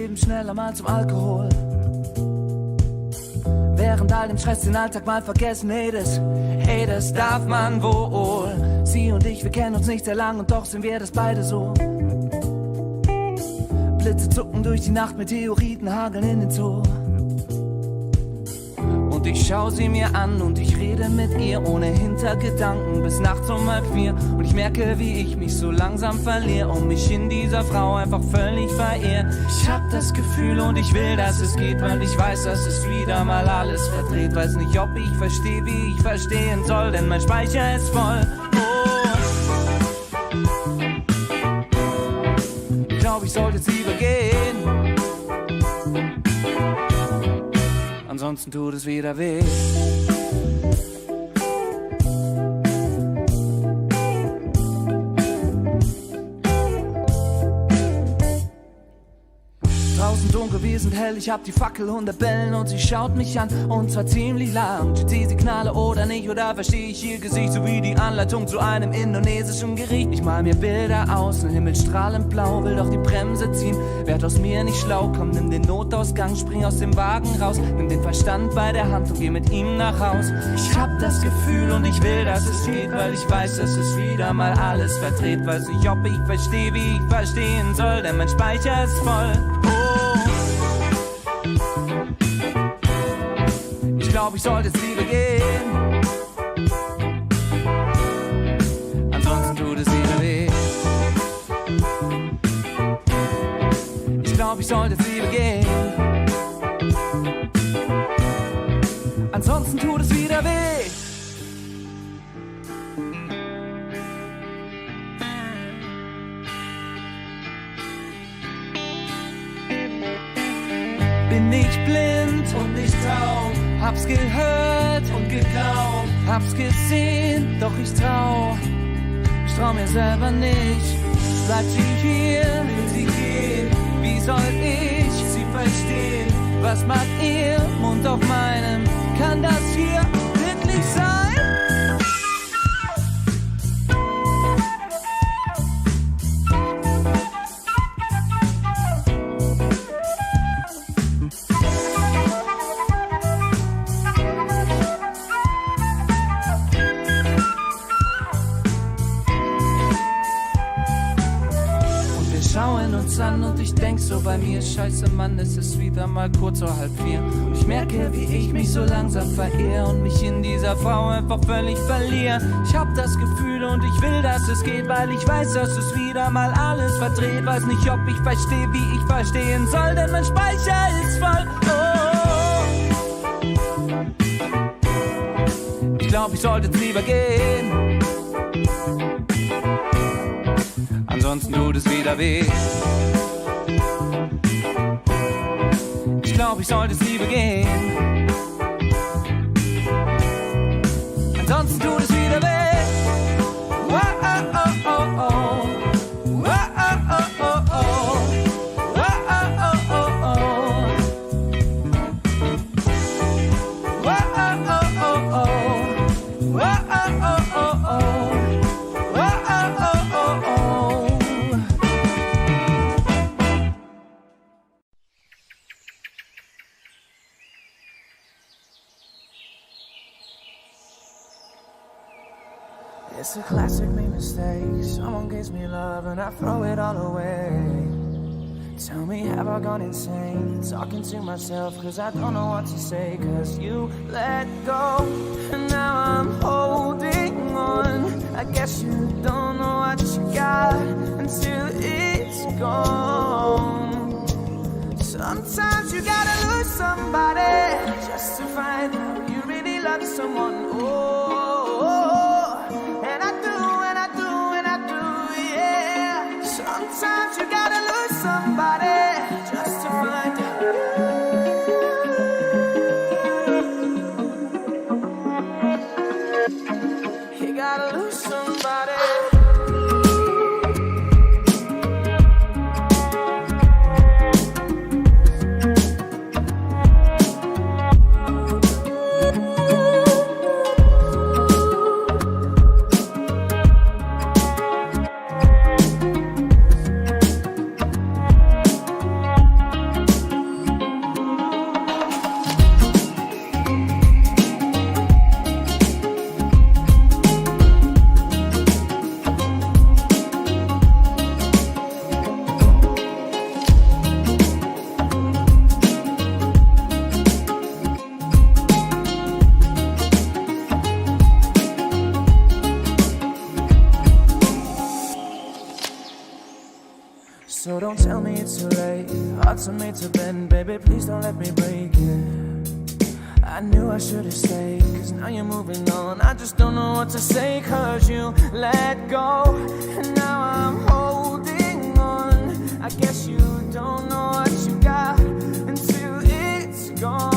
Leben schneller mal zum Alkohol. Während all dem Stress den Alltag mal vergessen, hey, das darf man wohl. Sie und ich, wir kennen uns nicht sehr lang und doch sind wir das beide so. Blitze zucken durch die Nacht, Meteoriten hageln in den Zoo. Und ich schau sie mir an und ich rede mit ihr ohne Hintergedanken bis nachts um 3:30. Und ich merke, wie ich mich so langsam verliere und mich in dieser Frau einfach völlig verehre. Ich hab das Gefühl und ich will, dass es geht, weil ich weiß, dass es wieder mal alles verdreht. Weiß nicht, ob ich verstehe, wie ich verstehen soll, denn mein Speicher ist voll. Ich glaub, ich sollte jetzt lieber gehen. Ansonsten tut es wieder weh. Draußen dunkel, wir sind hell, ich hab die Fackelhunde bellen und sie schaut mich an und zwar ziemlich lang. Steht sie Signale oder nicht, oder verstehe ich ihr Gesicht sowie die Anleitung zu einem indonesischen Gericht. Ich mal mir Bilder aus, ein Himmel strahlend blau, will doch die Bremse ziehen, werd aus mir nicht schlau. Komm, nimm den Notausgang, spring aus dem Wagen raus, nimm den Verstand bei der Hand und geh mit ihm nach Haus. Ich hab das Gefühl und ich will, dass es geht, weil ich weiß, dass es wieder mal alles verdreht. Weiß nicht, ob ich verstehe, wie ich verstehen soll, denn mein Speicher ist voll. Ich glaub, ich sollte jetzt lieber gehen. Ansonsten tut es wieder weh. Ich glaub, ich sollte jetzt lieber gehen. Ansonsten tut es wieder weh. Bin ich blind und nicht taub, hab's gehört und geglaubt, hab's gesehen, doch ich trau mir selber nicht. Bleibt sie hier, will sie gehen, wie soll ich sie verstehen? Was macht ihr Mund auf meinem? Kann das hier wirklich sein? Und ich denk so bei mir, scheiße Mann, es ist wieder mal kurz vor 3:30. Und ich merke, wie ich mich so langsam verehre und mich in dieser Frau einfach völlig verliere. Ich hab das Gefühl und ich will, dass es geht, weil ich weiß, dass es wieder mal alles verdreht. Weiß nicht, ob ich verstehe, wie ich verstehen soll, denn mein Speicher ist voll. Ich glaub, ich sollte jetzt lieber gehen. Ansonsten tut es wieder weh. Ich glaub, ich sollte es lieber gehen. Ansonsten tut es wieder weh. Oh, oh, oh, oh, oh. Oh, oh, oh, oh, oh. Oh, oh, oh, oh, oh. Oh, oh, oh, oh, oh. Oh, oh, oh, oh, oh. It's a classic, me mistake. Someone gives me love and I throw it all away. Tell me, have I gone insane? Talking to myself cause I don't know what to say. Cause you let go and now I'm holding on. I guess you don't know what you got until it's gone. Sometimes you gotta lose somebody just to find out you really love someone. Sometimes you gotta lose somebody just to find out. You gotta lose somebody. So don't tell me it's too late. Hearts are made to bend, baby, please don't let me break it. I knew I should have stayed, cause now you're moving on. I just don't know what to say, cause you let go. And now I'm holding on. I guess you don't know what you got until it's gone.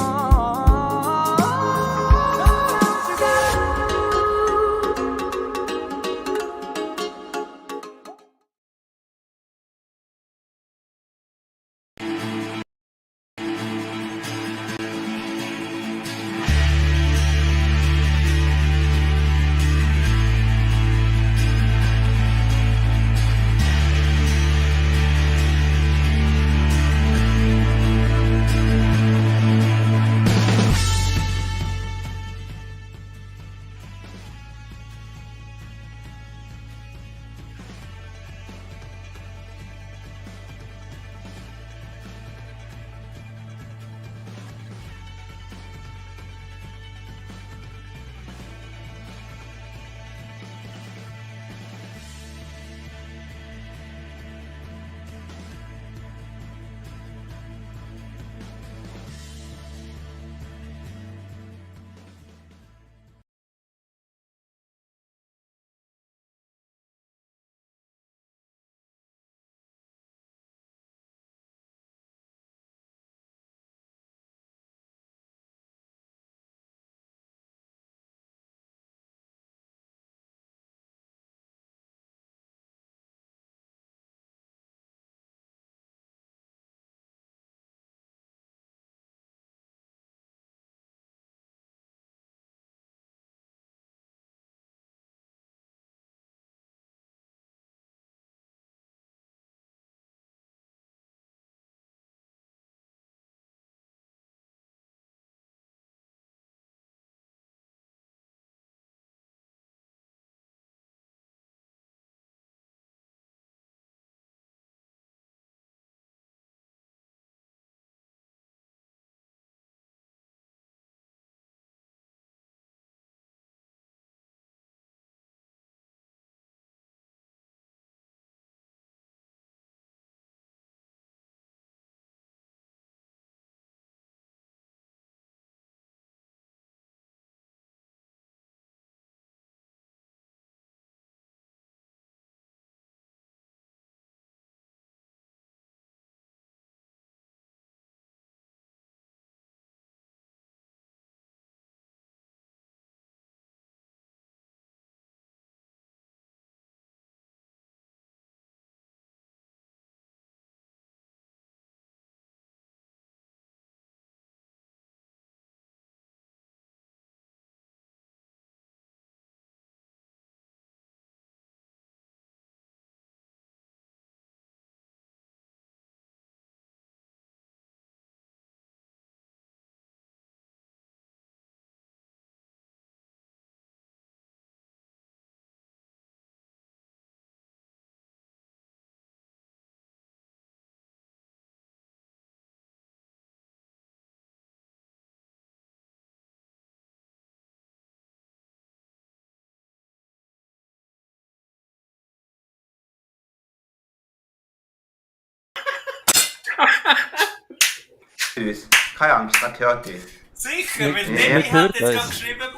Keine Angst, man hört es. Sicher, weil Debbie hat jetzt gerade geschrieben.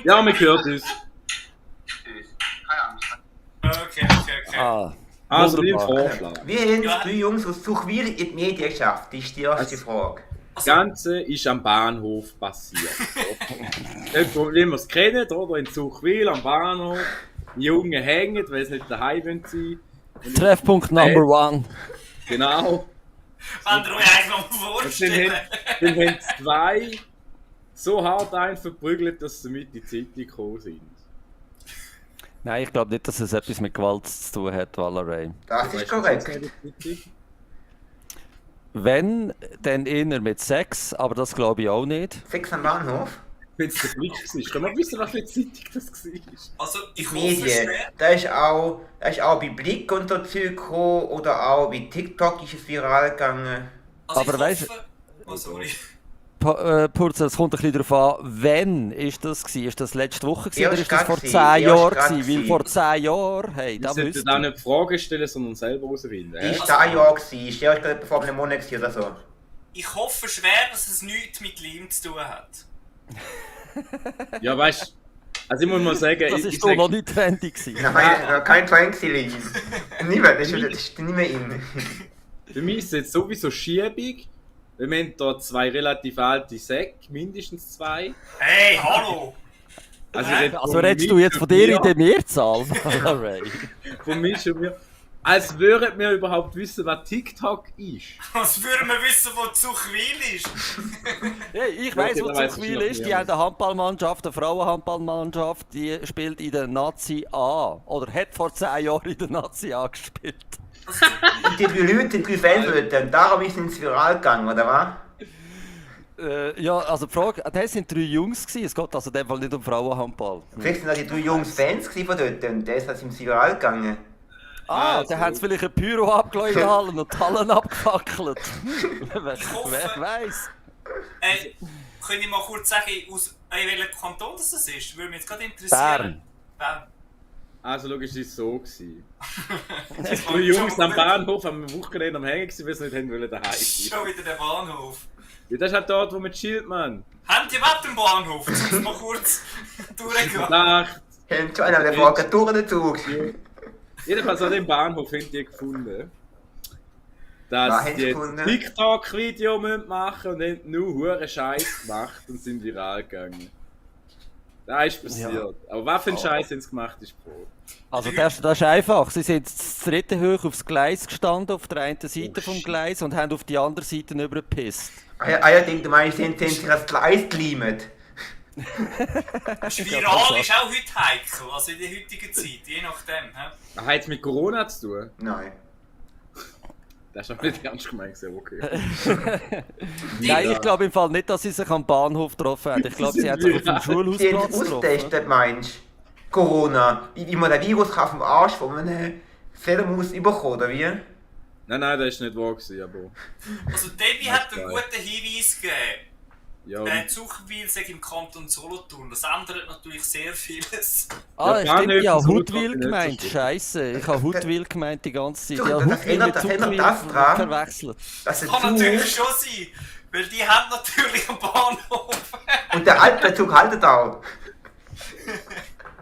Ja, man hört uns. Okay. Also, wie im wunderbar. Vorschlag. Wie haben es drei Jungs aus Zuchwil in die Medien geschafft? Das ist die erste Frage. Das Ganze ist am Bahnhof passiert. Dort, wo wir es kennen, oder in Zuchwil am Bahnhof. Die Jungen hängen, weil sie nicht daheim sein wollen. Treffpunkt Number One. Genau. Wenn ihr euch eigentlich noch vorstellen. Dann haben zwei so hart einen verprügelt, dass sie mit in die Zeitung gekommen sind. Nein, ich glaube nicht, dass es etwas mit Gewalt zu tun hat, Valerie. Das ist korrekt. Wenn, dann eher mit Sex, aber das glaube ich auch nicht. Sex am Bahnhof? Wenn es der Blick war. Kann man wissen, was für eine Zeitung das war? Also, ich hoffe Medien. schwer. Da ist auch bei Blick und so Zeug gekommen oder auch bei TikTok ist es viral gegangen. Also Aber ich weißt- hoffe... Oh, sorry. Purzel, es kommt ein bisschen darauf an, wann ist das gewesen? Ist das letzte Woche gewesen, Ja, oder ist das vor ist 10 grad Jahren gewesen. gewesen? Weil vor 10 Jahren, hey, Wir da sollten müsst auch ihr... nicht Fragen stellen, sondern selber herausfinden. Ist da ein Jahr gewesen, ist ja gerade vor einem Monat gewesen oder so. Ich hoffe schwer, dass es nichts mit Leim zu tun hat. Ja, weißt du, also ich muss mal sagen, Das ich ist doch noch nicht trendy gewesen. Nein, kein Trend gewesen. Niemand, das ist nicht mehr in. für mich ist es jetzt sowieso schiebig. Wir haben hier 2 relativ alte Säcke, mindestens 2. Hey, hallo! Also, Also redest du jetzt von dir in der Mehrzahl, Ray? Von mir schon mir. Als würden wir überhaupt wissen, was TikTok ist. Als würden wir wissen, wo Zuchwil ist. Hey, ich weiss, Okay, wo dann weiss Zuchwil ich noch ist. Die mehr. haben eine Handballmannschaft, eine Frauenhandballmannschaft, die spielt in der Nazi A. Oder hat vor 10 Jahren in der Nazi A gespielt. Und die 3 Leute, die 3 Fans und darum ist es viral gegangen, oder was? Ja, also die Frage, das sind 3 Jungs gewesen. Es geht also in dem Fall nicht um Frauenhandball. Vielleicht sind da die 3 Jungs Fans gewesen von dort und der ist das im viral gegangen. Ah, dann haben sie vielleicht ein Pyro abgelegt in Hallen und die Hallen abgefackelt. Wer weiß? Können ich mal kurz sagen, aus welchem Kanton das ist? Würde mich jetzt gerade interessieren. Bern. Also logisch, es war so. Die 3 Jungs am Bahnhof am Wochenende am Hängen gewesen, weil sie nicht haben wollen daheim sein. Schon wieder der Bahnhof. Ja, das ist halt dort, wo man chillt, Mann. Haben die überhaupt den Bahnhof? Jetzt muss mal kurz durchgehen. Nacht. Haben schon einer der Vokaturen-Zug. Jedenfalls an dem Bahnhof haben die gefunden, Was dass haben die sie jetzt gefunden? TikTok-Video machen und haben nur hure Scheiß gemacht und sind viral gegangen. Das ist passiert. Aber was für ein Scheiß haben sie gemacht, ist Brot. Also das ist einfach. Sie sind zu dritten hoch aufs Gleis gestanden, auf der einen Seite vom Gleis und haben auf die andere Seite übergepisst. Ich denke, du meinst, sie haben sich das Gleis gelimet. Viral ist auch heute heikel, also in der heutigen Zeit, je nachdem. He? Hat es mit Corona zu tun? Nein. Das ist auch nicht ernst gemeint, sehr okay. Nein, ich glaube im Fall nicht, dass sie sich am Bahnhof getroffen haben. Ich glaube, sie haben sich auf dem Die haben Schulhausplatz getroffen. austestet, meinst du? Corona. Wie man den Virus kann vom Arsch von einem Fledermaus überkommen, oder wie? Nein, das ist nicht wahr gewesen, aber... Also Debbie hat einen guten Hinweis gegeben. Ja, Der Zuchwil sagt im Kanton Solothurn. Das ändert natürlich sehr vieles. Ah, Ja, stimmt, ja, Bahnhöfe Hutwil sind gemeint. nicht so Scheiße, ich habe Hutwil gemeint die ganze Zeit. So, Ja, das Hutwil erinnert- mit das erinnert Zuchwil das dran. verwechselt. Das ist Kann natürlich Zug. schon sein, weil die haben natürlich einen Bahnhof. Und der Altbezug haltet auch.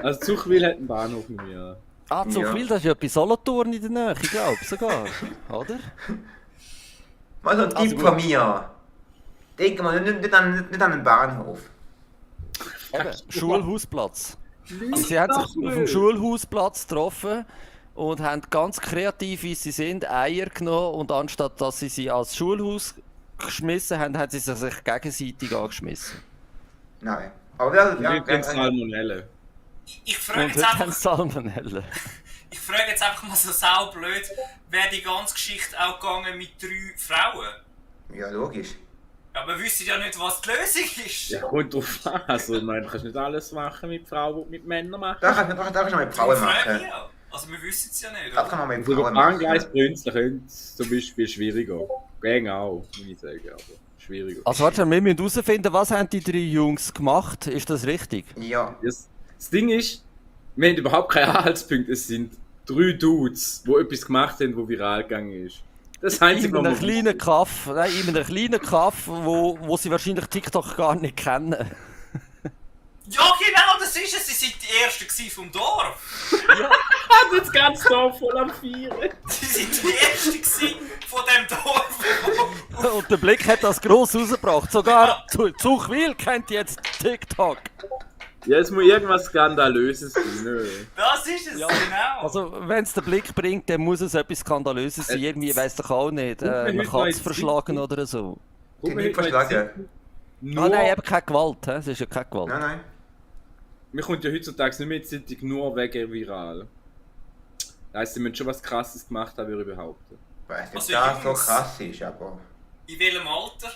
also Zuchwil hat einen Bahnhof mit mir. Ah, Zuchwil, das ist ja bei Solothurn in der Nähe, ich glaube sogar. Oder? Mal so ein Also Tipp von mir. Denk mal nicht an den Bahnhof. Eben, Schulhausplatz. Also sie haben sich auf dem Schulhausplatz getroffen und haben ganz kreativ, wie sie sind, Eier genommen und anstatt dass sie als Schulhaus geschmissen haben, haben sie sich gegenseitig angeschmissen. Nein. Aber wer, Und wir kennen Salmonelle. Ich frage Und jetzt heute haben einfach, sie Salmonellen. ich frage jetzt einfach mal so saublöd, wäre die ganze Geschichte auch gegangen mit 3 Frauen? Ja, logisch. Ja, wir wissen ja nicht, was die Lösung ist. Ja, kommt drauf an. Also, ich meine, du kannst nicht alles machen mit Frauen, und mit Männern machen. Da kannst du mal mit Darum Frauen frage machen. ich ja. Also wir wissen es ja nicht. Da Oder? kann man mit Also, über Frauen machen. Bahngleisbrünste könnte es zum Beispiel schwieriger. Gänge auch, muss ich sagen, aber schwieriger. Also warte, wir müssen herausfinden, was haben die 3 Jungs gemacht? Ist das richtig? Ja. Das Ding ist, wir haben überhaupt keine Anhaltspunkte. Es sind 3 Dudes, die etwas gemacht haben, wo viral gegangen ist. Das Einzige, In einem was wir kleinen Kaff, nein, in einem kleinen Kaff, wo sie wahrscheinlich TikTok gar nicht kennen. Ja, genau, das ist es. Sie sind die Ersten gewesen vom Dorf. haben jetzt ganz Dorf voll am Feiern. Sie sind die Ersten gewesen von dem Dorf. Und der Blick hat das gross rausgebracht. Sogar Zuchwil kennt jetzt TikTok. Ja, es muss irgendwas Skandalöses sein, nö. Das ist es, Ja, genau. Also, wenn es den Blick bringt, dann muss es etwas Skandalöses sein. Irgendwie, weiss doch auch nicht, Guck mir eine heute mal Katze ins verschlagen TikTok. oder so. Die nicht verschlagen. Ah nein, eben keine Gewalt, he? Es ist ja keine Gewalt. Nein, nein. Wir kommt ja heutzutage nicht mehr in die Zeitung nur wegen viral. Das heisst, sie müssen schon was Krasses gemacht haben, würde ich behaupten. Ich weiss nicht, Also ob das so Jungs- krass ist, aber... In welchem Alter?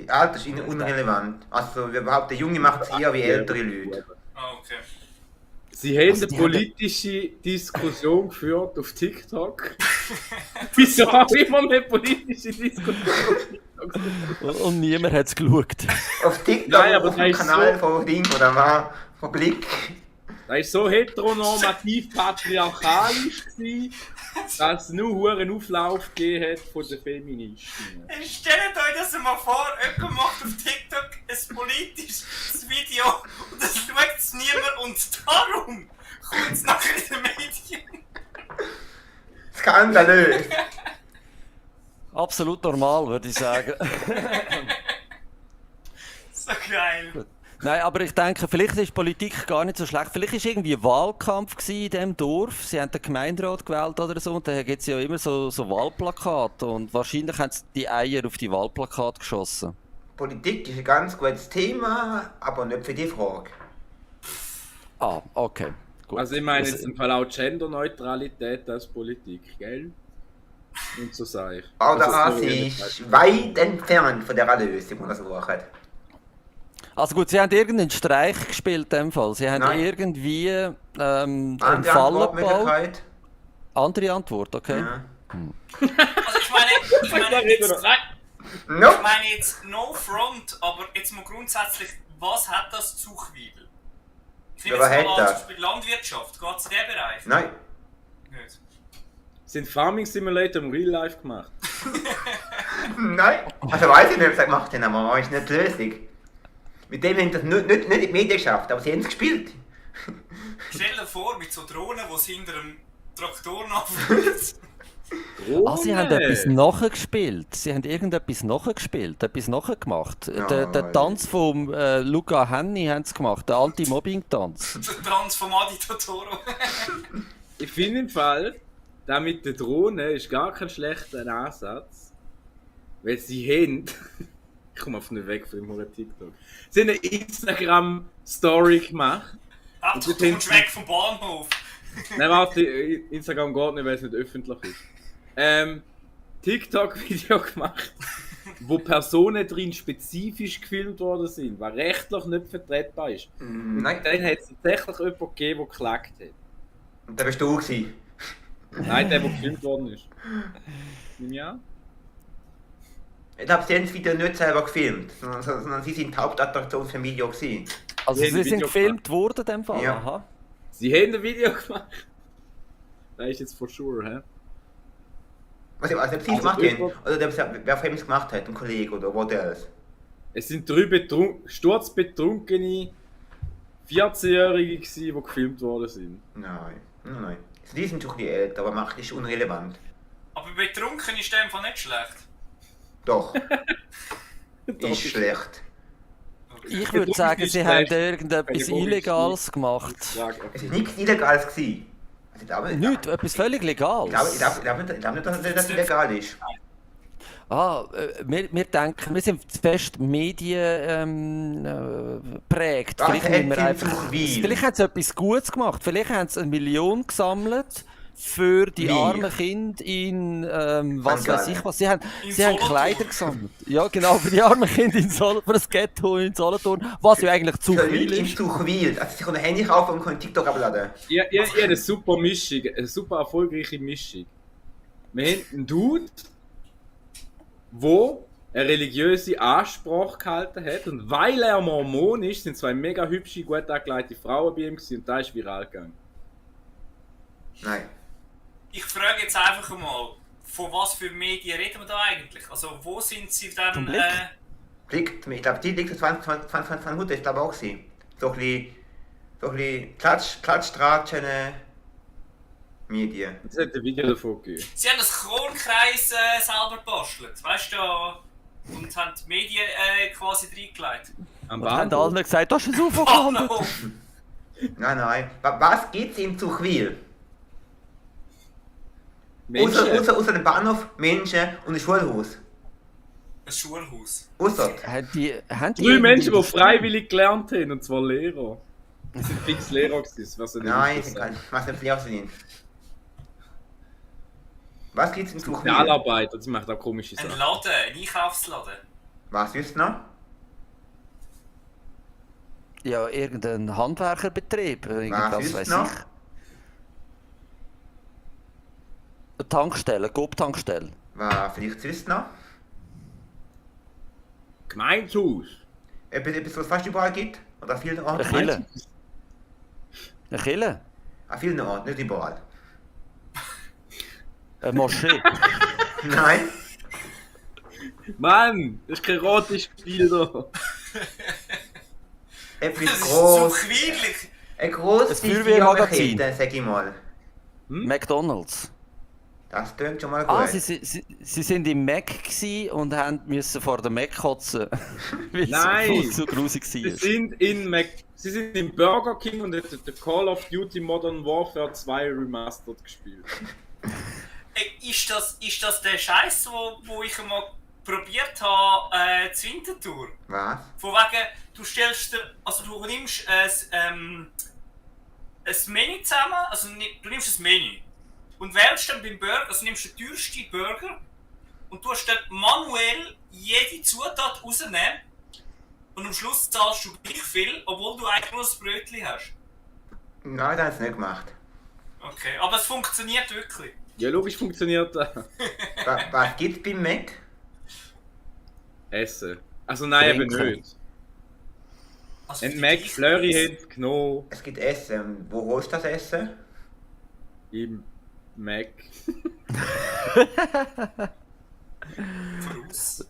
Alter ist ihnen unrelevant. Also, wir behaupten, Junge macht es eher wie ältere Leute. Ah, okay. Sie haben Also eine die politische Diskussion geführt auf TikTok. Wieso auch immer eine politische Diskussion? Und niemand hat es geschaut. Auf TikTok, Nein, aber auf dem das ist Kanal so- von Ding oder was? Von Blick. Das war so heteronormativ patriarchalisch, gewesen, dass es nur einen Auflauf gegeben hat von den Feministen. Stellt euch das mal vor, jemand macht auf TikTok ein politisches Video und das schaut niemand und darum kommt es nachher in den Medien. Skandalös. Absolut normal, würde ich sagen. So geil. Nein, aber ich denke, vielleicht ist Politik gar nicht so schlecht. Vielleicht war irgendwie Wahlkampf in diesem Dorf. Sie haben den Gemeinderat gewählt oder so. Und da gibt es ja immer so Wahlplakate. Und wahrscheinlich haben sie die Eier auf die Wahlplakate geschossen. Politik ist ein ganz gutes Thema, aber nicht für die Frage. Ah, okay. Gut. Also ich meine jetzt im Fall auch Genderneutralität als Politik, gell? Und so sage ich. Oder Also, sie ist weit entfernt von der Lösung, die man sucht. Also gut, Sie haben irgendeinen Streich gespielt in dem Fall. Sie haben Nein. irgendwie einen Andere Fall gebaut. Antwortmöglichkeit. Andere Antwort, okay. Ja. Also ich meine Nope. ich meine jetzt no front, aber jetzt mal grundsätzlich, was hat das Zuchwil? Ich nehme Ja, jetzt was mal hat an, das? zum Beispiel Landwirtschaft, geht es in diesen Bereich? Nein. Nicht. Sind Farming Simulator im Real Life gemacht? Nein. Also weiß ich nicht, was er gemacht hat, aber ist nicht die Lösung. Mit dem haben das nicht in die Medien geschafft, aber sie haben es gespielt. Stell dir vor, mit so Drohnen, die es hinter einem Traktor nachfliegt. Ah, Sie haben etwas nachgespielt. Sie haben irgendetwas nachgespielt, etwas nachgemacht. Ja, Der Tanz von Luca Henny haben sie gemacht, der Anti-Mobbing-Tanz. Der Tanz vom Adi Totoro. Ich finde im Fall, da mit der Drohne ist gar kein schlechter Ansatz. Weil sie haben. Ich komme auf nicht weg von dem Huren TikTok. Sie haben eine Instagram-Story gemacht. Ach, du kommst weg vom Bahnhof. Nein, warte, Instagram geht nicht, weil es nicht öffentlich ist. TikTok-Video gemacht, wo Personen drin spezifisch gefilmt worden sind, was rechtlich nicht vertretbar ist. Nein. Dann hat es tatsächlich jemanden gegeben, der geklagt hat. Und da bist du gewesen. Nein, der gefilmt worden ist. Ja? Ich glaube, sie haben das Video nicht selber gefilmt, sondern sie sind die Hauptattraktion für Video gewesen. Also Sie haben sie ein sind Video gefilmt worden in dem Fall? Ja. Aha. Sie haben ein Video gemacht. Das ist jetzt for sure, hä? Also ob sie es Also gemacht irgendwo- haben, oder wer von es gemacht hat, ein Kollege oder was else. Es sind drei sturzbetrunkene 14-Jährige gewesen, die gefilmt worden sind. Nein. Also die sind schon ein bisschen älter, aber macht ist unrelevant. Aber betrunken ist in dem Fall nicht schlecht. Doch. Doch, ist schlecht. Ich würde Betrunken sagen, ist sie haben schlecht. irgendetwas Pädagogisch Illegales nicht. gemacht. Es ist nichts Illegales gewesen. Also ich glaube, Nicht, etwas völlig Legales. Ich glaube nicht, dass das illegal ist. Wir denken, wir sind zu fest Medien prägt. Was Vielleicht, hat müssen wir sie einfach, zu viel? vielleicht haben sie etwas Gutes gemacht. Vielleicht haben sie 1 Million gesammelt für die Wie? armen Kinder in was St. weiß Gallen. ich was. Sie haben Solothurn. Kleider gesammelt. Ja, genau, für die armen Kinder in Solothurn, für das Ghetto in Solothurn, was ja eigentlich zu Für viel Leute in ist. Zuchwil. Also sie können ein Handy kaufen und können TikTok abladen. Ihr habt eine super Mischung, eine super erfolgreiche Mischung. Wir haben einen Dude, der eine religiöse Ansprache gehalten hat und weil er Mormon ist, sind 2 mega hübsche, gut angeleitete Frauen bei ihm gewesen und da ist viral gegangen. Nein. Ich frage jetzt einfach mal, von was für Medien reden wir da eigentlich? Also wo sind sie Vom dann... Blick. Blickt, ich glaube, die liegt 20 Minuten, ist glaube ich auch gewesen. So ein bisschen Klatschstratschen Medien. Es hat ein Video davon gegeben. Sie haben das Kronkreis selber gebastelt, weißt du? Und haben die Medien quasi reingelegt. Am Und haben Bahnhof. alle gesagt, das ist ein UFO Oh gelandet. no! Nein. Was gibt's in Zuchwil? Menschen. Außer dem Bahnhof, Menschen und ein Schulhaus. Ein Schulhaus. Außer. Haben die 3 Menschen, die freiwillig gelernt haben, und zwar Lehrer. Das sind fix Lehrer gewesen, was sie nicht Nein, wissen. ich weiß nicht, was sind. Was gibt's in Zuchwil? Sozialarbeiter, die machen auch komische Ein Sachen. Laden, ein Einkaufsladen. Was wisst ihr noch? Ja, irgendein Handwerkerbetrieb, irgendwas ist weiß noch? ich. Eine Tankstelle, Coop-Tankstelle. Was vielleicht wisst ihr noch? Gemeinshaus. Etwas, was es fast überall gibt? Oder an vielen Eine Orten? Kille. Eine Kille? An vielen Orten, nicht überall. Eine Moschee. Nein? Mann, das ist kein rotes Spiel da. Etwas Das ist zu groß. quirlig. Eine grosse Ein Feuerwehrmagazin. Firmenkette, sag ich mal. McDonalds. Das klingt schon mal gut. Ah, sie sind im Mac gsi und mussten vor dem Mac kotzen. Weil Nein. es so grusig Sie war. sind im Burger King und haben den Call of Duty Modern Warfare 2 Remastered gespielt. Ist das der Scheiß, wo ich einmal probiert habe, zu Winterthur? Was? Von wegen, du stellst dir, also du nimmst ein Menü zusammen, also du nimmst ein Menü und wählst dann beim Burger, also nimmst den teuersten Burger und du hast dann manuell jede Zutat rausnehmen und am Schluss zahlst du gleich viel, obwohl du eigentlich nur ein Brötchen hast. Nein, das haben sie nicht gemacht. Okay, aber es funktioniert wirklich. Ja, logisch funktioniert das. Was gibt's beim Mac? Essen. Also nein, eben Trinken. nicht. Also Ein für Mac dich Flurry ist- hat genommen Es gibt Essen. Wo holst du das Essen? im Mac. voraus.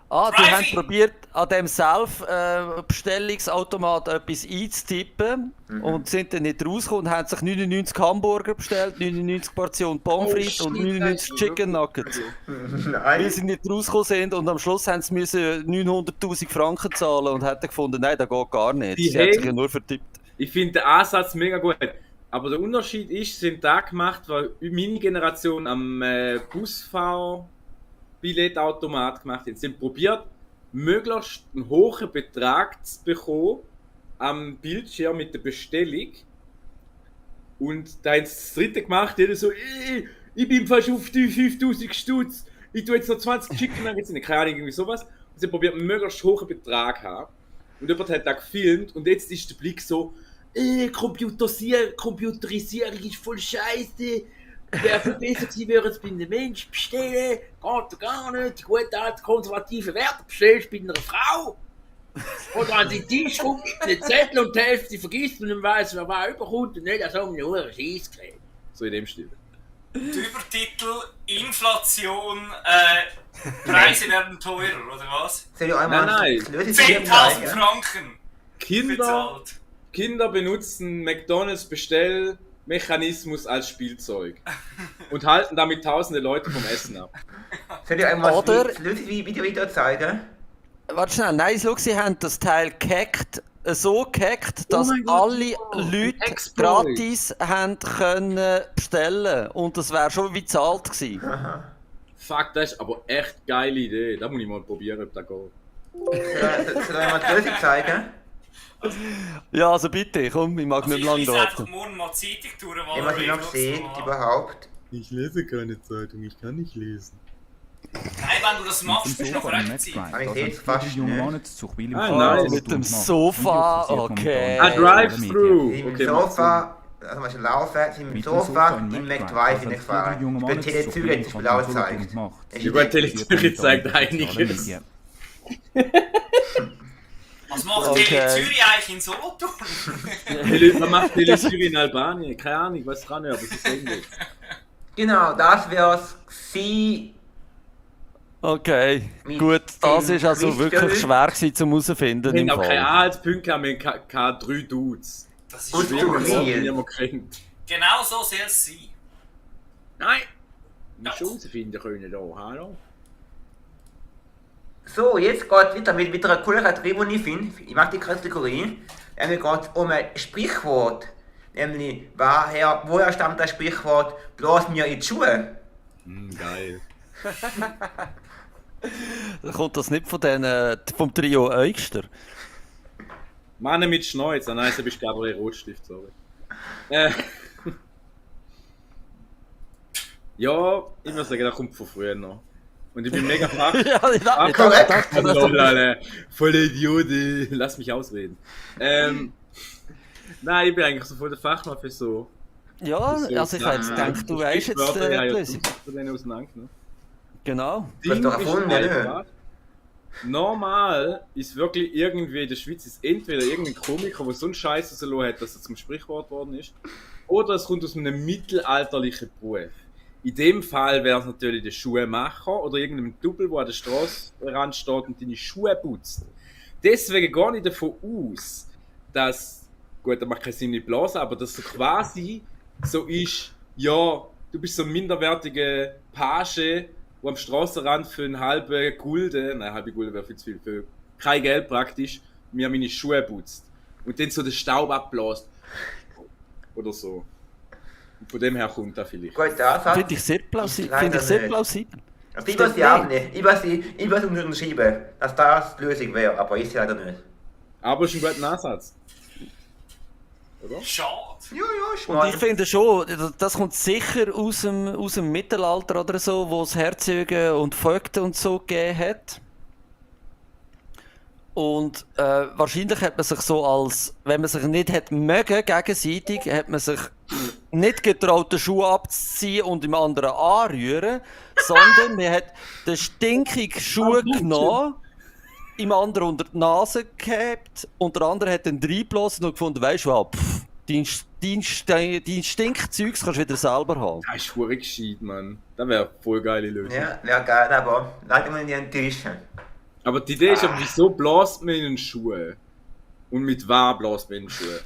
Ah, die haben Driving. probiert, an dem Self-Bestellungsautomat etwas einzutippen und sind dann nicht rausgekommen und haben sich 99 Hamburger bestellt, 99 Portionen Pommes frites und 99 Chicken Nuggets. Weil Nein. sie nicht rausgekommen sind und am Schluss haben sie müssen 900'000 Franken zahlen und haben dann gefunden, nein, das geht gar nicht. Die Sie haben sich haben- ja nur vertippt. Ich finde den Ansatz mega gut. Aber der Unterschied ist, sie sind da gemacht, weil meine Generation am Busfahr-Billettautomat gemacht hat. Sie haben probiert, möglichst einen hohen Betrag zu bekommen am Bildschirm mit der Bestellung. Und da haben sie das dritte gemacht, jeder so, ich bin fast auf die 5000 Stutz, ich tue jetzt noch 20 Chicken Nuggets rein, keine Ahnung, irgendwie sowas. Und sie haben probiert, einen möglichst hohen Betrag zu haben. Und jemand hat da gefilmt und jetzt ist der Blick so, Computerisierung ist voll scheiße. Wäre viel besser gewesen, wäre es bei einem Mensch bestellen. Geht gar nicht. Die gute alte konservative Werte bestellst bei einer Frau. Oder an den Tisch kommt mit einem Zettel und die Hälfte vergisst und dann weiss, wer was überkommt und nicht an so einem hohen Scheissgerät. So in dem Stil. Der Übertitel Inflation, Preise werden teurer, oder was? Soll ich einmal Nein, das Lösungssystem 10.000 zeigen? Franken bezahlt. Kinder benutzen McDonalds Bestellmechanismus als Spielzeug und halten damit tausende Leute vom Essen ab. Soll ich einmal Oder- das Lösungsvideo zeigen? Warte schnell, nein, schau, sie haben das Teil gehackt, so gehackt, dass mein Gott, alle ja. Leute Exploit. gratis haben können bestellen und das wäre schon wie bezahlt gewesen. Fuck, das ist aber echt eine geile Idee. Da muss ich mal probieren, ob das geht. Soll ich einmal die Lösung zeigen? Ja, also bitte, komm, ich mag Also nicht ich lange lese einfach warten. morgen mal die Zeitung durch, weil Ja, was ich noch sehe, überhaupt. Ich lese keine Zeitung, ich kann nicht lesen. Nein, wenn du das machst, bist du noch recht Zeit. Aber ich sehe es fast nicht. nice. Mit dem Sofa, okay. Ah, Drive-Thru. Im Okay, Sofa, also man schon laufen, sind im Sofa in McDrive hingefahren. Ich bin Telezüge jetzt zum Blau gezeigt. Über Telezüge zeigt einiges. Was macht Okay. Tele Zürich eigentlich in Solothurn? Man macht Telezüge in Albanien. Keine Ahnung, was kann ich, aber sie sagen das. Genau, das wär's gewesen. Okay, Mit gut, das dem ist also Quiz wirklich gelöst. schwer gewesen zum herausfinden Wir im haben auch keine Fall. Anhaltspunkte, wir haben keine 3 Dudes. Das ist Und schwierig. du Die Real. niemand kennt. Genau so soll es sein. Nein! Die Chance finden können da, hallo? So, jetzt geht wieder mit einer coolen Kategorie, die ich finde. Ich mag die Kategorie. Nämlich geht es um ein Sprichwort. Nämlich, woher stammt das Sprichwort, bloß mir in die Schuhe? Geil. Kommt das nicht von vom Trio Eugster? Mann mit Schneuz, ah nein, du bist Gabriel Rotstift, sorry. Ja, ich muss sagen, das kommt von früher noch. Und ich bin mega fach. Ja, ich Korrekt. Lol, Alter. Voll Idiot, ey. Lass mich ausreden. Nein, ich bin eigentlich so voll der Fachmann für so. ja, also ich habe jetzt gedacht, du weißt jetzt die Lösung. Von denen auseinandergenommen. Genau. Du hast doch erfunden, Ding ist oder? einfach. normal ist wirklich irgendwie in der Schweiz ist entweder irgendein Komiker, der so einen Scheiß rausgelassen hat, dass er zum Sprichwort worden ist, oder es kommt aus einem mittelalterlichen Beruf. In dem Fall wäre es natürlich der Schuhmacher oder irgendein Double, der an der Straßenrand steht und deine Schuhe putzt. Deswegen gehe ich davon aus, dass, gut, da macht keinen Sinn mit Blasen, aber dass so quasi so ist, ja, du bist so ein minderwertiger Page, der am Strassenrand für einen halben Gulden, nein, halbe Gulden wäre viel zu viel, für kein Geld praktisch, mir meine Schuhe putzt. Und dann so den Staub abbläst. Oder so. Und von dem her kommt das vielleicht. Gut, der Ansatz. Finde ich sehr plausibel. Leider Finde ich sehr nicht. plausibel. Also ich würde sie auch nicht. Ich würde sie unterschreiben, dass das die Lösung wäre, aber ist sie leider nicht. Aber es ist ein guter Ansatz. Oder? Schade. Ja, ja, Und schmal. ich finde schon, das kommt sicher aus dem Mittelalter oder so, wo es Herzöge und Vögte und so gegeben hat. Und wahrscheinlich hat man sich so als, wenn man sich nicht hat mögen gegenseitig, hat man sich nicht getraut, den Schuh abzuziehen und im anderen anrühren, sondern man hat den stinkigen Schuh genommen, im anderen unter die Nase gehabt und der andere hat dann reingeblasen und gefunden, weisst du was, dein Stinkzeugs kannst du wieder selber haben. Das ist verdammt gescheit, Mann. Das wäre voll geile Lösung. Ja, wäre geil, aber leider muss ich nicht enttäuschen. Aber die Idee ist aber, wieso bläst man in den Schuhe? Und mit was bläst man in den Schuhe?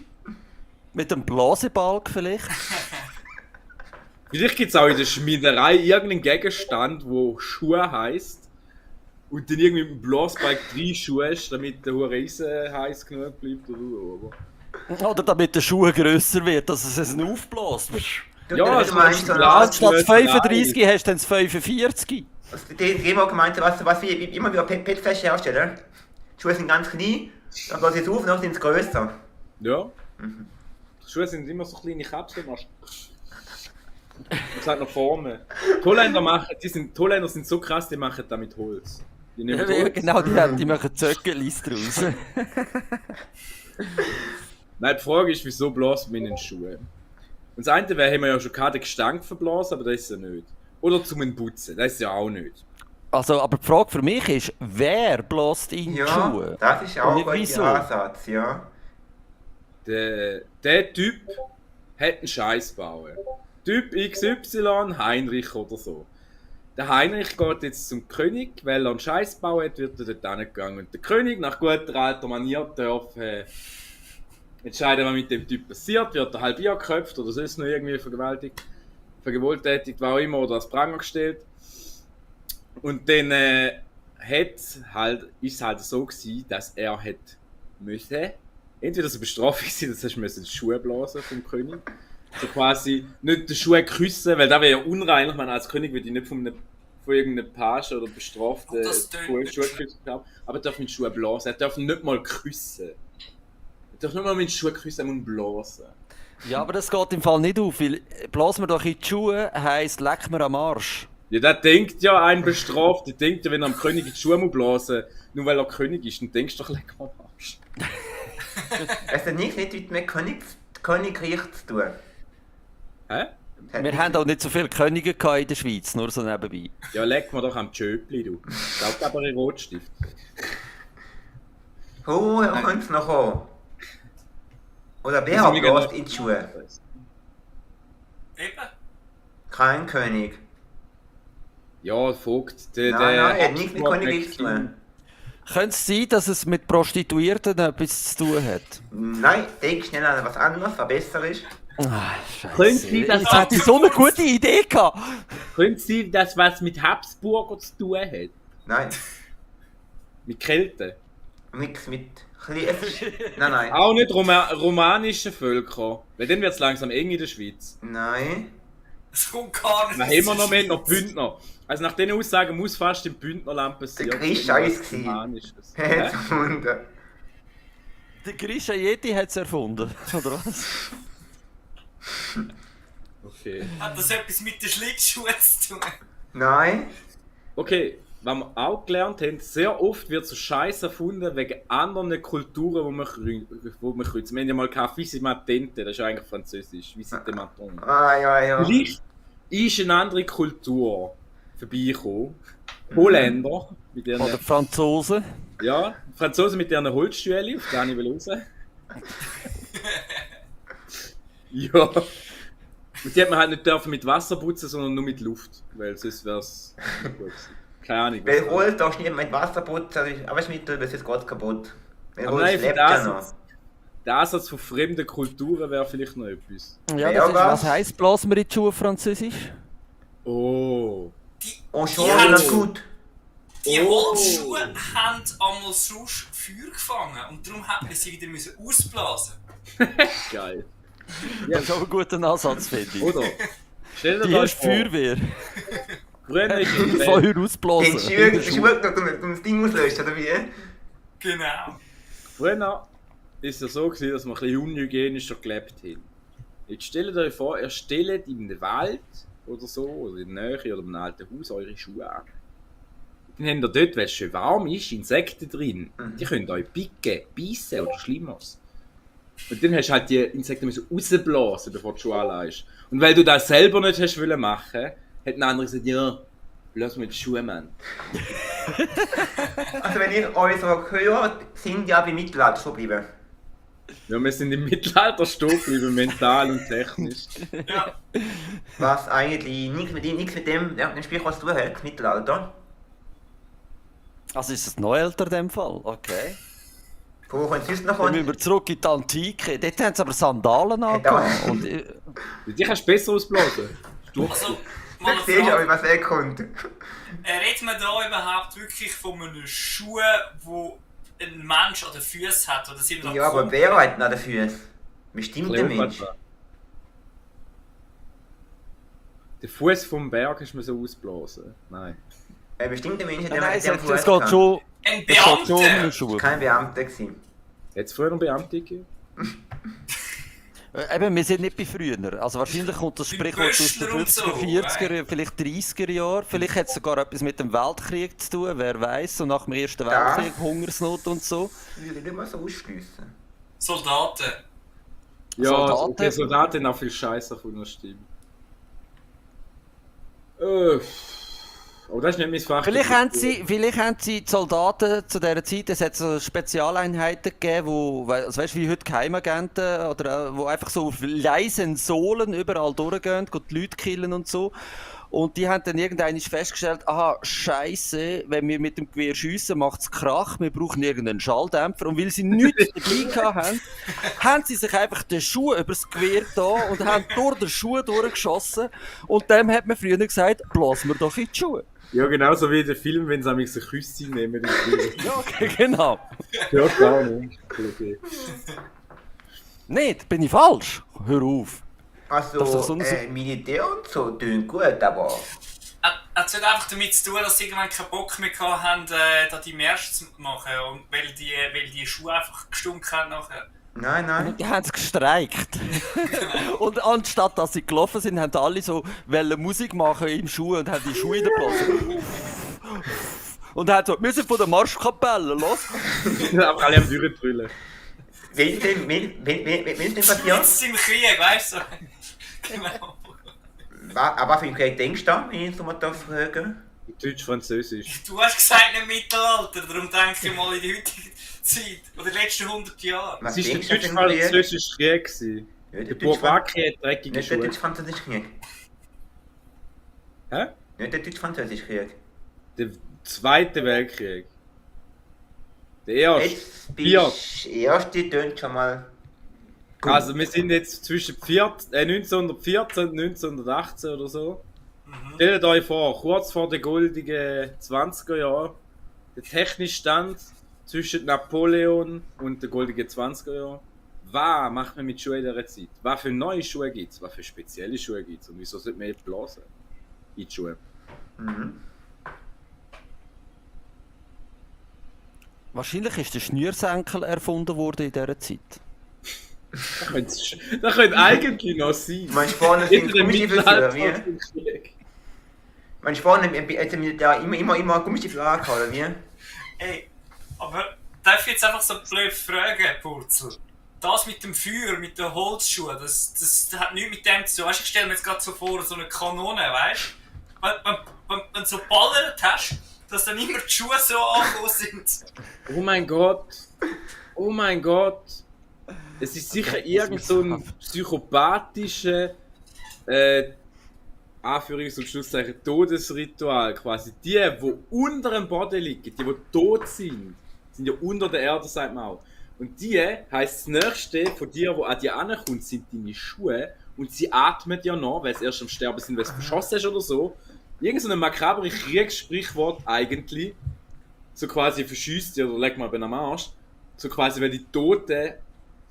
Mit einem Blasebalg vielleicht? Vielleicht gibt es auch in der Schmiederei irgendeinen Gegenstand, wo Schuhe heisst. Und dann irgendwie mit dem Blasbalg 3 Schuhe ist, damit der Riese heiß genug bleibt oder so. Oder damit der Schuh grösser wird, dass es ihn aufbläst. Ja, du meinst so Anstatt 35 hast du dann das 45. Die haben auch gemeint, was wir immer wieder PET-Fläche herstellen. Die Schuhe sind ganz klein, dann geht es auf und dann sind sie grösser. Ja. Die Schuhe sind immer so kleine Kapseln. Das hat noch Formen. Die Holländer sind so krass, die machen das mit Holz. Die nehmen Ja, Holz. genau, die machen Zöckelis draus. Nein, die Frage ist, wieso bläst man in den Schuhen? Und das eine wäre, haben wir ja schon den Gestank verblasen, aber das ist ja nicht. Oder zum Putzen, das ist ja auch nicht. Also, aber die Frage für mich ist, wer bläst in die Ja, Schuhe? das ist auch Und ein wieso? guter Ansatz, ja. Der Typ hat einen Scheiß bauen. Typ XY, Heinrich oder so. Der Heinrich geht jetzt zum König, weil er einen Scheiß bauen hat, wird er dort hingegangen. Und der König, nach guter alter Manier, darf entscheiden, was mit dem Typ passiert. Wird er halb geköpft oder sonst noch irgendwie vergewalttätigt, war auch immer, oder als Pranger gestellt. Und dann ist es halt so gewesen, dass er müssen, entweder so bestraft sein, dass er die Schuhe blasen vom König. So quasi nicht die Schuhe küssen, weil das wäre ja unrein. Ich meine, als König würde ich nicht von irgendeinem Page oder Bestraften Schuhe küssen haben. Aber er darf mit Schuhen blasen. Er darf nicht mal küssen. Er darf nicht mal mit Schuhen küssen, er muss blasen. Ja, aber das geht im Fall nicht auf, weil blasen wir doch in die Schuhe heisst, leck mir am Arsch. Ja, der denkt ja, ein Bestrafter denkt ja, wenn er am König in die Schuhe muss blasen, nur weil er König ist, dann denkst du doch, leck mal am Arsch. Es hat nichts mit dem Königreich zu tun. Hä? Wir haben auch nicht so viele Könige gehabt in der Schweiz, nur so nebenbei. Ja, leck mir doch am Tschöpli, du. Glaubt aber ein Rotstift. Oh, er könnte es noch kommen. Oder wer Also, wir gehen bläst noch- in die Schuhe? Eben. Kein König. Ja, Vogt, der... Nein, er hat nichts mit Königreich zu tun. Könnte es sein, dass es mit Prostituierten etwas zu tun hat? Nein, denk schnell an was anderes, was besser ist. Ah, Könnte Scheiße. sein, dass- Jetzt hätte ich so eine gute Idee gehabt. Könnte sein, dass was mit Habsburger zu tun hat? Nein, Mit Kälte? nichts mit... Nein. Auch nicht romanische Völker. Weil dann wird es langsam eng in der Schweiz. Nein. Es kommt gar nicht. Dann haben wir noch mehr noch Bündner. Also nach diesen Aussagen muss fast im Bündnerland passieren. Der Christ war es gewesen. Romanisches. Er hat es gefunden. Der Grisha Yeti hat es erfunden, oder was? Okay. Hat das etwas mit den Schlittschuhen zu tun? Nein. Okay, was wir auch gelernt haben, sehr oft wird so Scheiß erfunden wegen anderen Kulturen, wo man kreuzen. Wir haben ja mal gehabt, Visite Matente, das ist ja eigentlich französisch, Visite Maton. Ja. Vielleicht ist eine andere Kultur vorbeigekommen. Holländer, Mit ihren, Oder Franzosen. ja, Franzosen mit ihren Holzstühlen, auf den ich will raus. Ja. Und die hat man halt nicht dürfen mit Wasser putzen, sondern nur mit Luft. Weil sonst wäre es gut gewesen. Keine Ahnung. Weil Holz darfst du nicht mit Wasser putzen, also Arbeitsmittel, weil sonst geht es kaputt. Weil Aber Holz nein, lebt ja noch. der Ansatz von fremden Kulturen wäre vielleicht noch etwas. Ja, Ja, das ist, was? was heisst blasen wir in die Schuhe französisch? Oh. Oh, schon Die haben- wieder gut. Die Oh. Holzschuhe haben einmal sonst Feuer gefangen und darum hat man sie wieder müssen ausblasen. Geil. Das ist aber ein guter Ansatz, finde ich. Oder? Stell dir Die das erste vor. Feuerwehr. Früher ist in der Welt, Feuer Den ausblasen. in Schuhe, der die Schuhe. Schuhe um das Ding auslöst, oder wie? Genau. früher ist es so gewesen, dass wir ein bisschen unhygienischer gelebt haben. Jetzt stellt euch vor, ihr stellt in den Wald oder so, oder in der Nähe oder in einem alten Haus eure Schuhe an. Dann habt ihr dort, weil es schön warm ist, Insekten drin. Die können euch picken, beißen oder Schlimmeres. Und dann hast du halt die Insekten müssen rausblasen, bevor du die Schuhe anlegst. Und weil du das selber nicht hast wollen machen, hat ein anderer gesagt, ja, lass mir die Schuhe machen. Also wenn ich euch so höre, sind ja beim Mittelalter schon geblieben. Ja, wir sind im Mittelalter stehen geblieben, mental und technisch. Ja. Was eigentlich nichts mit dem, ja, dem Sprichwort zu tun hat, das Mittelalter. Also ist es noch älter in dem Fall? Okay. Von wo kommt es sonst noch? Dann müssen wir zurück in die Antike. Dort haben sie aber Sandalen angehabt. Und, Die kannst du besser ausblasen. Also, mal eine Jetzt siehst du aber, Frage. was wegkommt. Redet man da überhaupt wirklich von einem Schuh, wo ein Mensch an den Füßen hat? Oder sind wir da Ja, aber wer hat denn an den Füßen? Bestimmt der Mensch. Kleopatra. Den Fuß vom Berg hast du mir so ausblasen. Nein. Ein bestimmter Mensch hat nein, nein, der es Fuß geht gehabt. schon, ein es geht schon um Beamter? eine Schuhe. Kein Beamter gewesen. Hat es früher einen Beamten gegeben? Eben, wir sind nicht bei früher. Also wahrscheinlich kommt das Bei Sprichwort aus den Böschler und 50er, so, 40er, vielleicht 30er Jahren. Vielleicht hat es sogar etwas mit dem Weltkrieg zu tun, wer weiß. So nach dem Ersten Ja. Weltkrieg, Hungersnot und so. Würde ich nicht mal so ausschliessen. Soldaten. Ja, Soldaten. okay, Soldaten haben auch viel Scheiße von der Stimme. Oh, das ist nicht mein Fach. Vielleicht haben sie die Soldaten zu dieser Zeit, es hat so Spezialeinheiten gegeben, wo, also weißt du, wie heute Geheimagenten, oder wo einfach so auf leisen Sohlen überall durchgehen, die Leute killen und so. Und die haben dann irgendwann festgestellt, aha, Scheiße, wenn wir mit dem Gewehr schiessen, macht es Krach, wir brauchen irgendeinen Schalldämpfer. Und weil sie nichts dabei hatten, haben sie sich einfach den Schuh über das Gewehr da und haben durch den Schuh durchgeschossen. Und dem hat man früher gesagt, blasen wir doch in die Schuhe. Ja, genauso wie in den Film, wenn sie ein Küsschen nehmen. Ja, okay, genau. Ja, gar nicht. Okay. Nicht, bin ich falsch? Hör auf. Das ist doch Also, so ein- Militär und so tun gut, aber Hat es nicht einfach damit zu tun, dass sie irgendwann keinen Bock mehr gehabt haben, da die Märsche zu machen? Und weil die Schuhe einfach gestunken haben nachher? nein. Die haben es gestreikt. Und anstatt dass sie gelaufen sind, haben alle so wollen Musik machen im Schuh und haben die Schuhe in der Blase. Und haben so, wir sind von der Marschkapelle, los. Aber alle am durchtrüllen. Wenn es denn passiert? Jetzt im Krieg, weißt du? Genau. Aber was für ein Krieg denkst du da, wenn ich so mal fragen? Deutsch-Französisch. Du hast gesagt nicht Mittelalter, darum denke ich mal in die heutige Zeit. Oder die letzten 100 Jahre. Was Es war der denkst du denn Krieg? Deutsch-Französische Krieg. gewesen. Ja, Der Bourbaki hat dreckige Nicht der Schuhe. deutsch-französische Krieg. Hä? Nicht der deutsch-französische Krieg. Der Zweite Weltkrieg. Der erste. Jetzt bist du erste tönt schon mal gut. Also wir sind jetzt zwischen 1914 und 1918 oder so. Stellt euch vor, kurz vor den goldenen 20er Jahren, der technische Stand zwischen Napoleon und den goldenen 20er Jahren. Was macht man mit Schuhen in dieser Zeit? Was für neue Schuhe gibt es? Was für spezielle Schuhe gibt es? Und wieso sollte man jetzt blasen? In die Schuhe. Wahrscheinlich ist der Schnürsenkel erfunden worden in dieser Zeit. Das könnte eigentlich noch sein. Meinst du vorne sind Hinter dem Gummistiefel für, wie? Mittelalter. Meinst du vorne im Militär immer Gummistiefel angehabt, oder wie? Ey, aber darf ich jetzt einfach so blöd fragen, Purzel? Das mit dem Feuer, mit den Holzschuhen, das hat nichts mit dem zu tun. Weißt, ich stelle mir jetzt gerade so vor, so eine Kanone, weißt du? Wenn du so ballert hast dass dann immer die Schuhe so angekommen sind. Oh mein Gott. Oh mein Gott. Es ist sicher irgend so ein psychopathischer, Anführungs- und Schlusszeichen, Todesritual quasi. Die unter dem Boden liegen, die tot sind ja unter der Erde, sagt man auch. Und die heisst, das Nächste von dir, wo an dir ankommt, sind deine Schuhe. Und sie atmen ja noch, weil sie erst am Sterben sind, weil du verschossen hast oder so. Irgend so ein makabres Kriegssprichwort eigentlich. So quasi verschießt dir oder leg mal bei einem Arsch. So quasi, weil die Toten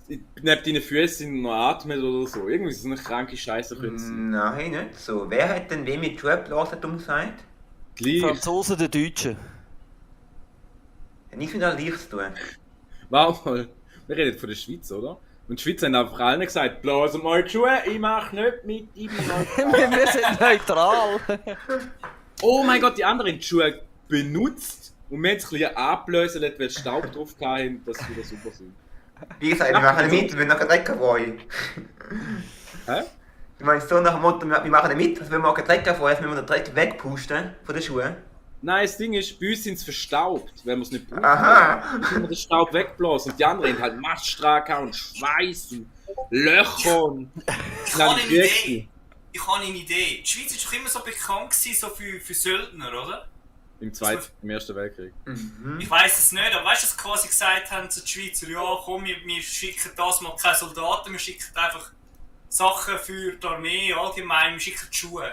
neben deinen Füßen noch atmen oder so. Irgendwie so eine kranke Scheiße können sein. Nein, nicht so. Wer hat denn wem mit Schuhe geblasen, dumm gesagt? Gleich. Franzosen, der Deutschen. Hat nichts mit der Leicht zu tun. Warte mal. Wir reden von der Schweiz, oder? Und die Schweizer haben einfach allen gesagt, blasen mal die Schuhe, ich mach nicht mit, ich bin neutral. Wir sind neutral. Oh mein Gott, die anderen haben die Schuhe benutzt und wir haben es ein bisschen abblösen, weil Staub drauf hatten, dass sie wieder super sind. Wie gesagt, wir machen mit, wir wollen nachher Dreck freuen. Hä? Ich meine, so nach dem Motto, wir machen mit, dass wenn wir auch Dreck freuen, dass wir den Dreck wegpusten von den Schuhen. Nein, das Ding ist, bei uns sind sie verstaubt, wenn wir es nicht brauchen. Aha! Dann wir den Staub wegblasen und die anderen haben halt Maststrahl und Schweiß und Löcher und... Ich habe eine Idee. Die Schweiz war doch immer so bekannt gewesen, so für Söldner, oder? Im Ersten Weltkrieg. Ich weiss es nicht, aber weißt du, dass sie quasi gesagt haben zu den Schweizer, ja komm, wir schicken das mal keine Soldaten, wir schicken einfach Sachen für die Armee allgemein, wir schicken die Schuhe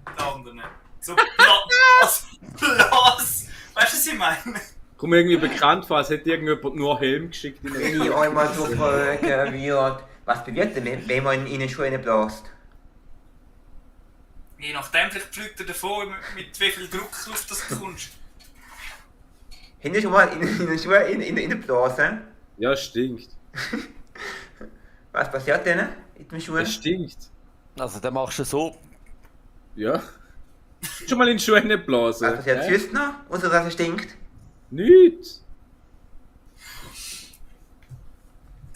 den anderen. So Platz. Weißt du, was ich meine? Kommt mir irgendwie bekannt vor, als hätte irgendjemand nur Helm geschickt. Wenn ich euch mal so fragen würde, was bewirkt denn, wenn man in den Schuhen bläst? Je nachdem, vielleicht fliegt er davon, mit wie viel Druckluft das du kommst. Habt ihr schon mal in den Schuhen in der Blase? Ja, stinkt. Was passiert denn in den Schuhen? Es stinkt. Also dann machst du so. Ja. Schon mal in die Schuhe nicht blasen. Was passiert sonst noch, außer dass es stinkt? Nichts.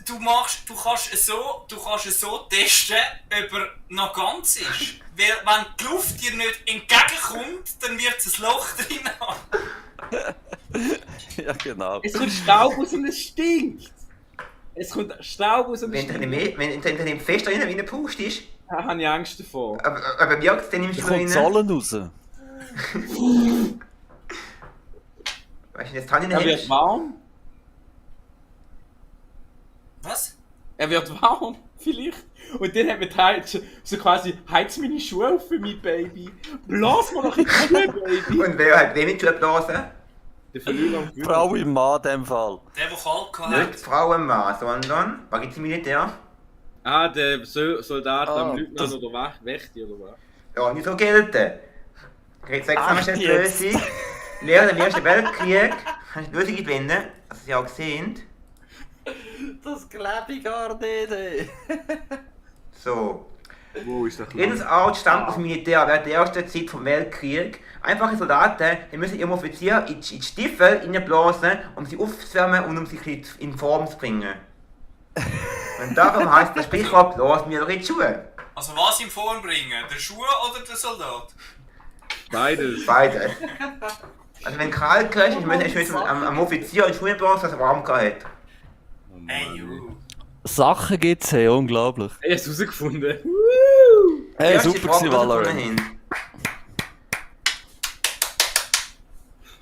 Du kannst es so testen, ob er noch ganz ist. Weil wenn die Luft dir nicht entgegenkommt, dann wird es ein Loch drin haben. Ja, genau. Es kommt Staub raus und es stinkt. Es kommt Staub raus und es Wenn du stinkt. in fest rein pustest, Da habe ich Angst davor. aber merkst du, dann nimmst Da du kommt rein. Zollen raus. Weißt du, das kann ich Er nicht. wird warm. Was? Er wird warm, vielleicht. Und dann hat man halt so quasi, heiz meine Schuhe auf für mein Baby. Blas mal noch in die Schuhe, Baby. Und wer hat wem mit Schuhe blasen? Der Verlierer am Gewinn. Frau im Mann, in dem Fall. Der kalt gehabt Nicht Frauenmann, sondern, was gibt's im Militär? Ah, der Soldat Ah, am Leutnant das- oder Wächter oder was? Ja, nicht so gelten. Ich rede sechs Ach, Mal jetzt. Lösung. Während dem Ersten Weltkrieg hast du die Lösung gewinnen, das ist ja auch gesehen. Das glaube ich gar nicht. So. Wo ist der Jedes Ort stammt aus dem Militär während der ersten Zeit vom Weltkrieg. Einfache Soldaten die müssen ihrem Offizier in die Stiefel reinblasen, um sie aufzuwärmen und um sie in Form zu bringen. Und darum heisst das Sprichwort, blas mir doch in die Schuhe. Also was in Form bringen? Der Schuh oder der Soldat? Beides. Beide. Also wenn kalt kriegst, ich müssen am Offizier in die Schuhe blasen, dass er warm gehabt hat. Oh Mann. Ey, ju. Sachen gibt's hier, unglaublich. Hey, hast du rausgefunden? Hey, Erste super Frage, gewesen, was wir Valorant. gefunden haben.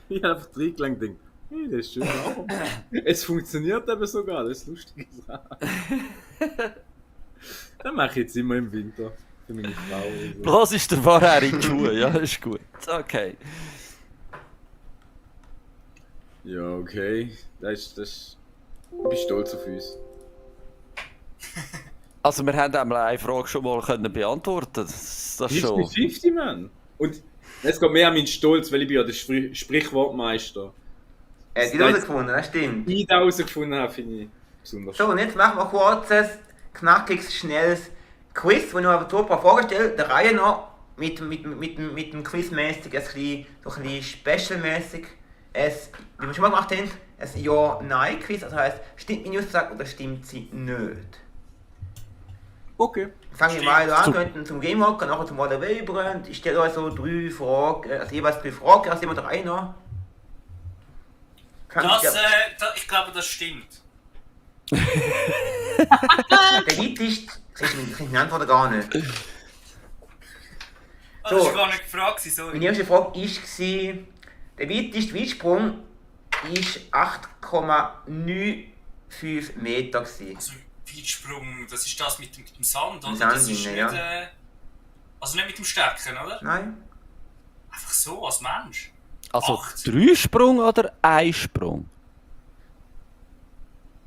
Ich habe einfach reingelangt und denke, hey, das ist schön warm. Es funktioniert aber sogar, das ist lustig. Das mache ich jetzt immer im Winter. Für meine Frau. oder so. Bloß ist der Wahrheit in die Schuhe, ja, ist gut. Okay. Ja, okay. Ich bin stolz auf uns. Also wir haben einmal eine Frage schon mal können beantworten. Das ist schon. 50-50, Mann. Und es geht mehr an meinen Stolz, weil ich bin ja der Sprichwortmeister. Die herausgefunden, das stimmt. Die da herausgefunden habe, finde ich besonders. So, und jetzt machen wir kurz ein knackiges, schnelles Quiz, wo ich noch so ein paar Fragen stelle, der Reihe noch mit dem Quizmäßig, so ein bisschen specialmäßig. Wie wir schon mal gemacht haben, ein Ja-Nein-Quiz, das heisst, stimmt meine Aussage oder stimmt sie nicht? Okay. Fangen wir mal an, könnten zum Game Walker, nachher zum Model Weber und ich stelle euch so 3 Fragen, also jeweils 3 Fragen, also immer 3 noch. Ich glaube, das stimmt. Der Witz ist, das ist eine Antwort gar nicht. Also, das war gar nicht gefragt, sorry. Meine erste Frage war, der weiteste Weitsprung war 8,95 Meter. Also, Weitsprung, das ist das mit dem Sand, oder? Mit Sand Das ist drin, nicht, ja. also nicht mit dem Stecken, oder? Nein? Einfach so, als Mensch. Also 8. 3-Sprung oder Einsprung?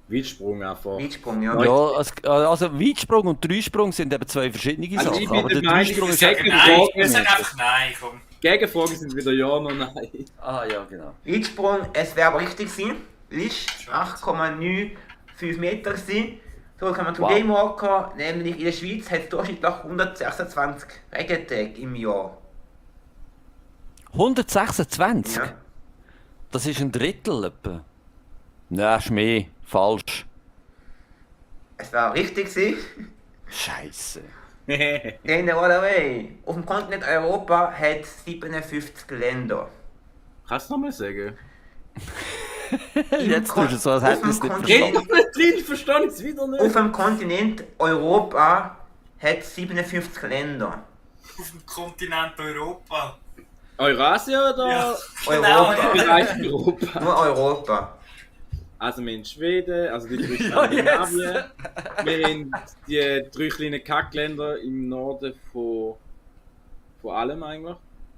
Weitsprung einfach. Weitsprung, ja. Ja, also Weitsprung und Dreisprung sind eben zwei verschiedene Also Sachen. ich bin Aber der der Meinung, Dreisprung ich ist sage eben Nein, Frage ich sage nicht. einfach nein, komm. Gegenfragen sind wieder ja oder nein. Ah ja, genau. Weitsprung, es wäre aber richtig gewesen. Ist 8,95 Meter gewesen. So kommen wir zum Wow. Game Walker, nämlich in der Schweiz hat es durchschnittlich 126 Regentage im Jahr. 126? Ja. Das ist ein Drittel etwa. Nein, ist mehr. Falsch. Es war richtig gewesen. Scheiße. Then all away. Auf dem Kontinent Europa hat es 57 Länder. Kannst du nochmal sagen? Jetzt tust du so, als auf hättest du dem es nicht Kontinent- verstanden. Ich verstehe es wieder Auf nicht. dem Kontinent Europa hat es 57 Länder. Auf dem Kontinent Europa. Eurasien oder Ja, Europa. genau. Bereich Europa? Nur Europa. Also wir haben Schweden, also die drei Ja, Skandinavien. Wir haben die drei kleinen Kackländer im Norden von allem eigentlich.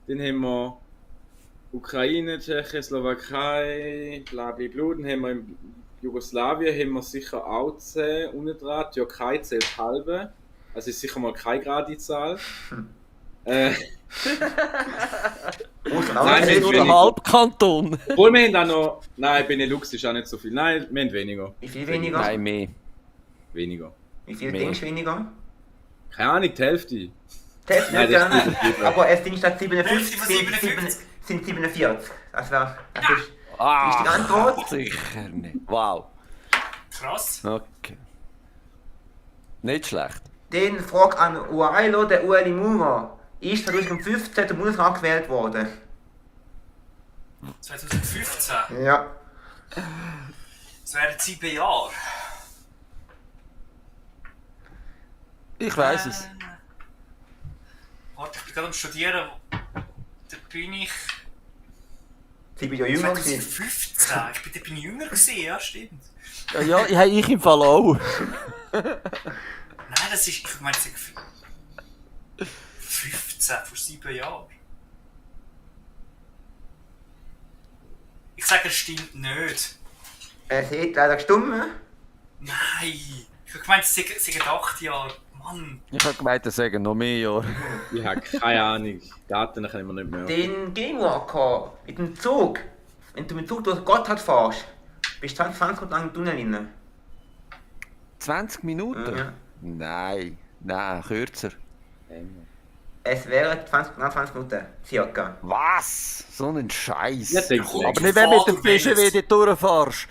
Dann haben wir Ukraine, Tschechien, Slowakei, bla bla bla. Dann haben wir in Jugoslawien haben wir sicher auch 10 unten dran. Die Türkei zählt halbe. Also ist sicher mal keine gerade Zahl. Russland auch Nein, Das nicht. ist nur wenig. ein Halbkanton. Obwohl wir haben auch noch. Nein, Benelux ist auch nicht so viel. Nein, wir haben weniger. Wie viel weniger? Nein, mehr. Weniger. Wie viel Mehr. denkst du weniger? Keine Ahnung, die Hälfte. Test Nein, nicht das gerne. stimmt nicht. Aber es sind statt 57 Hälfte von 47. sind 47. Das ist die Ah, Antwort. sicher nicht. Wow. Krass. Okay. Nicht schlecht. Den Frage an Uailo, der Ueli Maurer. Ist 2015 der Bundesrat gewählt worden? 2015. Ja. Das wären 7 Jahre. Ich weiß es. Warte, ich bin gerade am Studieren. Da bin ich. Sie bin ja jünger gewesen. 2015. Da bin ich jünger gewesen, ja, stimmt. Ja, ich im Fall auch. Nein, das ist. Ich meine, 15, vor 7 Jahren. Ich sage, es stimmt nicht. Es hat leider gestimmt. Nein! Ich habe gemeint, es sind 8 Jahre. Mann! Ich habe gemeint, das sagen noch mehr Jahre. Ich habe keine Ahnung. Daten kann ich mir nicht mehr. Den Game Walker mit dem Zug. Wenn du mit dem Zug durch Gotthard fährst, bist du 20 Minuten lang im Tunnel rein. 20 Minuten? Ja. Nein, kürzer. Es wären 20 Minuten, circa. Was? So ein Scheiß. Ja, denke ich. Aber nicht, wenn du mit dem Fischen wieder durchfährst.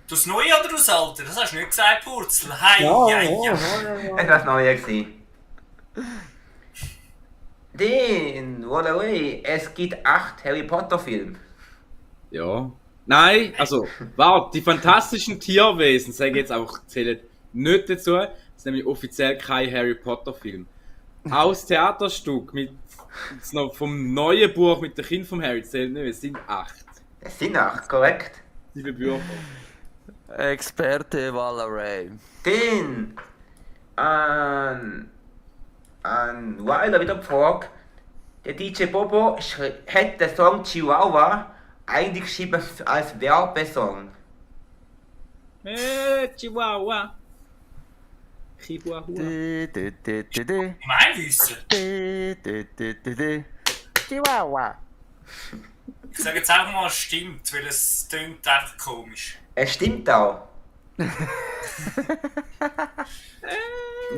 Du das Neue oder das Alte? Das hast du nicht gesagt, Purzel. Hei, Ja, hei, ja, hei. Es war das Neue gewesen. Den, all away, es gibt 8 Harry Potter Filme. Ja. Nein, also, warte, die fantastischen Tierwesen, sage ich jetzt einfach, zählen nicht dazu. Das ist nämlich offiziell kein Harry Potter Film. Aus Theaterstück mit jetzt noch vom neuen Buch mit dem Kind vom Harry zählt nicht, es sind 8. Es sind 8, korrekt. 7 Bücher. Experte Valerie. Den, an Wilder wieder gefragt, der DJ Bobo hat den Song Chihuahua eigentlich geschrieben als Werbesong. Chihuahua. Chihuahua. Mein Wissen. Chihuahua. Ich sage jetzt einfach mal, es stimmt, weil es klingt einfach komisch. Es stimmt auch.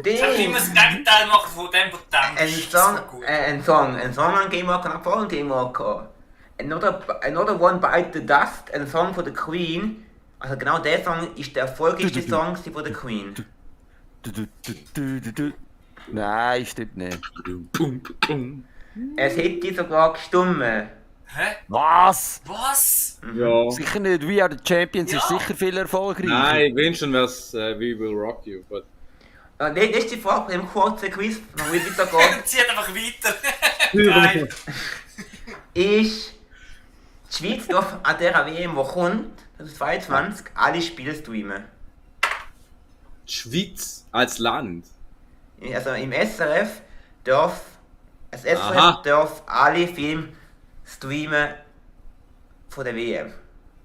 Ich kann immer das Gegenteil machen von dem, was du Ein denkst. Song, Das ist so gut. ein Song an Game Walker, ein vollen Game Walker. Another One Bite the Dust, ein Song von der Queen. Also genau der Song ist der erfolgreichste Song von der Queen. Nein, stimmt nicht. Pum, pum. Es hätte sogar gestummen. Hä? Was? Was? Ja. Sicher nicht. We Are the Champions Ja. ist sicher viel erfolgreicher. Nein, wenn schon wär's We Will Rock You. But Letzte Frage im kurzen Quiz, noch will weitergehen. Zieht einfach weiter. Geil. Ist die Schweiz darf an dieser WM, die kommt, 2022, alle Spiele streamen. die Schweiz als Land. Also im SRF darf Aha. alle Filme streamen von der WM.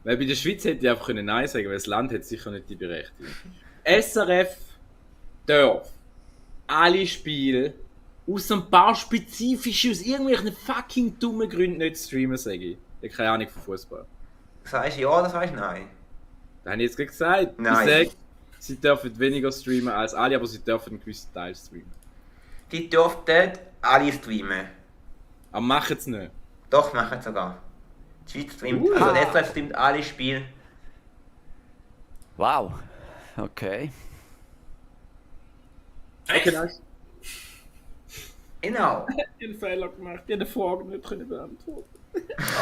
Weil bei der Schweiz hätte ich einfach Nein sagen, weil das Land hat sicher nicht die Berechtigung. SRF darf alle Spiele aus ein paar spezifischen, aus irgendwelchen fucking dummen Gründen nicht streamen, sage ich. Ich habe keine Ahnung von Fußball. Sagst du ja oder sagst du nein? Das habe ich jetzt gerade gesagt. Nein. Ich sage, sie dürfen weniger streamen als alle, aber sie dürfen einen gewissen Teil streamen. Die dürften alle streamen. Aber machen es nicht. Doch, machen sie sogar. Die Schweiz streamt, also der SRF streamt alle Spiele. Wow. Okay. Echt? nice. Genau. Ich habe einen Fehler gemacht, ich habe die Frage nicht beantworten.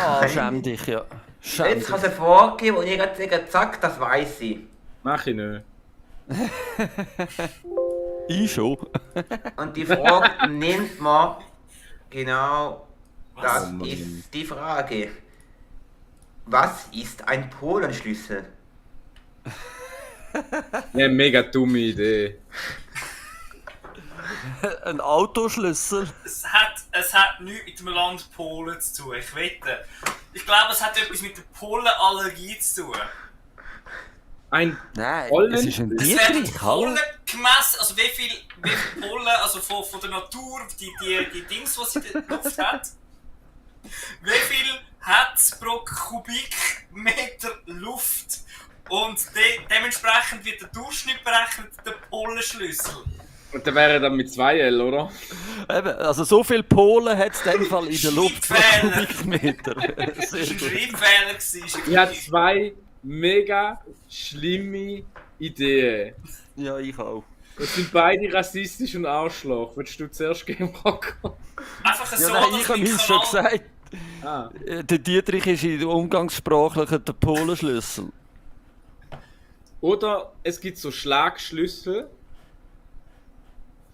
Ah, schäm dich, ja. Schäm Jetzt dich. kann es eine Frage geben, wo ich gerade sage, zack, das weiß ich. Mach ich nicht. Ich schon. Und die Frage nimmt man, genau, das Oh Mann. ist die Frage. Was ist ein Polenschlüssel? Eine mega dumme Idee. Ein Autoschlüssel. Es hat nichts mit dem Land Polen zu tun, ich wette. Ich glaube, es hat etwas mit der Polenallergie zu tun. Ein Nein, Pollen- es ist ein Es werden Dietrich, hallo? Pollen gemessen, also wie viel Pollen, also von der Natur, die Dings, die sie in der Luft hat. Wie viel hat es pro Kubikmeter Luft? Und dementsprechend wird der Durchschnitt berechnet, der Pollenschlüssel. Und der wäre dann mit 2L, oder? Eben, also so viel Polen hat es in dem Fall in der Luft pro Schreibfehler. Kubikmeter. Das war Sehr ein gut. Schreibfehler. Ich habe 2 mega schlimme Ideen. Ja, ich auch. Das sind beide rassistisch und Arschloch. Willst du zuerst gehen, Rocco? Einfach so, Ja, nein, ich habe mit es schon Kanal- gesagt. Ah. Der Dietrich ist in der Umgangssprachlichen der Polenschlüssel. Oder es gibt so Schlagschlüssel,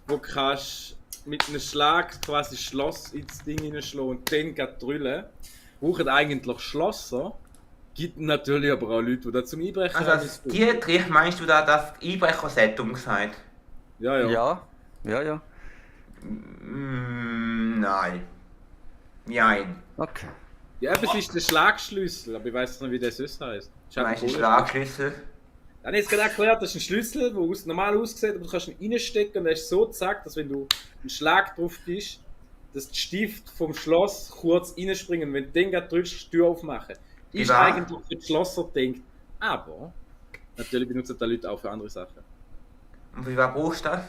wo kannst mit einem Schlag quasi Schloss ins Ding hineinschlagen und dann geht drüllen. Brauchen eigentlich Schlosser. Gibt natürlich aber auch Leute, die da zum Einbrechen Also als Dietrich meinst du da das Einbrechersettum gesagt? Ja, ja. Ja, ja, ja. Nein. Nein. Okay. Ja, eben, es ist der Schlagschlüssel, aber ich weiß nicht, wie der sonst heißt. Du meinst den Schlagschlüssel? Dann habe ich jetzt gerade erklärt, das ist ein Schlüssel, der normal aussieht, aber du kannst ihn reinstecken und er ist so zack, dass wenn du einen Schlag drauf bist, dass der Stift vom Schloss kurz reinspringen und wenn du den gerade drückst, die Tür aufmachen. Ist Ja. eigentlich für die Schlosser denkt, aber natürlich benutzen die Leute auch für andere Sachen. Und wie war brauchst du das?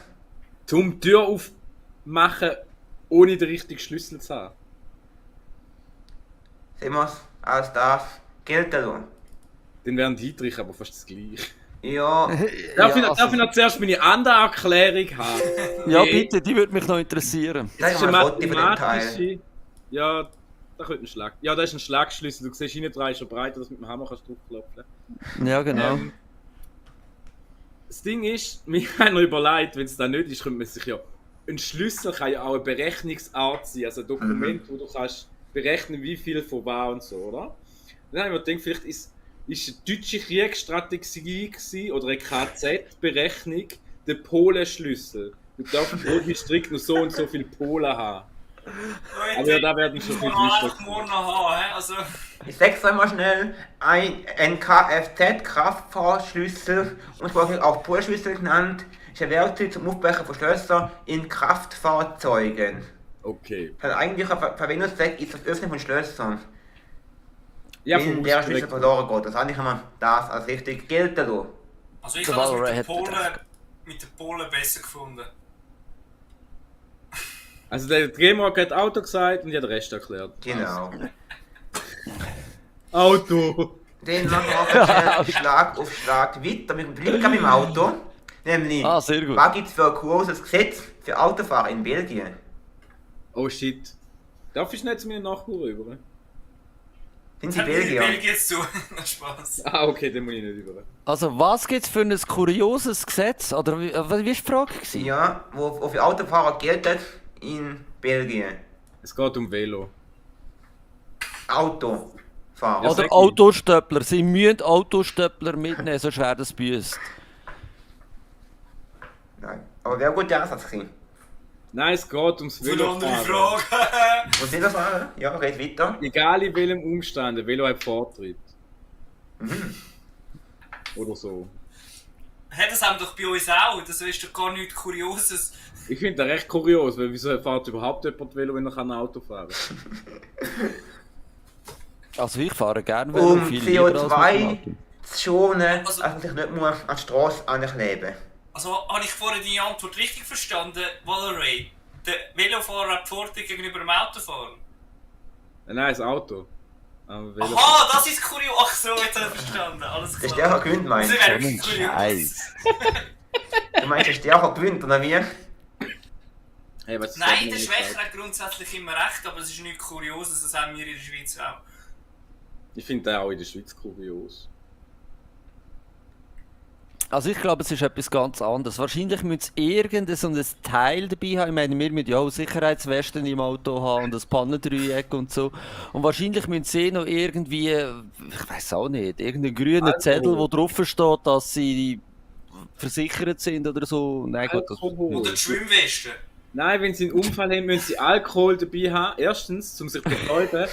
Zum die Tür aufmachen, ohne den richtigen Schlüssel zu haben. Sehen wir es als das gilt also. Dann wären Dietrich aber fast das gleiche. Ja, Darf ich also- noch zuerst meine andere Erklärung haben? Ja, Nee. bitte, die würde mich noch interessieren. das ist eine mal ein Foto von dem Teil. mathematische. Ja, da könnte ein Schlag. Ja, da ist ein Schlagschlüssel. Du siehst innen dran ist er breiter, dass du mit dem Hammer kannst draufklopfen. Ja, genau. Das Ding ist, wir haben noch überlegt, wenn es da nicht ist, könnte man sich ja. Ein Schlüssel kann ja auch eine Berechnungsart sein, also ein Dokument, wo du kannst berechnen, wie viel von was und so, oder? Dann haben wir gedacht, vielleicht ist eine deutsche Kriegsstrategie gewesen, oder eine KZ-Berechnung der Polenschlüssel. Du darfst irgendwie strikt nur so und so viel Polen haben. Aber ja, da werden schon viel einfach morgen noch haben, hä? Also, Ich sag's einmal schnell, ein Kfz-Kraftfahrschlüssel und auch Purschlüssel genannt, ist ein Werkzeug zum Aufbrechen von Schlössern in Kraftfahrzeugen. Okay. Sein eigentlicher Verwendungszweck ist das Öffnen von Schlössern, Ja, wenn vom der Ausstrecken. Schlüssel verloren geht. Das eigentlich kann man das als richtig gelten lassen. also ich Der habe das Valorant hat mit den Polen besser gefunden. Also der Drehmark hat Auto gesagt und ich habe den Rest erklärt. Genau. Auto! Dann machen wir schnell Schlag auf Schlag weiter. Wir bleiben gerade im Auto. Nämlich, Ah, sehr gut. was gibt es für ein großes Gesetz für Autofahrer in Belgien? Oh shit. Darf ich nicht zu mir Nachbar rüber? Sind sie Hat Belgier? Belgien zu. Spaß. Ah, okay, den muss ich nicht über. Also, was gibt es für ein kurioses Gesetz? Oder wie war die Frage? Gewesen? Ja, wo für Autofahrer gilt in Belgien. Es geht um Velo. Autofahrer. Ja, Oder sag ich. Autostöppler. Sie müssen Autostöppler mitnehmen, sonst wäre das büßt. Nein. Aber wäre ein guter Ansatz gewesen. Nein, es geht ums Für eine andere Velofahren. Frage. Wo sind das fahren? Ja, red weiter. Egal in welchem Umstand, ein Velo hat Vortritt. Oder so. Hat das haben doch bei uns auch. Das ist doch gar nichts Kurioses. Ich finde das recht kurios, weil wieso fährt überhaupt jemand Velo, wenn er ein Auto fahren kann? Also, ich fahre gerne Velo, Um viel lieber als mit dem CO2 Auto. zu schonen, Also- dass man sich nicht muss an die Straße ankleben. Also habe ich vorhin deine Antwort richtig verstanden, Valerie? Der Velofahrer hat Vorteil gegenüber dem Autofahren. Nein, das Auto. Aber Velo. Aha, das ist kurios. Ach so, jetzt habe ich verstanden. Alles Der klar. Stärker gewinnt, meinst Das du? wäre wirklich kurios. Scheiß. Du meinst, der Stärker gewinnt, oder wie? Hey, was Nein, sagt der man Schwächere nicht? hat grundsätzlich immer recht, aber es ist nichts Kurioses, das haben wir in der Schweiz auch. Ich finde das auch in der Schweiz kurios. Also ich glaube, es ist etwas ganz anderes. Wahrscheinlich müsste es irgendein so ein Teil dabei haben. Ich meine, wir müssen ja auch Sicherheitswesten im Auto haben und ein Pannendreieck und so. Und wahrscheinlich müssen sie noch irgendwie, ich weiß auch nicht, irgendeinen grünen Alkohol. Zettel, wo drauf steht, dass sie versichert sind oder so. Nein, gut, das, Alkohol. Oder die Schwimmweste. Nein, wenn sie einen Unfall haben, müssen sie Alkohol dabei haben. Erstens, um sich zu betäuben.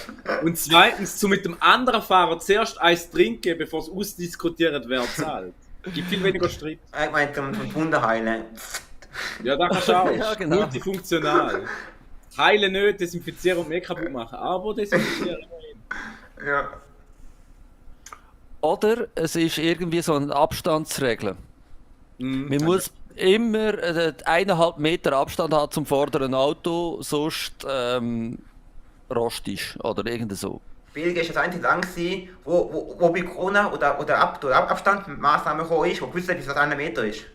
Und zweitens, um mit dem anderen Fahrer zuerst eins trinken, bevor es ausdiskutiert, wer zahlt. Gibt viel weniger Streit. Ich meine, zum Wunder heilen. Ja, da kannst du auch. Ja, genau. Multifunktional. Heilen nicht, desinfizieren und mehr kaputt machen. Aber desinfizieren immerhin. Ja. Oder es ist irgendwie so eine Abstandsregel. Man muss immer 1,5 Meter Abstand haben zum vorderen Auto, sonst rostig oder irgend so. Belgien ist das einzige Land gewesen, wo bei Corona oder Abstandsmaßnahmen gekommen ist, wo gewusst hat, bis was 1 Meter ist.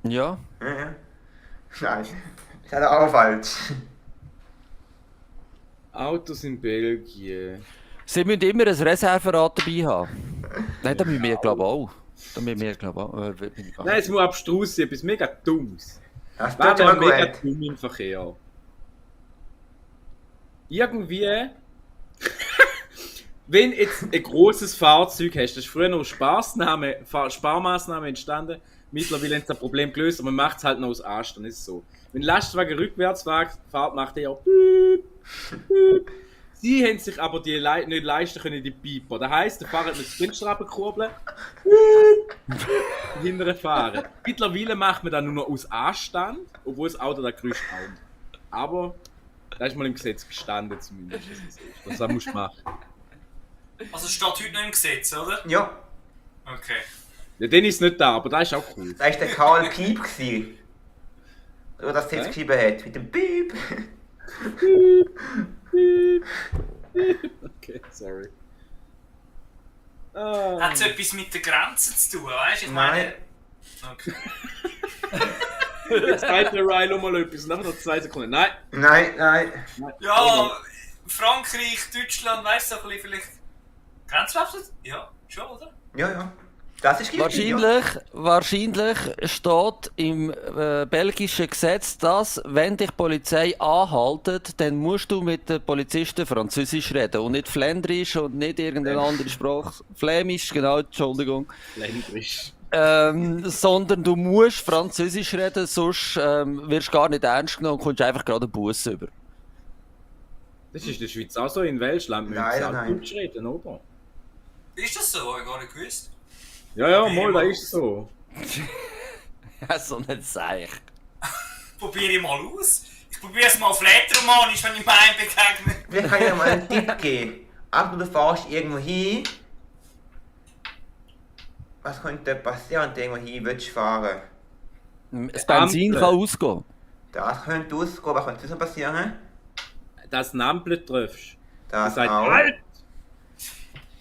Ja. Ja, ja. Nein, das ist halt auch falsch. Autos in Belgien. Sie müssen immer ein Reserverad dabei haben. Nein, da müssen wir, glaube ich, auch. Da müssen wir, glaube ich, auch. Bin ich gar Nein, nicht. es muss abstrus sein, etwas mega Dummes. Das Wer tut schon wäre mal mega gut. dumm im Verkehr? Irgendwie. Wenn jetzt ein grosses Fahrzeug hast, das ist früher noch Sparmaßnahme entstanden, mittlerweile hat das Problem gelöst, aber man macht es halt noch aus Anstand, ist so. Wenn ein Lastwagen rückwärts fährt, macht er ja piep, piep. Sie haben sich aber die nicht leisten können, die Pieper. Das heisst, der Fahrer muss das Fenster runterkurbeln, hinterher fahren. Mittlerweile macht man das nur noch aus Anstand, obwohl das Auto das Geräusch haut. Aber das ist mal im Gesetz gestanden zumindest. Das musst du machen. Also steht heute noch im Gesetz, oder? Ja, Okay. Ja, dann ist es nicht da, aber das ist auch cool. da war der Karl Piep gewesen. Der das Text geschrieben hat, mit dem Piep. Okay, sorry. Ah. Hat es etwas mit den Grenzen zu tun, weißt du? Ich meine. Okay. Jetzt sagt der Ryan noch mal etwas, nachher noch 2 Sekunden. Nein, Nein. Ja, Frankreich, Deutschland, weißt du, so ein bisschen vielleicht. Grenzwaffe? Ja, schon, oder? Ja. Das ist richtig, ja. Wahrscheinlich steht im belgischen Gesetz, dass, wenn dich die Polizei anhaltet, dann musst du mit den Polizisten Französisch reden und nicht Fländrisch und nicht irgendeine andere Sprache. Flämisch, genau, Entschuldigung. Ländrisch. Sondern du musst Französisch reden, sonst wirst du gar nicht ernst genommen und kommst einfach gerade einen Bus über. Das ist in der Schweiz auch so, in Welschland müssen Nein, sie auch nein. Deutsch reden, oder? Ist das so? Hab ich gar nicht gewusst. Ja, mal, das ist so. Ja, so nicht Seich. Probiere ich mal aus. Ich probiere es mal flatteromanisch, wenn ich mir einen begegne. Vielleicht kann ich dir mal einen Tipp geben. Ab du fährst irgendwo hin. Was könnte passieren, wenn du irgendwo hin willst fahren? Das Benzin Ampel. kann ausgehen. Das könnte ausgehen, was könnte sonst noch passieren? Dass du einen Ampel triffst. Das sagt, auch. halt!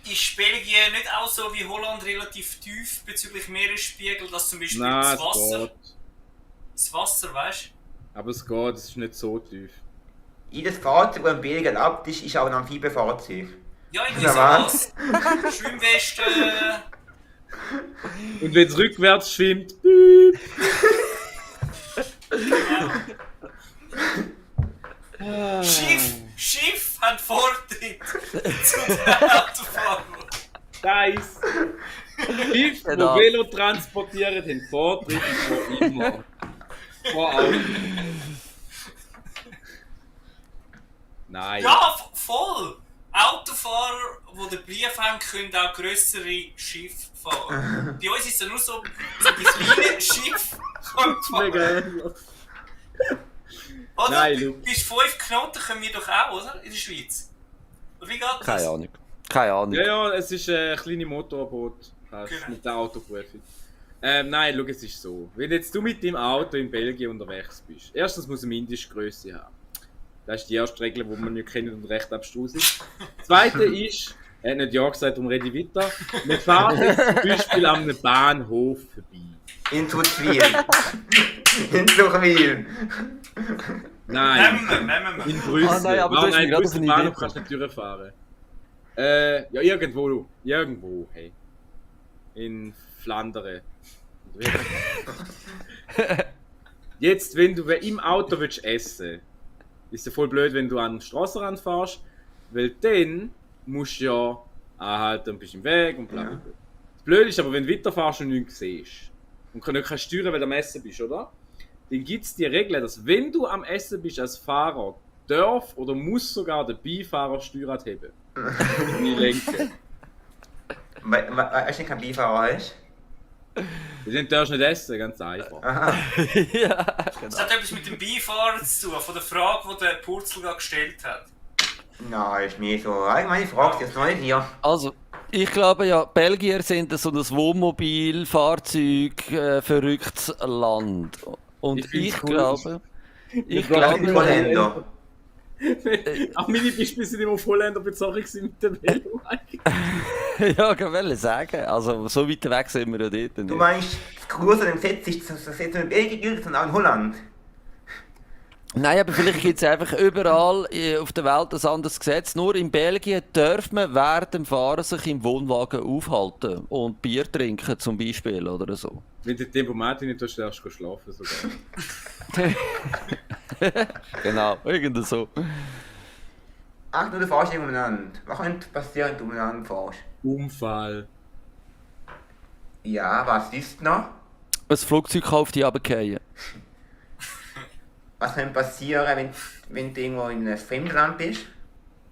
Ist Belgien nicht auch so wie Holland relativ tief bezüglich Meeresspiegel, dass zum Beispiel Nein, das es Wasser, geht. das Wasser, weißt Aber es geht, es ist nicht so tief. Jedes Fahrzeug, das in Belgien erlaubt ist, ist auch ein Amphibienfahrzeug. Ja, irgendwie Ja, sowas. Schwimmweste. Und wenn es rückwärts schwimmt, büb. Schiff hat Vortritt zu den Autofahrern. Nice. Schiff, Genau. wo Velo transportieren, haben Vortritt vor immer. Vor allem. Nein. Ja, voll! Autofahrer, die den Brief haben, können auch grössere Schiffe fahren. Bei uns ist es ja nur so die kleinen Schiffe können fahren. Mega ähnlich. Oder? Nein, Lu. Bis 5 Knoten können wir doch auch, oder? In der Schweiz. Oder wie geht das? Keine Ahnung. Keine Ahnung. Ja, ja, es ist ein kleines Motorboot Genau. mit der Autoprüfung. Nein, schau, es ist so. Wenn jetzt du mit deinem Auto in Belgien unterwegs bist, erstens muss eine Mindestgröße haben. Das ist die erste Regel, die man nicht kennt und recht abstrus ist. Das zweite ist, er hat nicht ja gesagt, darum rede ich weiter. Wir fahren jetzt zum Beispiel an einem Bahnhof vorbei. In Tutzwil. In Tuchwil. Nein, Nehmen wir. in Brüssel. Ah, nein, aber du hast mir nein, gerade Brüssel auf eine Bahnhof Idee kannst du nicht durchfahren. Ja, irgendwo. Irgendwo, hey. In Flandern. Jetzt, wenn du im Auto willst essen, ist ja voll blöd, wenn du an den Strassenrand fährst, weil dann musst du ja anhalten und bist im Weg und bla bla bla. Das Blöde ist aber, wenn du weiterfährst und nichts siehst und nicht kannst steuern, weil du am Essen bist, oder? Dann gibt es die Regel, dass wenn du am Essen bist als Fahrer, darf oder muss sogar der Beifahrer Steuerrad heben. Nie lenken. Weißt du, kein Beifahrer ist? Dann darfst du nicht essen, ganz einfach. Ja, Das genau. hat etwas mit dem Beifahrer zu tun, von der Frage, die der Purzel gerade gestellt hat. Nein, ist mir so. Allgemeine Frage, jetzt neu hier. Also, ich glaube ja, Belgier sind so ein Wohnmobil, Fahrzeug, verrücktes Land. Und Ich find's ich cool. glaube, ich Das sind glaube, Holländer. Auch meine Beispiele sind immer auf Holländer bezogen mit dem Velo. ja, ich wollte sagen, also so weit weg sind wir ja dort Du nicht. meinst, das Kurs an dem Gesetz ist, das jetzt nicht in Belgien gilt, sondern auch in Holland. Nein, aber vielleicht gibt es einfach überall auf der Welt ein anderes Gesetz. Nur in Belgien darf man während dem Fahren sich im Wohnwagen aufhalten und Bier trinken zum Beispiel oder so. Wenn du die Tempomatik nicht hast, darfst du schlafen sogar. Genau, irgendwie so. Ach, du fährst umeinander. Was könnte passieren, wenn du umeinander fährst? Unfall. Ja, was ist noch? Ein Flugzeug kann auf dich runterfallen. Was könnte passieren, wenn du irgendwo in einem fremden Land bist?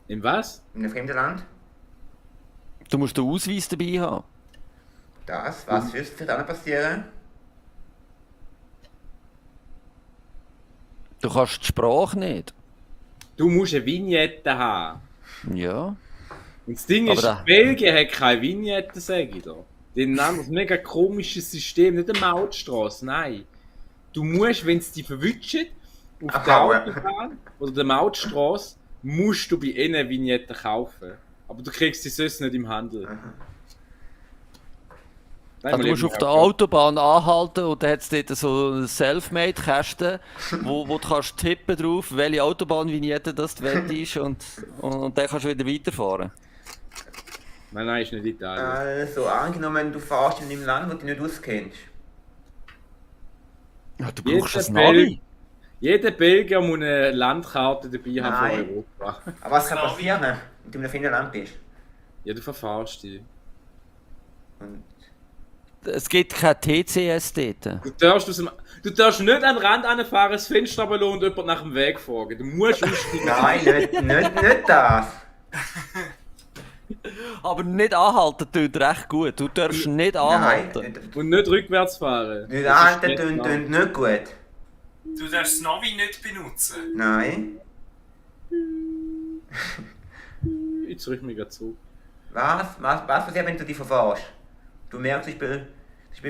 In was? In einem fremden Land? Du musst den Ausweis dabei haben. Das, was würde dir dann passieren? Du kannst die Sprache nicht. Du musst eine Vignette haben. Ja. Und das Ding Aber ist, da- Belgien hat keine Vignette, sage ich da. Die haben ein mega komisches System, nicht eine Mautstrasse, nein. Du musst, wenn es dich verwünscht, auf der Aha. Autobahn oder der Mautstrasse, musst du bei ihnen eine Vignette kaufen. Aber du kriegst sie sonst nicht im Handel. Nein, Also du wir musst leben auf der auch- Autobahn anhalten und dann hat es dort so einen Selfmade-Kästen, wo du kannst tippen drauf, welche Autobahnvignette das du willst und dann kannst du wieder weiterfahren. Nein, ist nicht Italien. Also, angenommen, du fährst in einem Land, wo du nicht auskennst. Ja, du Jeder brauchst ein Bel- Navi. Jeder Belgier muss eine Landkarte dabei haben Nein. von Europa. Aber was kann Navi. passieren, wenn du in einem fremden Land bist? Ja, du verfahrst dich. Und Es gibt kein TCS dort. Du darfst nicht an den Rand anfahren, das Fenster runterlassen und jemand nach dem Weg fragen. Du musst aussteigen. nein, nicht das. Aber nicht anhalten tut recht gut. Du darfst nicht anhalten. Nein, nicht, Und nicht rückwärts fahren. nicht Das ist anhalten schlecht, tun nicht gut. Du darfst das Navi nicht benutzen. Nein. Jetzt rück mich grad zu. Was passiert, wenn du dich verfährst? Du merkst, ich bin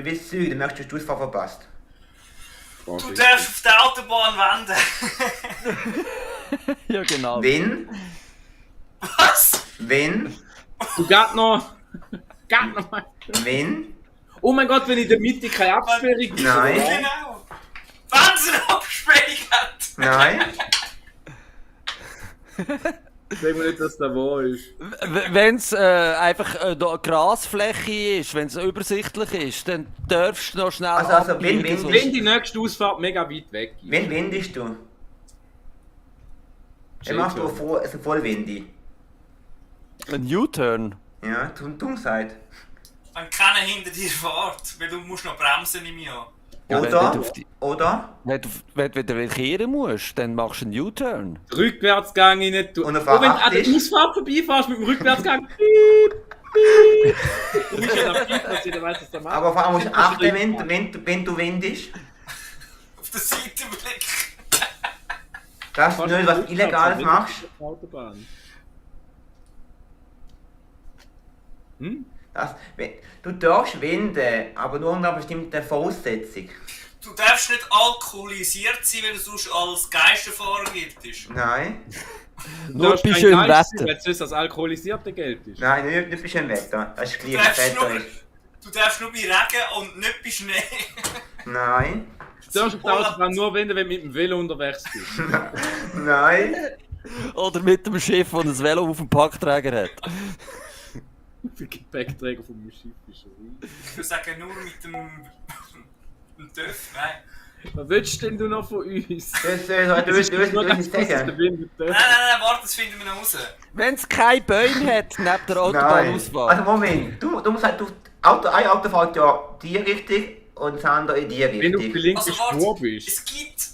bis Süden, merkst du, dass du das verpasst. Du darfst auf der Autobahn wenden. Ja, genau. Wenn, Was? wenn, Du gehst noch. Geht noch mal. wenn, Oh mein Gott, wenn in der Mitte keine Absperrung ist. Nein. oder? Genau. Wenn es eine Absperrung hat. nein, Sag mir nicht, dass da wo ist. Wenn es einfach eine Grasfläche ist, wenn es übersichtlich ist, dann darfst du noch schnell Also, abbiegen, wenn- sonst- Wenn die nächste Ausfahrt mega weit weg ist. Wen wendest du? Dann machst du also voll windig. Ein U-Turn. Ja, dumm seid. Wenn keiner hinter dir fährt, weil du musst noch bremsen im Jahr. Ja, wenn Oder? du auf die- Oder? Wenn du wieder kehren musst, dann machst du einen U-Turn. Rückwärtsgang nicht tun. Und auf Oh, wenn du A8 an der ist? Ausfahrt vorbeifährst mit dem Rückwärtsgang. Piep, piep. Du bist ja noch piep, dass jeder weiß, was der macht. Aber vor allem musst du achten, wenn du wendest. Auf der Seite blick. Dass du nicht was Illegales machst. Autobahn. Hm? Du darfst wenden, aber nur unter einer bestimmten Voraussetzung. Du darfst nicht alkoholisiert sein, weil du sonst als Geisterfahrer giltest. Nein. Nur darfst bei kein schönem Geist sein, Wetter. weil es sonst als alkoholisierte Geld ist. Nein, nicht bei schönem Wetter. Das ist Du gleich, darfst, Wetter nur, ist. du darfst nur bei Regen und nicht bei Schnee. Nein. Du darfst auf der Autobahn nur wenden, wenn du mit dem Velo unterwegs bist. Nein. Oder mit dem Schiff, das ein Velo auf dem Packträger hat. Der Gepäckträger vom Schiff ist riesig. Ich würde sagen, nur mit dem TÜV. Nein. Was willst denn du noch von uns? Du willst Nur ganz es kurz, dass sagen. der Wind nicht darf. Nein, warte, das finden wir noch raus. Wenn es keine Bäume hat, neben der Nein. Autobahnausfahrt. Also Moment, du musst halt, ein Auto fährt ja die Richtung und das andere in die Wenn du auf Richtung. der linken Also Spur warte, bist. es gibt...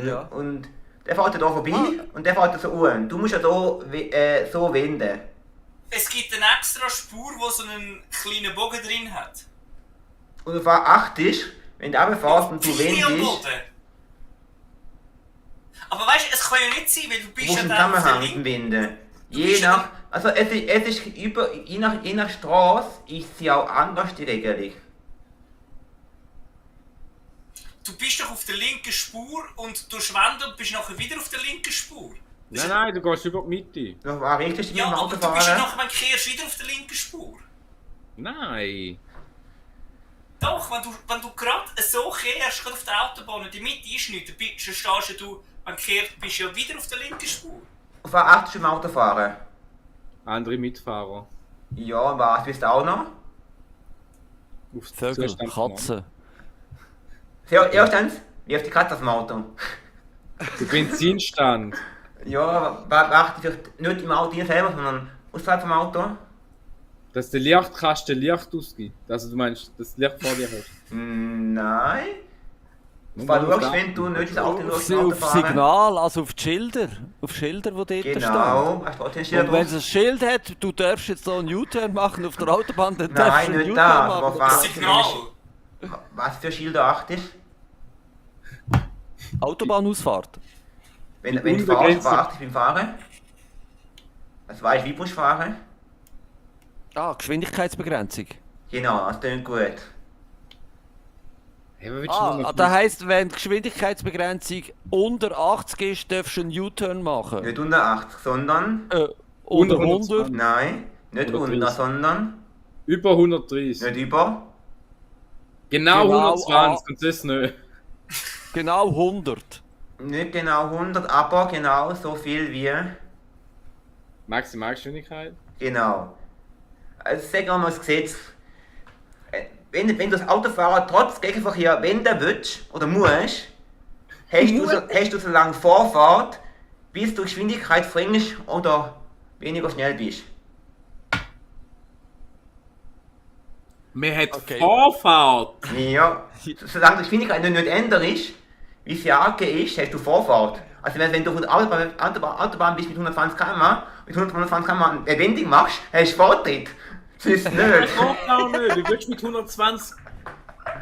Ja. Und der fährt ja da vorbei und der fährt ja so an. Du musst ja da so wenden. Es gibt eine extra Spur, die so einen kleinen Bogen drin hat. Und auf A8 ist, wenn du runterfährst und du Linie am wendest, Boden. Aber weißt du, es kann ja nicht sein, weil du du bist musst ja einen dann auf der Zusammenhang mit dem Linken. Wenden. Du Je bist ja nach, also es ist je nach Straße ist sie auch anders, die Regelung. Du bist doch auf der linken Spur und durch Wenden bist nachher wieder auf der linken Spur. Nein, du gehst über die Mitte. Das war richtig Ja, mit dem aber du bist ja Autofahren. nachher, wenn du kehrst, wieder auf der linken Spur. Nein. Doch, wenn du gerade so kehrst, gerade auf der Autobahn, in der Mitte ist nichts, dann stehst du, wenn du kehrst, bist du ja wieder auf der linken Spur. Auf A8 ist im Autofahren. Andere Mitfahrer. Ja, was wisst ihr auch noch? Auf Vögel, zuerst am Katzen. Erstens, wie auf die Katze auf dem Auto. Der Benzinstand. Ja, warte vielleicht nicht im Auto selber, sondern außerhalb vom Auto. Dass der Lichtkasten Licht ausgibt. Also du meinst, dass das Licht vor dir hast. Nein. Nur Weil mal auf schaust, der wenn du nicht ins Auto Auf, schaust, im Auto auf fahren. Signal, also auf die Schilder. Auf Schilder, die dort stehen. Genau, hast du auch den Schild Und wenn es drauf? ein Schild hat, du darfst jetzt so einen U-Turn machen auf der Autobahn, dann Nein, darfst du einen nicht U-Turn da, machen. aber Das fahren. Signal. Was für Schilder achtest? Autobahnausfahrt. Wenn Die du fährst, Unbegrenzte- achtest beim Fahren. Also weißt du, wie du musst fahren? Ah, Geschwindigkeitsbegrenzung. Genau, das klingt gut. Hey, was willst du noch Ah, das heisst, wenn die Geschwindigkeitsbegrenzung unter 80 ist, darfst du einen U-Turn machen. Nicht unter 80, sondern... Unter Unter 100. Nein, nicht 130. unter, sondern... Über 130. Nicht über. Genau Genau, 120 und das nicht. Genau 100. Nicht genau 100, aber genau so viel wie... Maximalgeschwindigkeit. Genau. Also sagen wir mal das Gesetz. Wenn du als Autofahrer trotz Gegenverkehr wenden willst oder musst, hast du so lange Vorfahrt, bis du Geschwindigkeit verringerst oder weniger schnell bist. Man hat Okay. Vorfahrt. Ja. Solange die Geschwindigkeit nicht änderst, wie sie angegeben ist, hast du Vorfahrt. Also wenn du von der Autobahn bist mit 120 km, mit 120 km eine Wendung machst, hast du Vortritt. Das ist Das nicht. geht auch nicht. Wie willst du mit 120...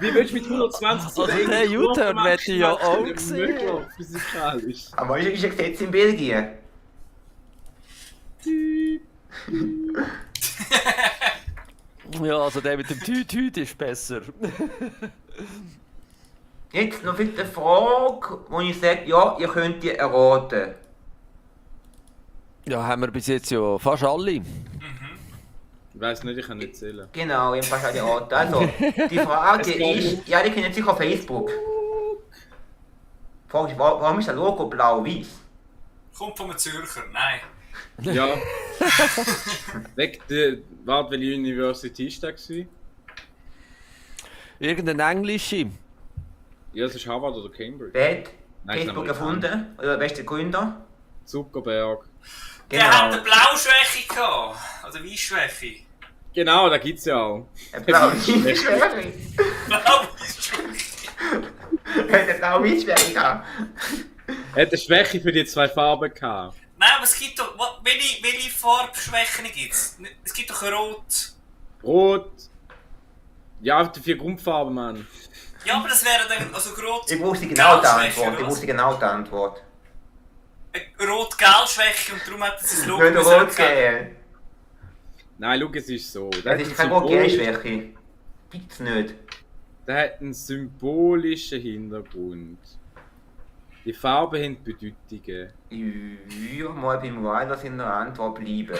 Wie willst du mit 120 Also der U-Turn hätte ich ja auch gesehen. Möglich, physikalisch. Aber ist ein Gesetz in Belgien. Ja, also der mit dem Tüt ist besser. Jetzt noch eine Frage, wo ich sage, ja, ihr könnt die erraten. Ja, haben wir bis jetzt ja fast alle. Ich weiß nicht, ich kann nicht zählen. Genau, ich habe fast alle erraten. Also, die Frage ist, ja, die kennen sicher Facebook. Die Frage ist, warum ist das Logo blau-weiß? Kommt von einem Zürcher, nein. Ja. Weg der. Warte, welche University war das? Irgendeine englische. Ja, das ist Harvard oder Cambridge. Wer hat Nein, Facebook ist amerikanisch. erfunden? Oder wer ist der Gründer? Zuckerberg. Der hat eine Genau. Blauschwäche gehabt. Oder Weissschwäche. Genau, da gibt's ja auch. Blau Blauweissschwäche. Der blaue Weissschwäche gehabt. Er hat eine Schwäche für die zwei Farben gehabt. Nein, aber es gibt doch. Welche Farbschwächen gibt es? Es gibt doch Rot. Rot. Ja, die 4 Grundfarben, Mann. Ja, aber das wäre dann. Also Rot. Ich wusste genau die Gelbschwäche, Antwort. Ich oder was? wusste genau die Antwort. Rot-Gelb-Schwäche und darum hat es ein Logo. Nicht müssen rot geben. gehen. Nein, schau, es ist so. Das ist keine Rot-Gel-Schwäche. Gibt's nicht. Der hat einen symbolischen Hintergrund. Die Farben haben Bedeutungen. Ich würde mal beim Wilder in der Antwort bleiben.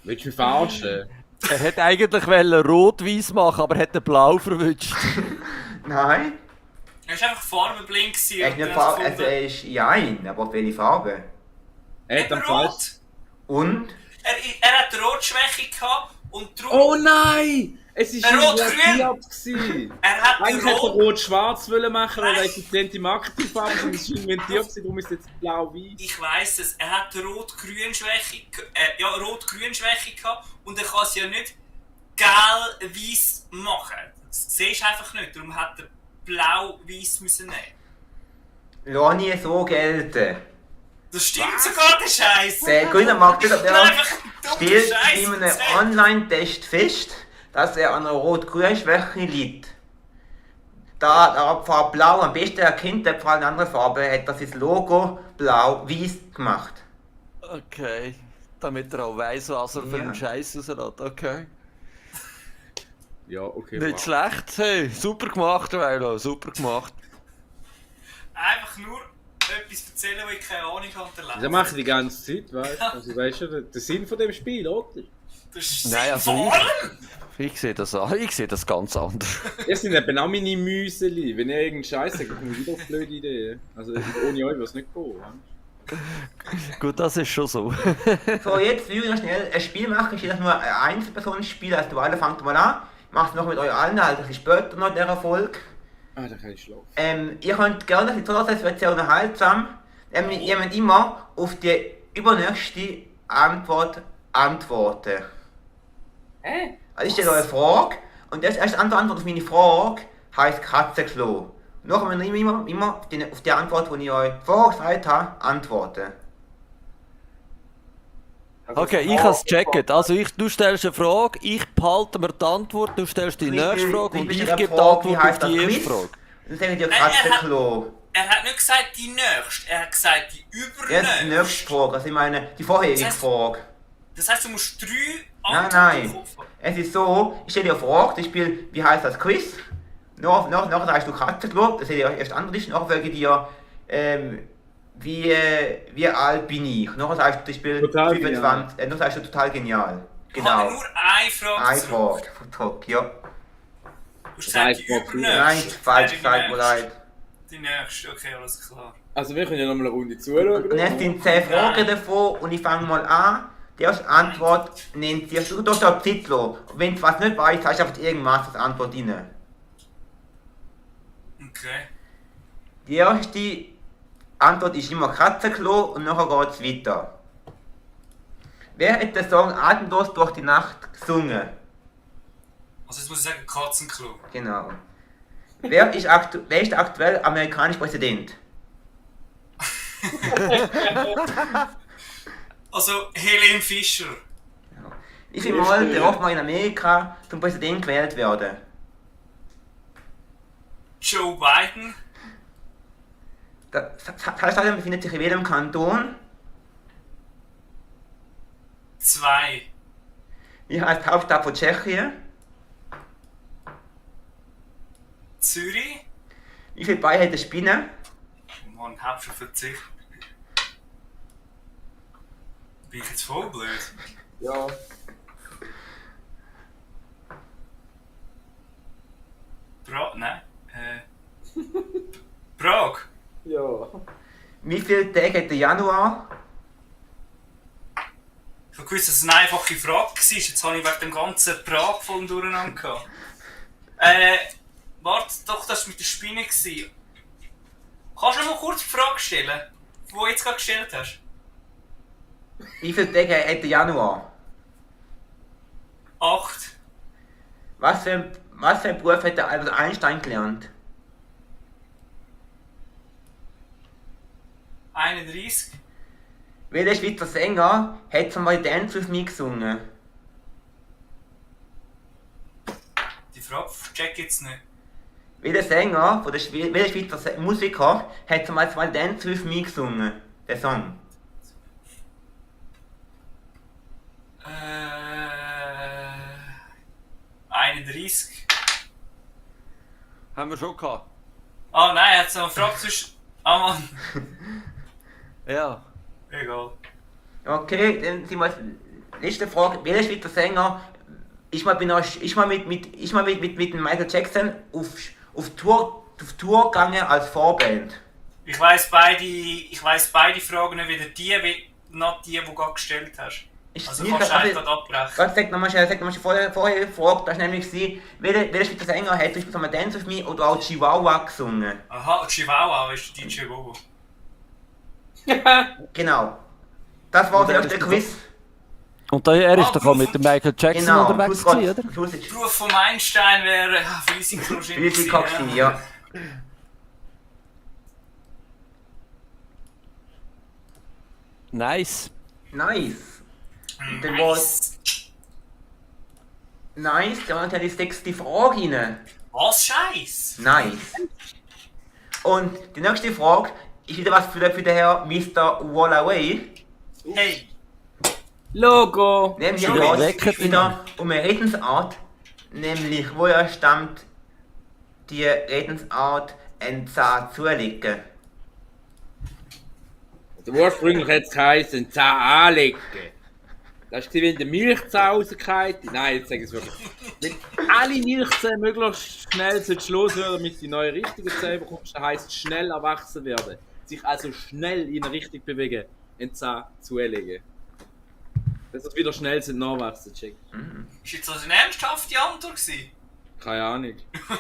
Willst du mich verarschen? Er hätte eigentlich rot-weiß machen, aber hat den blau verwünscht. Nein, Er war einfach farbenblind gewesen. er ist und nicht dann Farbe, gefunden, also er ist Jein, aber auf welche Farbe? Er hat eben am falsch. rot. Und? Er hat Rotschwäche gehabt und darum. Oh nein! Es ist Rot-Grün! Diop. Er hat Eigentlich hätte er Rot. rot-schwarz machen weil er Nein. effiziente Marketingfarbe ist. Es ist inventiert, darum ist es jetzt blau-weiß. Ich weiss es, er hat Rot-Grün-Schwäche Rot-Grün-Schwäche gehabt und er kann es ja nicht gelb-weiß machen. Das siehst du einfach nicht, darum hat er blau-weiß müssen nehmen. Lass nie so gelten. Das stimmt sogar, der Scheiß. Der Gründer macht wieder, der einfach ein dummer stellt Scheiß. in einem Online-Test fest, dass er an einer Rot-Grün-Schwäche liegt. Da er Farbe Blau am besten erkennt, der vor allem andere Farbe, hat er sein Logo blau-weiß gemacht. Okay. Damit er auch weiss, was er für Ja. einen Scheiß raus hat. Okay. Ja, okay. Nicht wow. schlecht. Hey, super gemacht, Weilo. Super gemacht. Einfach nur etwas erzählen, wo ich keine Ahnung habe. Das mache ich die ganze Zeit, weißt du? Also, weißt du, der Sinn von dem Spiel, oder? Das ist Nein, also vor allem. Ich sehe das ganz anders. Das sind eben auch meine Müseli. Wenn ihr irgendeinen Scheiß sagt, kommt wieder auf blöde Ideen. Also, ohne euch würde es nicht gehen. Ja? Gut, das ist schon so. So, jetzt will ich noch schnell ein Spiel machen. Ich will das nur ein Einzelpersonenspiel. Also, du alle fangt mal an. Ich mache es noch mit euch allen, halt ein bisschen später noch in dieser Folge. Ah, da kann ich schlafen. Ihr könnt gerne das so lassen, es wird sehr unterhaltsam. Ihr müsst immer auf die übernächste Antwort antworten. Also ich stelle euch eine Frage und das erste Antwort auf meine Frage heisst Katzenklo. Nachher müsst ihr immer auf die Antwort, die ich euch vorgesagt habe, antworten. Okay, ich habe es gecheckt. Also du stellst eine Frage, ich behalte mir die Antwort, du stellst die nächste Frage und ich gebe die Antwort auf die erste Frage. Dann sage ich dir Nein, er hat- Katzenklo. Er hat nicht gesagt die nächste, er hat gesagt die Das ist die übernächste. nächste Frage, also ich meine die vorherige Das heißt- Frage. Das heisst, du musst 3 Nein, Antworten nein. kaufen. Es ist so, ich stelle dir eine Frage, das Spiel, wie heißt das Quiz? Nachher sagst du Katzenklo, das ist ja erst andere Liste, nachher sage ich dir, wie alt bin ich? Nachher sagst du, das Spiel Total 25, nachher sagst du total genial. Ich habe Genau. nur eine Frage Eine zurück. Frage von Talk, ja. Du hast gesagt die Nein, übernächste. Nein, falsch Die gesagt, mir nächste. leid. Die nächste, okay, alles klar. Also, wir können ja nochmal eine Runde zuschauen. Und es sind 10 Fragen davon und ich fange mal an. Die erste Antwort nennt sich, du darfst auch Zeit lassen. Wenn du was nicht weißt, hast du einfach irgendwas als Antwort rein. Okay. Die erste Antwort ist immer Katzenklo und nachher geht es weiter. Wer hat den Song Atemlos durch die Nacht gesungen? Also jetzt muss ich sagen Katzenklo. Genau. Wer ist aktuell amerikanischer Präsident? Also Helene Fischer. Wie viel Mal darf man in Amerika zum Präsident gewählt werden? Joe Biden. Das Stadion befindet sich in welchem Kanton? 2. Wie heißt die Hauptstadt von Tschechien? Zürich. Wie viele Beine hat eine Spinne? Mann, hab schon verzichtet. Bin ich jetzt voll blöd? Ja. Nein. Prag. Ja. Wie viele Tage hat der Januar? Ich habe gewusst, dass es eine einfache Frage war. Jetzt habe ich wegen dem ganzen Prag voll durcheinander gehabt. Warte, doch, das war mit der Spinne. Kannst du mal kurz die Frage stellen, die du jetzt gerade gestellt hast? Wie viele Tage hat der Januar? 8. Was für ein Beruf hat der Albert Einstein gelernt? 31. Welcher Schweizer Sänger hat zum Beispiel Dance with Me gesungen? Die Frage check jetzt nicht. Welcher Sänger von welcher Schweizer Musiker hat zum Beispiel Dance with Me gesungen? Der Song. 31. Haben wir schon gehabt. Ah nein, er hat noch eine Frage zwischen. Ah Mann. Ja. Egal. Okay, dann sind wir letzte Frage. Welcher Schweizer Sänger ist mal mit dem Michael Jackson auf Tour gegangen als Vorband? Ich weiss beide Fragen nicht wieder die du gerade gestellt hast. Also kannst du eigentlich gerade abbrechen. Gott, sag nochmal vorher gefragt, das war nämlich welcher Schweizer Sänger hat zum Beispiel Dance with Me oder auch Chihuahua gesungen? Aha, Chihuahua ist der DJ Gogo. Genau. Das war der erste Quiz. Und er ist doch auch mit dem Michael Jackson Genau. unterwegs gewesen, oder? Der Beruf von Einstein wäre Physiker Physiker gewesen, ja. Nice. Nice. Dann war nice, da war die 6. Frage rein. Was Scheiß? Nice. Und die nächste Frage ist wieder was für den Herr Mr. Wallaway. Hey, Logo! Nämlich Ja, geht wecker es wieder um eine Redensart, nämlich woher stammt die Redensart ein Zahn zulegen. Also ursprünglich hat es geheißen, Zahn anlegen. Das ist wenn der Milchzahn rausgeht. Nein, jetzt sage ich es wirklich. Wenn alle Milchzähne möglichst schnell loswerden, damit die neue richtige Zähne bekommst, dann heisst es schnell erwachsen werden. Sich also schnell in eine Richtung bewegen, einen Zahn zulegen. Dass es wieder schnell nachwachsen, check. ist jetzt das eine ernsthafte Antwort gewesen? Keine Ahnung.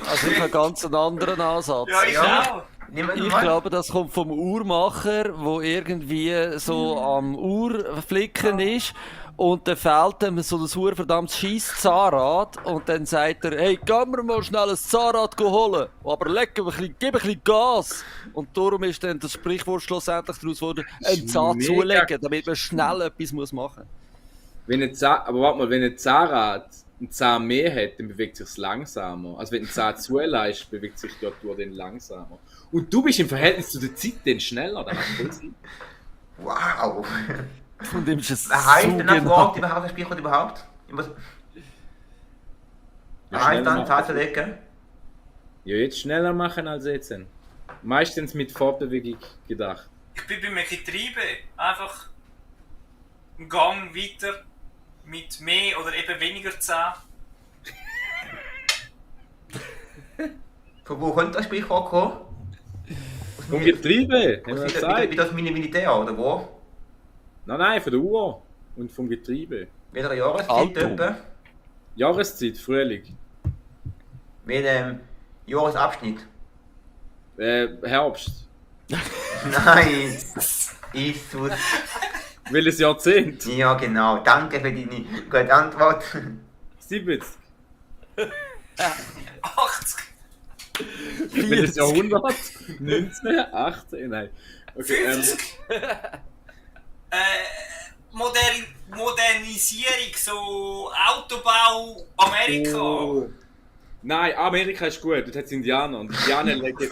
Also ich habe einen ganz anderen Ansatz. Ja, ich auch. Nehmen wir Ich mal. glaube, das kommt vom Uhrmacher, der irgendwie so am Uhrflicken ist. Und dann fehlt ihm so ein verdammtes scheiß Zahnrad. Und dann sagt er, hey, gehen wir mal schnell ein Zahnrad holen. Aber gib ein bisschen Gas. Und darum ist dann das Sprichwort schlussendlich daraus geworden, einen Zahn mega zulegen, damit man schnell etwas machen muss. Aber warte mal, wenn ein Zahnrad einen Zahn mehr hat, dann bewegt sich es langsamer. Also wenn ein Zahn zuleist, bewegt sich dort durch den langsamer. Und du bist im Verhältnis zu der Zeit dann schneller, dann macht voll Sinn. Wow. Von dem ist es Was heisst so denn das genau. Wort überhaupt, das Sprichwort überhaupt? Was heisst dann Zahn zulegen? Ja, jetzt schneller machen als jetzt. Meistens mit Fortbewegung gedacht. Ich bin bei einem Getriebe einfach einen Gang weiter mit mehr oder eben weniger Zähnen. Von wo kommt das Sprichwort kommen? Vom Getriebe, haben wir Wie gesagt. das Militär, oder wo? Nein, von der Uhr und vom Getriebe. Welcher Jahreszeit Alto. etwa? Jahreszeit, Frühling. Welchem Jahresabschnitt? Herbst. Nein! Jesus! Welches Jahrzehnt? Ja, genau. Danke für deine gute Antwort. 70. 80. Welches Jahrhundert? 19? 18? Nein. Okay, 50. Modernisierung, so Autobau Amerika. Oh. Nein, Amerika ist gut. Dort hat es Indianer. Und Indianer legen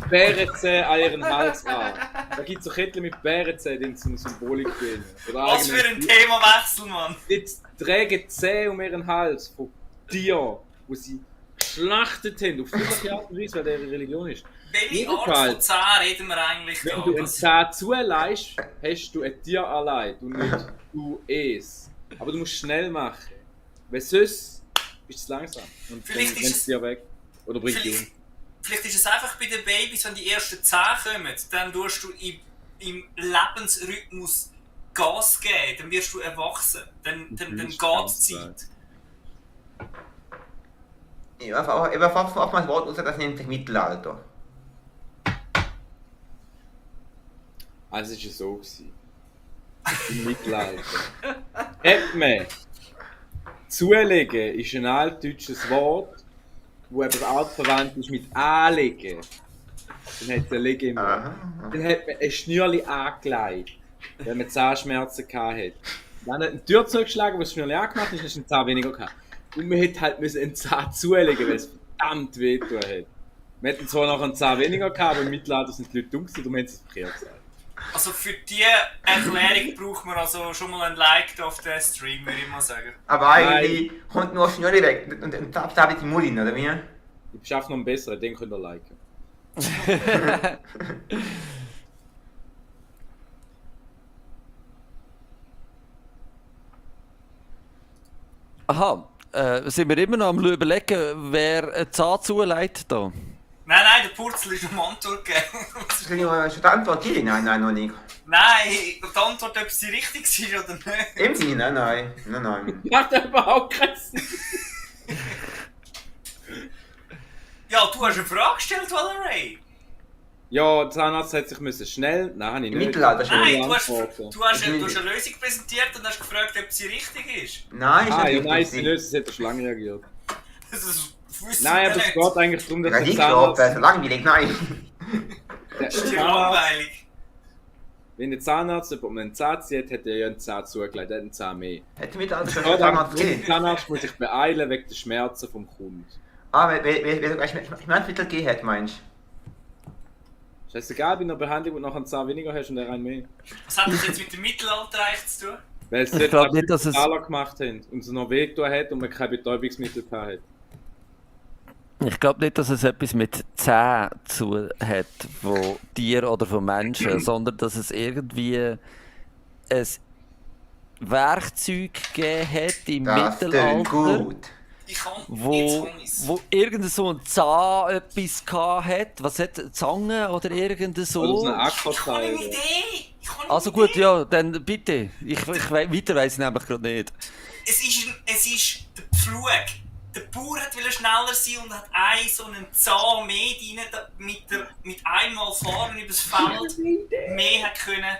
Bärenzähne an ihren Hals an. Da gibt es so Kettchen mit Bärenzähnen, die zum Symbolik gehen. Was für ein Themawechsel, Mann. Jetzt tragen Zähne um ihren Hals von Tieren, wo sie geschlachtet haben, auf viele Art und Weise, weil der ihre Religion ist. Welche Art Jedenfalls, von Zahn reden wir eigentlich wenn da? du einen Zahn zuleihst, hast du ein Tier allein und nicht du es. Aber du musst schnell machen, weil sonst ist es langsam und Vielleicht dann ist rennt es dir weg oder bringt dich um. Vielleicht ist es einfach bei den Babys, wenn die ersten Zähne kommen, dann tust du im Lebensrhythmus Gas geben, dann wirst du erwachsen. Dann geht die Zeit. Ich werfe auf mein Wort raus, das nennt sich Mittelalter. Also es war so gewesen. Im Mittelalter. Hat man zulegen ist ein altdeutsches Wort, wo eben auch verwandt ist mit anlegen. Dann hat es eine Lege im Mund. Dann hat man ein Schnürli angelegt, wenn man Zahnschmerzen hatte. Dann hat eine Tür zugeschlagen, wo das Schnürli angemacht ist, hast du einen Zahn weniger gehabt. Und man hätte halt einen Zahn zulegen, weil es verdammt wehtun hat. Wir hätten zwar noch einen Zahn weniger gehabt, aber im Mittelalter sind die Leute dumm gewesen und wir haben es verkehrt gesagt. Also für diese Erklärung braucht man also schon mal ein Like auf den Stream, würde ich mal sagen. Aber eigentlich kommt nur Schnurri weg und da habe ich die Mutti, oder wie? Ich schaffe noch einen besseren, den könnt ihr liken. Aha, sind wir immer noch am überlegen, wer einen Zahn zulegt da? Nein, der Purzel ist um Antwort gegeben. Kann ich schon die Antwort geben? Nein, noch nicht. Nein, die Antwort, ob sie richtig ist oder nicht. Im Sinne, nein. Macht überhaupt keinen Sinn. Ja, du hast eine Frage gestellt, Valerie. Ja, der Zahnarzt hat sich müssen schnell... Nein, habe ich Im nicht. Mittelalter schon. Nein, du hast Antworten. eine Lösung präsentiert und hast gefragt, ob sie richtig ist. Nein, ist nicht Nein, richtig. sie löst, das hat er schon lange reagiert. Das wissen Nein, wir aber es nicht. geht eigentlich darum, dass Ja, der ich glaube, Zahnarzt... so langweilig, nein. Der Das ist dir Zahnarzt langweilig. wenn der Zahnarzt jemandem einen Zahn zieht, hat er ja einen Zahn zugelegt, er hat einen Zahn mehr. Hätte mir das schon Ja, damals der gegeben. Zahnarzt muss sich beeilen wegen der Schmerzen vom Kunden. Wer sogar Schmerzmittel gegeben hat, meinst du? Scheißegal, bei einer Behandlung, wo du noch einen Zahn weniger hast und der einen mehr. Was hat das jetzt mit dem Mittelalter eigentlich zu tun? Weil es Ich dort glaub nicht, dass es- Taler gemacht haben und es noch wehgetan hat und man kein Betäubungsmittel gehabt hat. Ich glaube nicht, dass es etwas mit Zähnen zu hat, von Tieren oder von Menschen, sondern dass es irgendwie ein Werkzeug gegeben hat im Das klingt Mittelalter, gut. Ich kann jetzt wo, kann ich's. wo irgend so ein Zahn etwas gehabt hat. Was hat Zange oder irgend Oder aus so? einem Ich habe Ackerzahn. eine Idee. Ich habe eine Also gut, Idee. ja, dann bitte. Weiter weiss ich nämlich gerade nicht. Es ist der Pflug. Der Bauer wollte schneller sein und hat so einen Zahn mehr rein, mit einmal fahren übers Feld mehr hat können.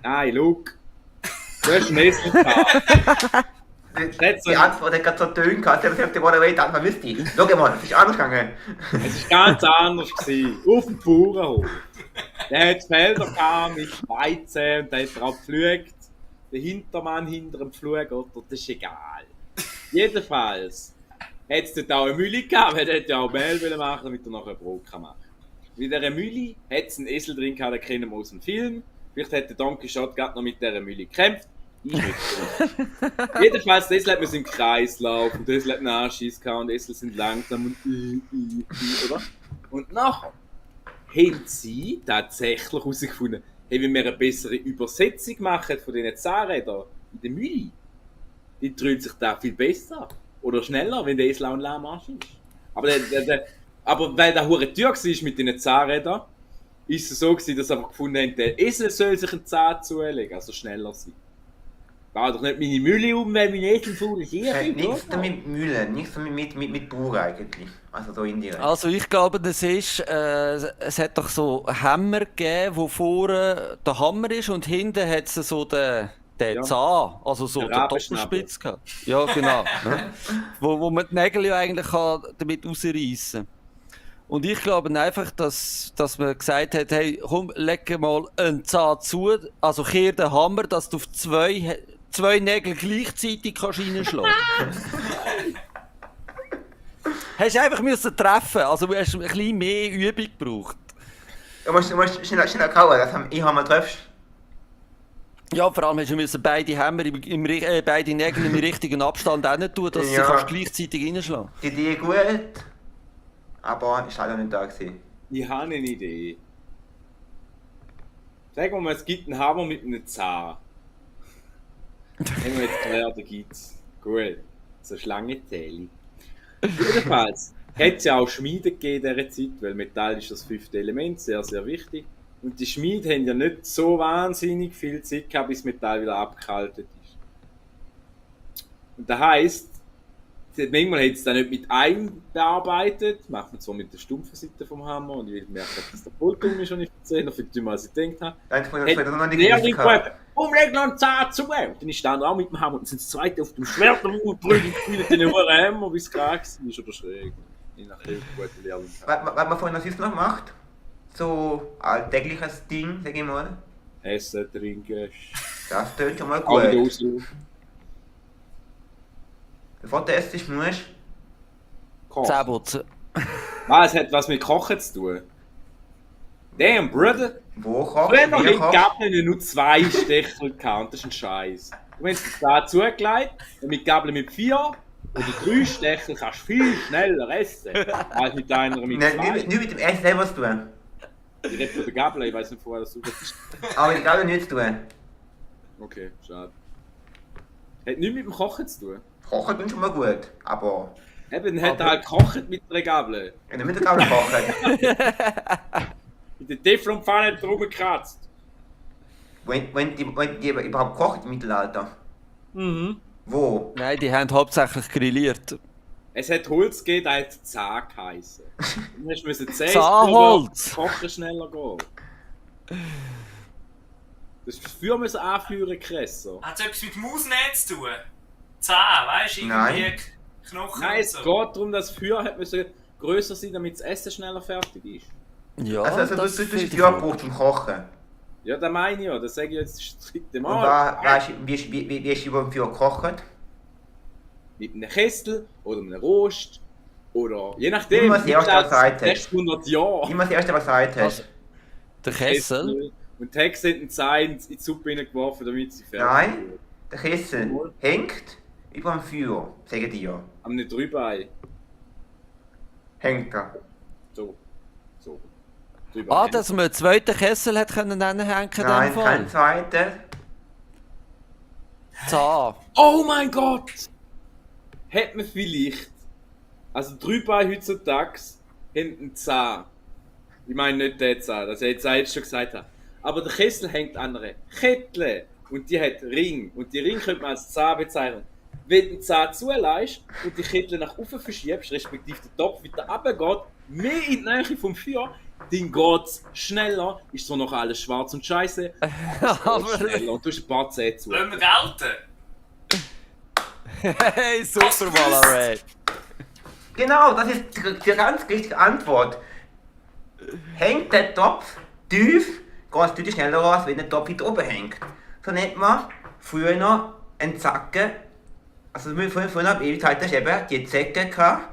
Nein, look. Du hast einen Esel gehabt. Die Antwort hat gerade so Töne gehabt, ich hab die Valerie die Antwort wüsste ich. Schau mal, das ist anders gegangen. Es war ganz anders. Auf dem Bauernhof. Der hat Felder gehabt mit Weizen und der hat drauf gepflügt. Der Hintermann hinter dem Pflug, oder? Das ist egal. Jedenfalls hat es dort auch eine Mühle gehabt, weil der ja auch Mehl machen, damit er nachher Brot machen kann. In dieser Mühle hat es einen Esel drin gehabt, den kennen wir aus dem Film. Vielleicht hat der Don Quixote gerade noch mit dieser Mühle gekämpft. Ich nicht. Jedenfalls, der Esel hat man im Kreis laufen, der Esel hat einen Anschiss gehabt und die Esel sind langsam und oder? Und nachher haben sie tatsächlich herausgefunden, hey, wenn wir eine bessere Übersetzung machen von diesen Zahnrädern in der Mühle, die dreht sich da viel besser oder schneller, wenn der Esel auch ein Lahmarsch ist. Aber weil der hure Tür war mit diesen Zahnrädern, ist es so gewesen, dass sie einfach gefunden haben, der Esel soll sich einen Zahn zulegen, also schneller sein. Bau doch nicht meine Mühle um, weil mein Esel faul ist. Nichts damit Mühlen, nichts damit mit Bauer eigentlich. Also so indirekt. Also ich glaube, das ist, es hat doch so Hämmer gegeben, wo vorne der Hammer ist und hinten hat es so den Ja. Zahn, also so Der der Rabenschnabel. Doppelspitz gehabt. Ja, genau. wo man die Nägel ja eigentlich kann damit rausreißen. Und ich glaube einfach, dass man gesagt hat, hey, komm, leg mal einen Zahn zu, also kehr den Hammer, dass du auf zwei Nägel gleichzeitig kannst reinschlagen. Hast du einfach müssen treffen, also du hast ein bisschen mehr Übung gebraucht. Du musst schnell kauen, ich habe mal triffst. Ja, vor allem hast du müssen beide Hämmer beide Nägel im richtigen Abstand hin tun, dass Ja. sie kannst gleichzeitig reinschlagen. Die Idee gut, aber ist leider nicht da gewesen. Ich habe eine Idee. Sagen wir mal, es gibt einen Hammer mit einem Zahn. Haben wir jetzt gelernt, da gibt's. Gut. So Schlangenzähle. Jedenfalls hat es ja auch Schmieden gegeben in dieser Zeit, weil Metall ist das 5. Element, sehr, sehr wichtig. Und die Schmiede haben ja nicht so wahnsinnig viel Zeit gehabt, bis das Metall wieder abgekaltet ist. Und das heisst, manchmal hat es dann nicht mit einem bearbeitet, macht man zwar mit der stumpfen Seite vom Hammer und ich will merken, dass der Pultum ist schon nicht verzeiht, noch viel dümmer als ich gedacht habe. Leg noch einen Zahn zu! Und dann ist der auch mit dem Hammer und sind das zweite auf dem Schwert und prügeln den Hammer, bis es krank ist oder schräg. Je nachdem, wie gut die Lehrling haben. Was man vorhin noch macht, so alltägliches Ding, sag ich mal. Essen, trinken, Das tönt schon mal alle gut. Dosen. Bevor du isst, musst du Kochen. Zähneputzen. Es hat was mit Kochen zu tun. Damn, Brother! wo kochst Früher du, noch wie in kochst Gabeln nur 2 Stechel gehabt, und das ist ein Scheiß. Und wenn du es da zugelegt und mit Gabeln mit 4 oder 3 Stechel kannst du viel schneller essen, als mit einer mit 2. Nicht mit dem Essen selber zu tun. Ich rede von der Gabel, ich weiß nicht, vorher das so ist. Aber ich glaube nichts zu tun. Okay, schade. Hat nichts mit dem Kochen zu tun. Kochen ist schon mal gut, aber Eben, hat er halt gekocht mit einer Gabel. wenn du mit der Gabel kochen, Mit der Teflonpfanne drum gekratzt. wenn die überhaupt kocht im Mittelalter. Mhm. Wo? Nein, die haben hauptsächlich grilliert. Es hat Holz gegeben, das hat Zahn geheissen. Du musst Zähne Zahnholz! Kochen schneller gehen. Das Feuer müssen anführen, Kresser. Hat es etwas mit Mausnähen zu tun? Zahn, weißt du? Irgendwie Nein. Knochen Nein, und es so. geht darum, dass das Feuer hat müssen grösser sein, damit das Essen schneller fertig ist. Ja, Also du das hast finde ich Feuer gut. gebraucht zum Kochen. Ja, das meine ich ja. Das sage ich jetzt das dritte Und Mal. weißt du, wie hast du über dem Feuer gekocht? Mit einem Kessel oder einem Rost. Oder je nachdem. Immer das erste, was gesagt hast. 600 Jahre. Immer das erste, was du gesagt hast. Also, der Kessel? Und die Hexe hat den Zahn in die Suppe hineingeworfen, damit sie fertig Nein, wird. der Kessel hängt über dem Feuer, sage dir. Am nicht Drübein. Hängt er. So. So. Drüber Dass man einen zweiten Kessel hat können anhängen in Nein, dem kein Fall. zweiter. Zahn. Oh mein Gott! Hat man vielleicht. Also Drübein heutzutage haben einen Zahn. Ich meine nicht den Zahn, das hätte ich jetzt schon gesagt. Aber der Kessel hängt an einer Kettle und die hat Ring. Und die Ring könnte man als Zahn bezeichnen. Wenn du den Zahn zulässt und die Kettle nach oben verschiebst, respektive der Topf wieder runtergeht, mehr in die Nähe vom Feuer, dann geht es schneller, ist so noch alles schwarz und scheiße, Aber schneller und du hast ein paar Zähne zu. Wollen wir gelten? hey, super Valaray. Genau, das ist die ganz richtige Antwort. Hängt der Topf tief, geht es deutlich schneller raus, wenn der Topf hier oben hängt. So nennt man früher noch einen Zacken. Also früher ab Ewigkeit hast du eben die Zecke gehabt,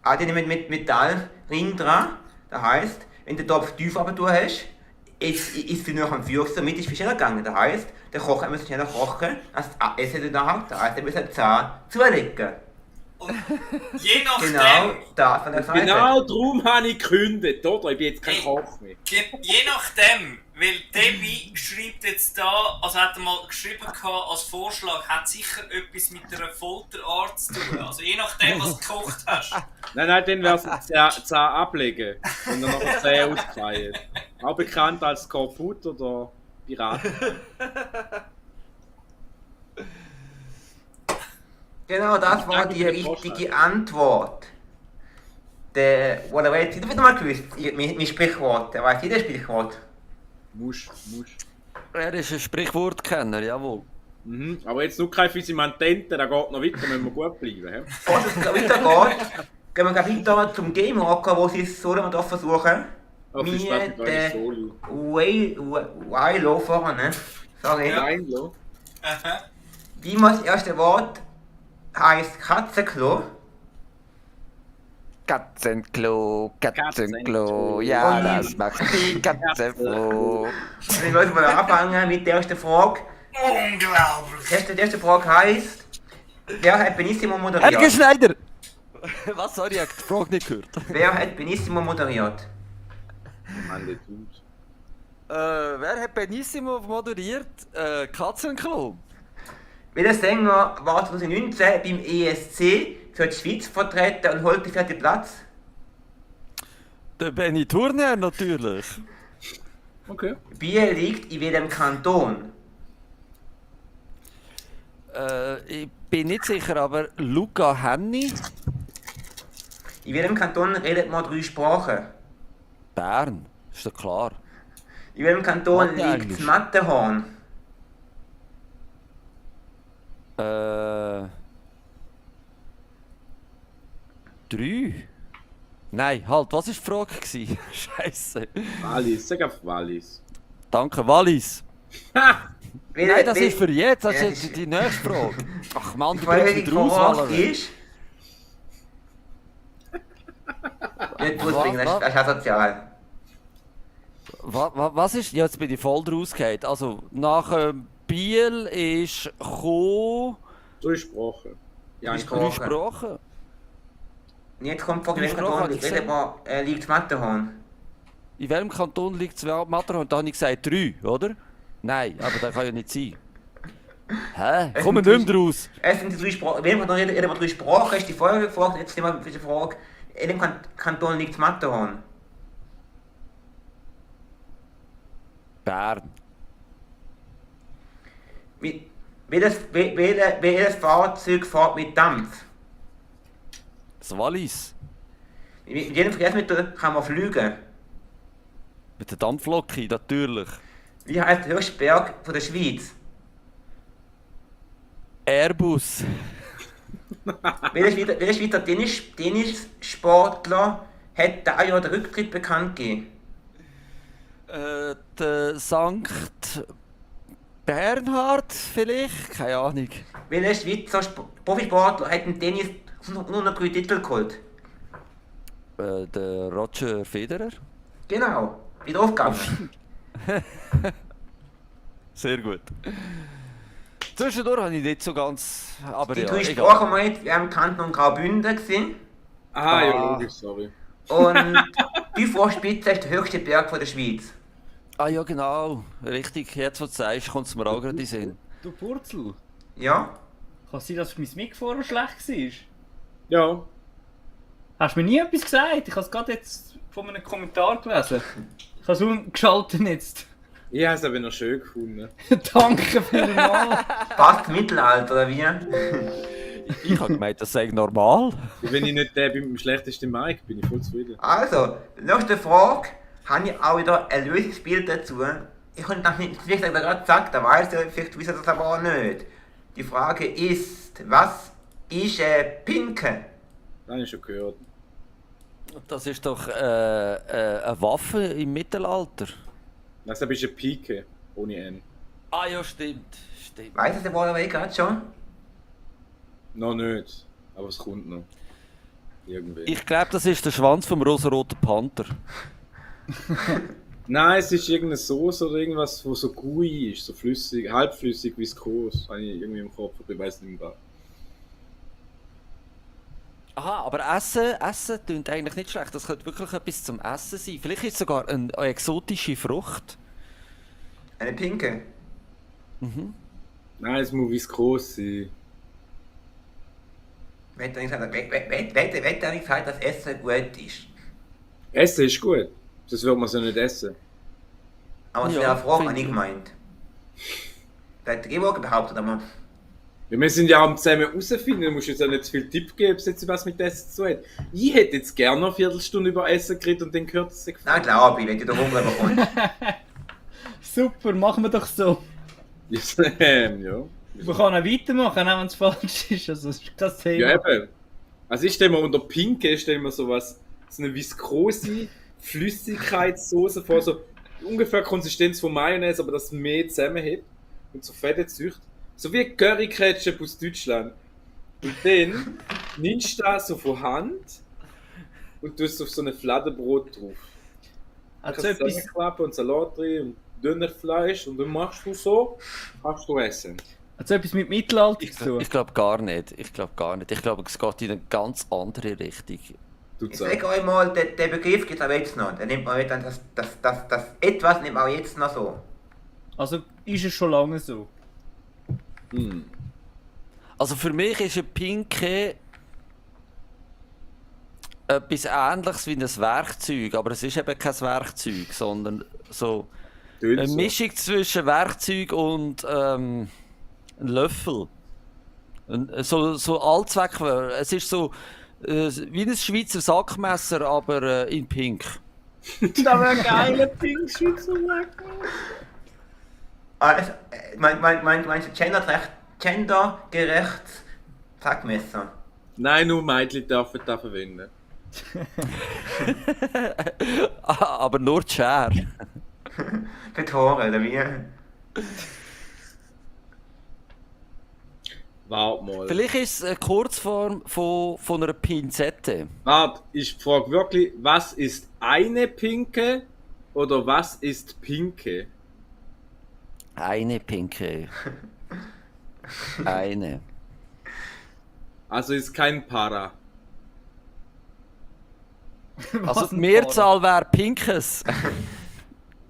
auch die mit Metallring dran. Das heisst, wenn der Topf tief runter hast, ist viel noch am Feuer, damit ist viel schneller gegangen. Das heisst, der Kocher muss schneller kochen, als das Essen danach. Das heisst, er muss den Zahn zulegen. Und je nachdem, Genau, das von der Seite. Genau darum habe ich gekündigt, oder? Ich bin jetzt kein Koch mehr. je nachdem, weil Debbie schreibt jetzt da, also hat er mal geschrieben gehabt, als Vorschlag, hat sicher etwas mit einer Folterart zu tun. Also je nachdem, was du gekocht hast. Nein, dann wäre es ein Zahn ablegen und dann noch ein Zahn auskleiden. Auch bekannt als Korput oder Pirat. Genau, das war die richtige Antwort. Oder jetzt wieder mal gewusst, mein Sprichwort, der weiß jeder Sprichwort. Musch. Er ist ein Sprichwortkenner, jawohl. Mhm. Aber jetzt nur kein Physimantente, da geht noch weiter, müssen wir gut bleiben. He? Bevor es weitergeht, gehen wir gleich weiter zum Game Rocker, wo sie es so doch versuchen. Oh, viel Spaß mit eurer Solo. Wilo vorne. Sorry. Nein, lo. Aha. Wie man das erste Wort heißt Katzenklo. Katzenklo, ja, Und- das macht die Katze froh. Und ich wollte mal anfangen mit der ersten Frage. Unglaublich! Die erste Frage heißt, wer hat Benissimo Helge moderiert? Schneider! Was, sorry, ich hab die Frage nicht gehört. Wer hat Benissimo moderiert? Mann, der tut. Wer hat Benissimo moderiert? Katzenklo. Welcher Sänger war 2019 beim ESC für die Schweiz vertreten und holte den vierten Platz? Der Benny Turner natürlich. Okay. Biel liegt in welchem Kanton? Ich bin nicht sicher, aber Luca Henny, In welchem Kanton redet man 3 Sprachen? Bern, ist doch klar. In welchem Kanton Mathe liegt Englisch. das Matterhorn? 3? Nein, halt, was war die Frage gewesen? Scheiße. Wallis, sag einfach Wallis. Danke, Wallis. Ha! Nein, das ist für jetzt, das Ja, ist jetzt die nächste Frage. Ach Mann, Die du bringst folgende mich raus, Frage Alter. ist... Nicht rausbringen, das ist asozial. Was ist? Ja, jetzt bin ich voll rausgefallen. Also, nach Biel ist gekommen 3 Sprachen. Ja, Drei ich 3 Sprachen. Sprachen. Und jetzt kommt die Frage, in welchem Sprache Kanton habe ich redet man, liegt das Matterhorn? In welchem Kanton liegt das Matterhorn? Da habe ich gesagt 3, oder? Nein, aber das kann ja nicht sein. Hä? Es Kommen sind wir nicht mehr raus. Es sind die 3 Sprachen. In welchem Kanton redet man 3 Sprachen? Ist die Folge gefragt. Jetzt nehmen wir die Frage. In welchem Kanton liegt das Matterhorn? Bern. Welches Fahrzeug fährt mit Dampf? Das Wallis. Mit jedem Verkehrsmittel kann man fliegen. Mit der Dampflocke, natürlich. Wie heißt der höchste Berg von der Schweiz? Airbus. Welcher Schweizer Tennissportler hat da Jahr den Rücktritt bekannt gegeben? Der Sankt Bernhard vielleicht? Keine Ahnung. Welcher Schweizer Profisportler hat im Tennis nur noch 3 Titel geholt? Der Roger Federer. Genau, wieder aufgegangen. Sehr gut. Zwischendurch habe ich nicht so ganz. Aber Die ja, 3 egal. Sprachen wir jetzt, wir haben im Kanton Graubünden gesehen. Aha, ja, logisch, sorry. Und die Vorspitze ist der höchste Berg von der Schweiz. Ah ja, genau. Richtig. Jetzt, wo du sagst, kommt es mir auch gerade in den Sinn. Du Purzel, Ja? kann es sein, dass mein Mic vorher schlecht war? Ja, Hast du mir nie etwas gesagt? Ich habe es gerade jetzt von einem Kommentar gelesen. Ich habe es umgeschaltet jetzt. ich habe es aber noch schön gefunden. Danke vielmals. Passt Mittelalter, oder wie? Ich habe gemeint, das sei normal. Wenn ich nicht der bin mit dem schlechtesten Mic, bin ich voll zufrieden. Also, nächste Frage. Habe ich auch wieder ein Lösungsspiel dazu? Ich könnte das nicht, wie gesagt, gerade gesagt, da weiß ich, vielleicht wissen das aber auch nicht. Die Frage ist, was ist Pinke? Das habe ich schon gehört. Das ist doch eine Waffe im Mittelalter. Das ist eine Pike, ohne N. Ah ja, stimmt. Stimmt. Weiß es der Wahlweg gerade schon? Noch nicht, aber es kommt noch. Irgendwie. Ich glaube, das ist der Schwanz vom rosaroten Panther. Nein, es ist irgendeine Soße oder irgendwas, wo so gooey ist, so flüssig, halbflüssig, viskos. Habe ich irgendwie im Kopf, aber ich weiß nicht mehr. Aha, aber Essen klingt eigentlich nicht schlecht. Das könnte wirklich etwas zum Essen sein. Vielleicht ist es sogar eine exotische Frucht. Eine Pinke. Nein, es muss viskos sein. Wer hat eigentlich gesagt, dass Essen gut ist? Essen ist gut, sonst würde man es ja nicht essen. Aber es Ja, wäre eine Frage, finde die ich ich. gemeint. Da hat Georg behauptet, aber Ja, wir sind ja am zusammen herausfinden, du musst jetzt auch nicht zu viel Tipp geben, ob es jetzt was mit Essen zu tun hat. Ich hätte jetzt gerne noch eine Viertelstunde über Essen geredet und dann gehört es sich nein, glaube ich, wenn du da Hunger bekommst. Super, machen wir doch so. ja. Wir können auch weitermachen, auch wenn es falsch ist. Also, das ist kein Thema. Ja, eben. Also ich stelle mir unter Pinke so eine viskose Flüssigkeitssoße vor, so ungefähr Konsistenz von Mayonnaise, aber das mehr zusammenhält und so fette Zücht. So wie Curry Ketchup aus Deutschland. Und dann nimmst du das so von Hand und tust auf so ein Fladenbrot drauf. Also Kannst etwas, zusammenklappen und Salat drin und Dönerfleisch und dann machst du so, kannst du essen. also etwas mit Mittelalter zu tun. Ich glaube gar nicht. Ich glaube, es geht in eine ganz andere Richtung. Tut's Ich auch. sage euch mal, der Begriff gibt es aber jetzt noch. Den nimmt man dann das etwas nimmt man auch jetzt noch so. Also ist es schon lange so. Hm. Also für mich ist ein Pinke etwas Ähnliches wie ein Werkzeug, aber es ist eben kein Werkzeug, sondern so Tönt Eine so. Mischung zwischen Werkzeug und ein Löffel. So Allzweck. Es ist so wie ein Schweizer Sackmesser, aber in pink. Das wäre ein geiler Pink Schweizer Sack. Also, meinst du gendergerecht Sackmesser? Nein, nur Mädchen dürfen das verwenden. Aber nur die Schere. Für Tore, oder wie? Warte mal. Vielleicht ist es eine Kurzform von einer Pinzette. Warte, ich frage wirklich, was ist eine Pinke oder was ist Pinke? Eine pinke. Eine. Also ist kein Para. Also die Mehrzahl wäre Pinkes.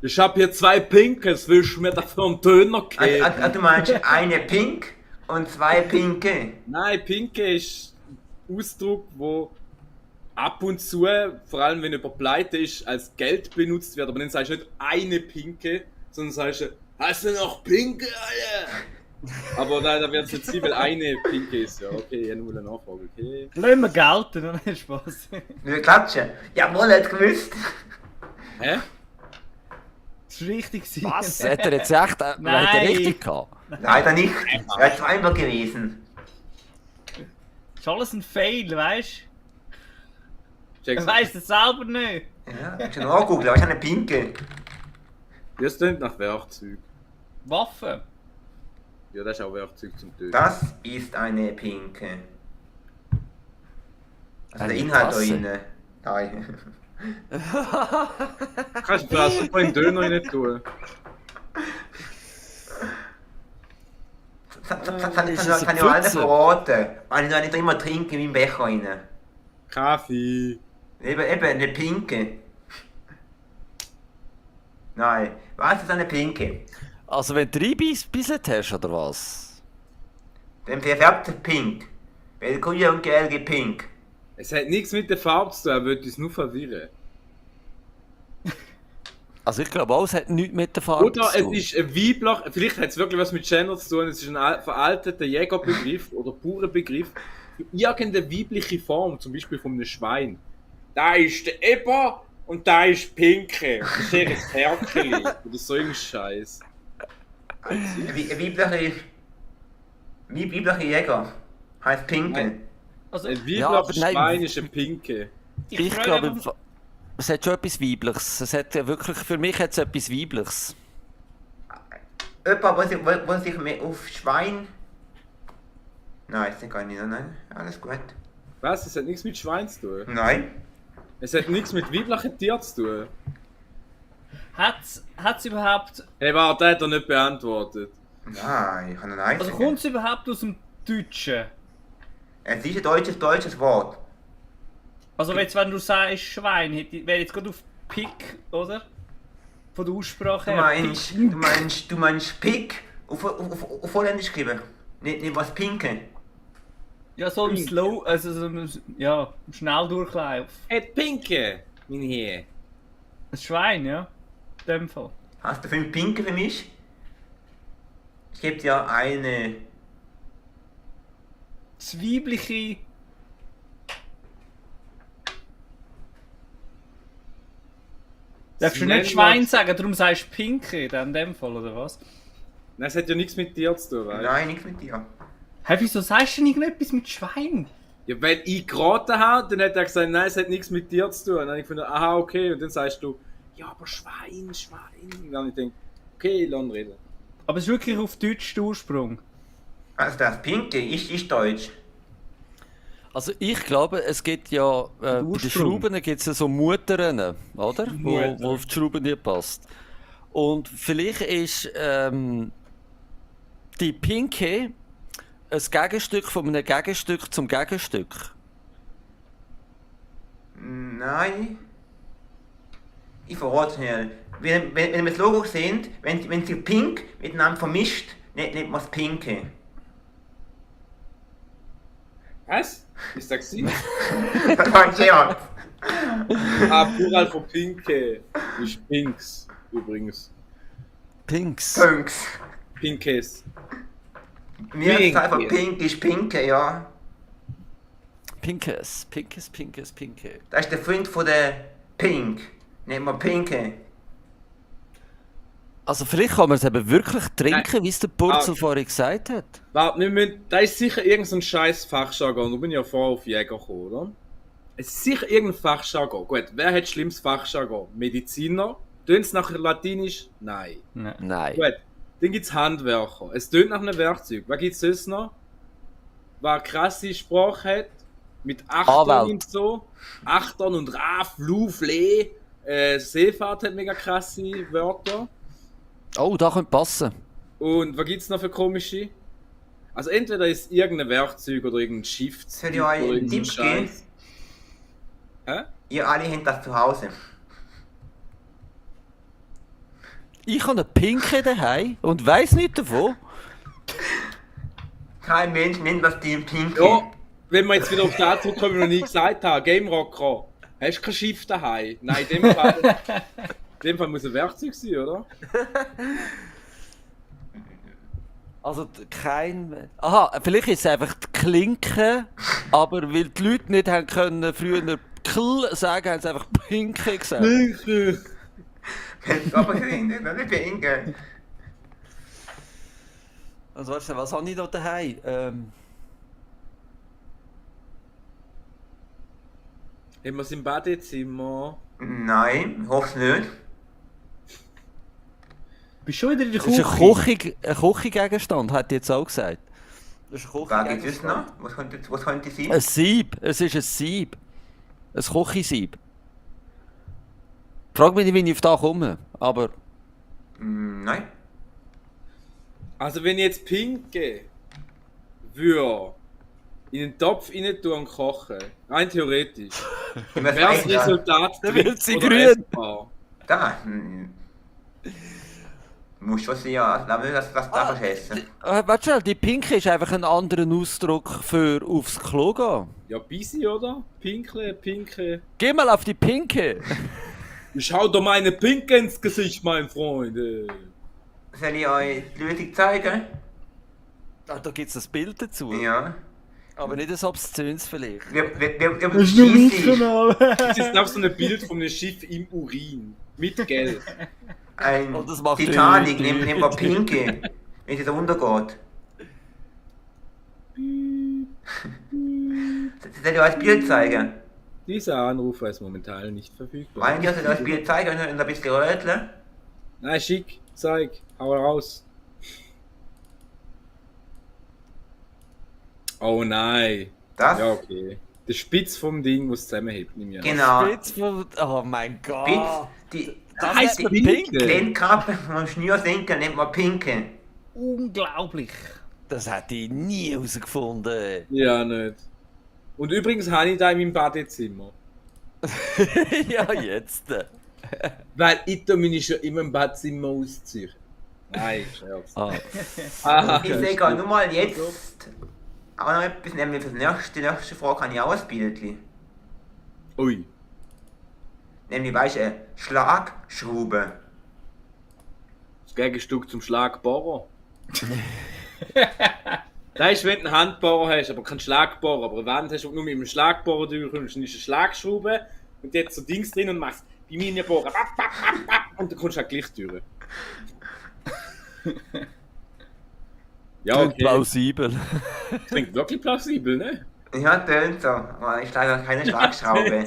Ich habe hier 2 Pinkes, willst du mir dafür einen Döner geben? Du meinst eine Pink und 2 Pinke? Nein, Pinke ist ein Ausdruck, wo ab und zu, vor allem wenn über Pleite ist, als Geld benutzt wird. Aber dann sagst du nicht eine Pinke, sondern sagst du, hast du noch Pinke, Alter? Aber da wird es nicht sein, weil eine Pinke ist. Ja, okay, ich nur eine Nachfrage, okay. Lassen wir gelten, dann ist Spaß. Wir klatschen. Jawohl, hat gewusst. Hä? Das ist richtig sein. Was? Hat er jetzt echt hat er Nein. richtig gehabt? Leider nicht. Er hat zweimal gewesen. Ist alles ein Fail, weißt du? Check's. Er weiss es selber nicht. Ja, ich schon angeguckt, aber ich habe eine Pinke. Das klingt nach Werkzeug. Waffen. Ja, das ist auch Werkzeug zum Töten. Das ist eine Pinke. Also Eine der Inhalt da Tasse. drin. Nein. Kannst du das super in den Döner rein tun? Das Ist es kann eine ich allen Pfütze? verraten. Weil ich da nicht immer trinke in meinem Becher rein. Kaffee. Eben, eine Pinke. Nein, was ist eine Pinke? Also wenn du reinbisselt hast, oder was? Dann verfärbt pink. Weil grün und gelb gibt pink. Es hat nichts mit der Farbe zu tun, er würde uns nur verwirren. Also ich glaube auch, es hat nichts mit der Farbe Oder zu es tun. ist ein weiblich, vielleicht hat es wirklich was mit Gender zu tun, es ist ein veralteter Jägerbegriff oder Bauernbegriff für irgendeine weibliche Form, zum Beispiel von einem Schwein. Da ist der Eber und da ist Pinke. Das ist eher ein Ferkeli oder so ein Scheiß. Weibliche Jäger heißt Pinke. Nein. Also, Ein weibliches Ja, aber nein. Schwein ist ein Pinke. Ich frage glaube, einfach- es hat schon etwas Weibliches. Es hat ja wirklich, für mich hat es etwas Weibliches. Jemand, der sich mehr auf Schwein. Nein, ist gar nicht. Nein, alles gut. Was? Es hat nichts mit Schwein zu tun. Nein. Es hat nichts mit weiblichen Tieren zu tun. Hat's überhaupt. Hey, warte, hat er nicht beantwortet. Nein, ich habe einen einzigen. Also kommt es überhaupt aus dem Deutschen? Es ist ein deutsches Wort. Also jetzt, wenn du sagst Schwein, wäre jetzt gerade auf Pick, oder? Von der Aussprache her. Du meinst Pick auf Holländisch geschrieben. Nicht was Pinke. Ja, so im Slow, also so im, ja, im Schnelldurchlauf. Hey, Pinke, mein Herr. Ein Schwein, ja. In dem Fall. Hast du 5 Pinke für mich? Ich gebe dir eine. Das weibliche. Darfst du nicht Schwein sagen, darum sagst du Pinke dann in dem Fall, oder was? Nein, es hat ja nichts mit dir zu tun, weißt du? Nein, nichts mit dir. Hä, wieso sagst du denn irgendetwas mit Schwein? Ja, wenn ich geraten habe, dann hat er gesagt, nein, es hat nichts mit dir zu tun. Und dann habe ich gefunden, aha, okay. Und dann sagst du, ja, aber Schwein. Und dann habe ich gedacht, okay, lass ihn reden. Aber es ist wirklich auf Deutsch der Ursprung. Also das Pinke ist deutsch. Also ich glaube, es gibt ja, bei den Ursprung. Schrauben gibt es ja so Muttern, oder? Mutter. Wo auf die Schrauben nicht passt. Und vielleicht ist die Pinke ein Gegenstück von einem Gegenstück zum Gegenstück. Nein. Ich verrate schnell. Wenn wir das Logo sehen, wenn sie Pink miteinander vermischt, nennt man es Pinke. Was? Ist das gewesen? Das war ein Scherz. Ah, Plural von Pinke ist Pinks, übrigens. Pinks. Punks. Pinkes. Mir Pink. ist einfach pink, ist pinke, ja. Pinke. Das ist der Freund von der Pink. Nehmen wir Pinke. Also vielleicht kann man es eben wirklich trinken, wie es der Purzel Ah. vorhin gesagt hat. Warte, da ist sicher irgendein scheiß Fachjargon. Du bin ja vorher auf Jäger gekommen, oder? Es ist sicher irgendein Fachjargon. Gut, wer hat schlimmes Fachjargon? Mediziner? Tönt es nach Latinisch? Nein. Nein. Gut, dann gibt es Handwerker. Es tönt nach einem Werkzeug. Was gibt es sonst noch? Was eine krasse Sprache hat? Mit Achtern Anwalt. und so. Achtern und Raf, Luf, Lee. Seefahrt hat mega krasse Wörter. Oh, da könnte passen. Und was gibt's noch für komische? Also entweder ist irgendein Werkzeug oder irgendein Schiff. Soll ich euch einen Tipp geben? Hä? Ihr alle habt das zu Hause. Ich habe eine Pinke daheim und weiss nicht davon. Kein Mensch nennt das Team Pinke. Ja, wenn wir jetzt wieder auf das zurückkommen, was ich noch nie gesagt habe. Game Rocker, hast du kein Schiff daheim? Nein, in dem Fall muss ein Werkzeug sein, oder? Also kein... Aha, vielleicht ist es einfach die Klinke, aber weil die Leute nicht haben können früher Kl sagen, haben sie einfach Pinke gesagt. Aber sie sind nicht Pinke. Also weißt du, was habe ich noch daheim? Haben wir es im Badezimmer? Nein, ich hoffe es nicht. Bist schon wieder in der Das ist Küche? ein Küchengegenstand, hat die jetzt auch gesagt. Das ist ein Was gibt es Küchengegenstand. noch? Was könnte es sein? Ein Sieb, es ist ein Sieb. Ein Küchensieb. Frag mich nicht, wie ich auf das komme, aber... Nein. Also wenn ich jetzt Pinke würde in den Topf rein tun und kochen, rein theoretisch, Ich wäre das weiß Resultat Dann wird trink sie oder grün. essbar? da. Muss schon sein, ja. Da will das darf ich essen. Warte schnell, die Pinke ist einfach ein anderer Ausdruck für aufs Klo gehen. Ja, busy, oder? Pinke. Geh mal auf die Pinke! Schau doch meine Pinke ins Gesicht, mein Freund. Soll ich euch die Lösung zeigen? Ah, da gibt es ein Bild dazu. Ja. Aber nicht ein obszönes vielleicht. Wir Das ist nur mein Scheisse. Kanal. Das ist auch so ein Bild von einem Schiff im Urin. Mit Geld. Ein Und das macht Titanic, Dü- nehmen wir Pinke. Wenn sie da untergeht. Soll ich euch das Bild zeigen? Dieser Anrufer ist momentan nicht verfügbar. Meint ihr, soll ich euch das Bild zeigen und ein bisschen röteln? Nein, schick, zeig, hau raus. Oh nein. Das? Ja, okay. Der Spitz vom Ding, was zusammenhält, nimm ich an. Genau. Spitz von... Oh mein Gott! Spitz, die Das heißt ist eine Pinke. Pinke! Glennkappe vom Schnürsenkel nennt man Pinke. Unglaublich. Das hätte ich nie herausgefunden. Ja, nicht. Und übrigens habe ich da in meinem Badezimmer. Ja, jetzt. Weil ich da meine schon immer im Badezimmer ausziehe. Nein, Scherz. Ah. Aha. Ich sage nur mal jetzt auch noch etwas, nämlich für die nächste Frage habe ich auch ein Bildchen. Ui. Nämlich, weißt du, Schlagschraube. Das Gegenstück zum Schlagbohrer. Das ist, wenn du einen Handbohrer hast, aber keinen Schlagbohrer. Aber eine Wand hast, wo du nur mit einem Schlagbohrer durchkommst, dann ist eine Schlagschraube und jetzt so Dings drin und machst wie Minibohrer. Und dann kommst du halt gleich durch. Ja, Klingt okay. plausibel. Klingt wirklich plausibel, ne? Ja, tönt so. Aber ich leider keine Schlagschraube.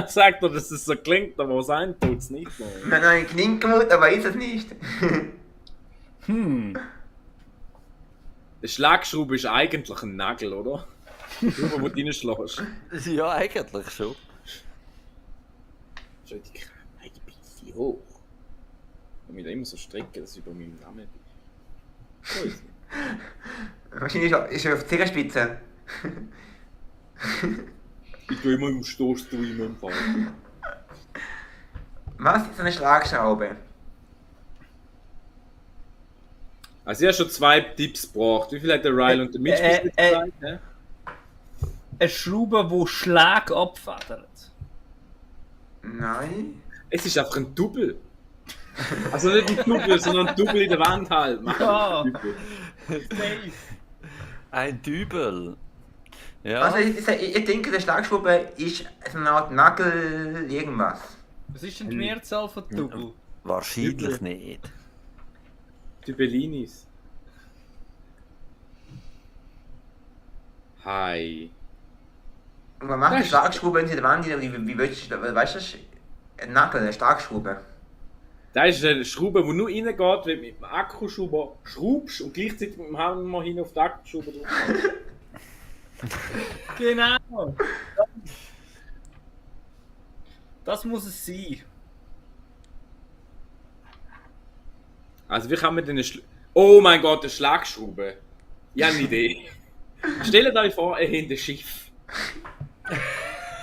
Sagt er, dass es so klingt, aber sein tut's nicht. Nein, klingt gut, aber ist es nicht. Hm. Eine Schlagschraube ist eigentlich ein Nagel, oder? Nur, wo du reinschlägst. Ja, eigentlich schon. Schau die Krone ein bisschen hoch. Ich muss da immer so strecken, dass ich über meinen Namen bin. So ist es. Wahrscheinlich ist er auf die Zehenspitze. Ich tue immer im Stoß drüben im Fall. Was ist eine Schlagschraube? Also ich habe schon 2 Tipps gebraucht. Wie viel hat der Ryle und der Mitch bis jetzt gesagt? Ne? Eine Schraube, die Schlag abfedert. Nein. Es ist einfach ein Double. Also nicht ein Double, sondern ein Double in der Wand halt. Mach Ja. ein Double. Safe. Ein Dübel. Ja. Also ich denke, der Schlagschrube ist so eine Art Nagel irgendwas. Was ist denn die Mehrzahl von Double? Wahrscheinlich nicht. Dübelinis. Hi. Und man macht eine Schlagschrube in die Wand, wie willst du, weißt du, das ist ein Nagel, eine Schlagschrube. Da ist eine Schraube, die nur reingeht, wenn du mit dem Akkuschrauber schraubst und gleichzeitig mit dem Hammer hin auf die Akkuschrauber drauf. Genau. Das muss es sein. Also wie kann man denn Oh mein Gott, eine Schlagschraube. Ich habe eine Idee. Stellt euch vor, ihr habt ein Schiff.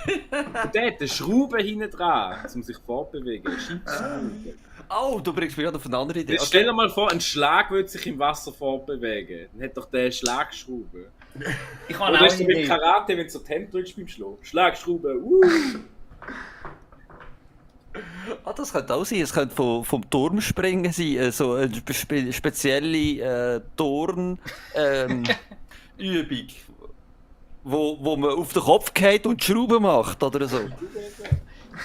Und der hat eine Schraube hinten dran, um sich fortzubewegen. Eine Schiffsschraube. Oh, du bringst mich gerade auf eine andere Idee. Jetzt stell dir mal vor, ein Schlag würde sich im Wasser fortbewegen. Dann hat doch der eine Schlagschraube. Ich habe Oder auch ist eine mit Idee. Karate, wenn du so die Hände drückst beim Schlag. Schlagschraube, Ah, das könnte auch sein. Es könnte vom Turmspringen sein. So eine spezielle Übung, wo man auf den Kopf geht und die Schrauben macht oder so.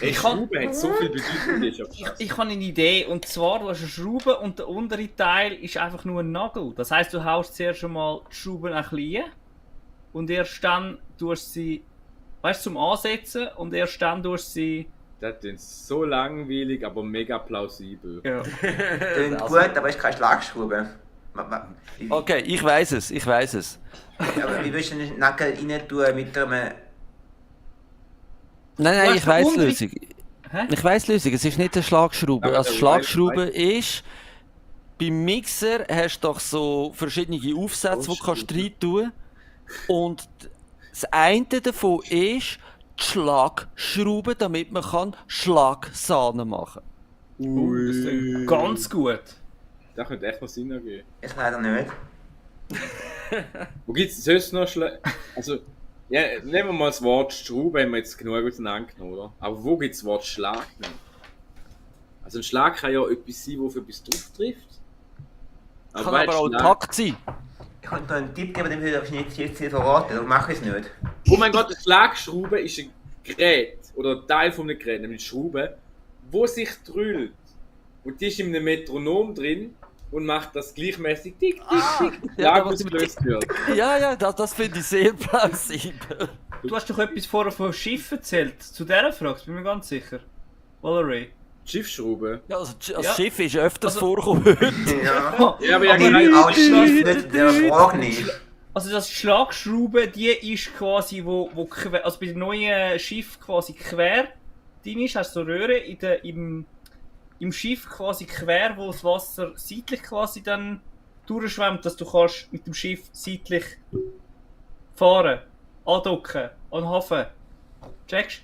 Ey, Schraube hat so viel Bedeutung. Das ist ja krass. Ich habe eine Idee, und zwar, du hast eine Schraube und der untere Teil ist einfach nur ein Nagel. Das heisst, du haust zuerst einmal die Schrauben ein bisschen und erst dann tust du sie, weißt, zum Ansetzen, und erst dann tust du sie... Das ist so langweilig, aber mega plausibel. Ja. Klingt gut, aber ist keine Schlagschrube. Okay, ich weiß es. Aber wie willst du den Nagel rein tun mit einem... Nein, Du ich hast weiß eine die Lösung. Hä? Ich weiß die Lösung. Es ist nicht eine Schlagschraube. Aber Also der Schlagschraube ist, beim Mixer hast du doch so verschiedene Aufsätze, die du kannst rein tun. Und das eine davon ist die Schlagschraube, damit man kann Schlagsahne machen Das klingt ganz gut. Das könnte echt noch Sinn ergeben. Ist leider nicht. Wo gibt es sonst noch Also, ja, nehmen wir mal das Wort Schraube, haben wir jetzt genug auseinandergenommen, oder? Aber wo gibt es das Wort Schlag nicht? Also ein Schlag kann ja etwas sein, das auf etwas drauf trifft. kann aber auch ein Schlag... Takt sein. Ich könnte noch einen Tipp geben, den will ich nicht jetzt hier verraten, darum mache ich es nicht. Oh mein Gott, eine Schlagschraube ist ein Gerät, oder ein Teil von einem Gerät, nämlich die Schraube, wo sich drüllt. Und die ist in einem Metronom drin und macht das gleichmäßig tick, tick, tick, ja, ja, da bis muss gelöst wird. Ja, das finde ich sehr plausibel. Du hast doch etwas vorher von Schiff erzählt. Zu dieser Frage bin ich mir ganz sicher. Valerie. Schiffsschraube. Ja, also das Ja. Schiff ist öfters Also- vorgekommen heute. Ja. Ja, aber Aber ja, auch Schiff nicht der Frage nicht. Also das Schlagschraube, die ist quasi, wo quer, also bei den neuen Schiff quasi quer drin ist, hast du so Röhre im Schiff quasi quer, wo das Wasser seitlich quasi dann durchschwemmt, dass du kannst mit dem Schiff seitlich fahren, andocken, an den Hafen. Checkst?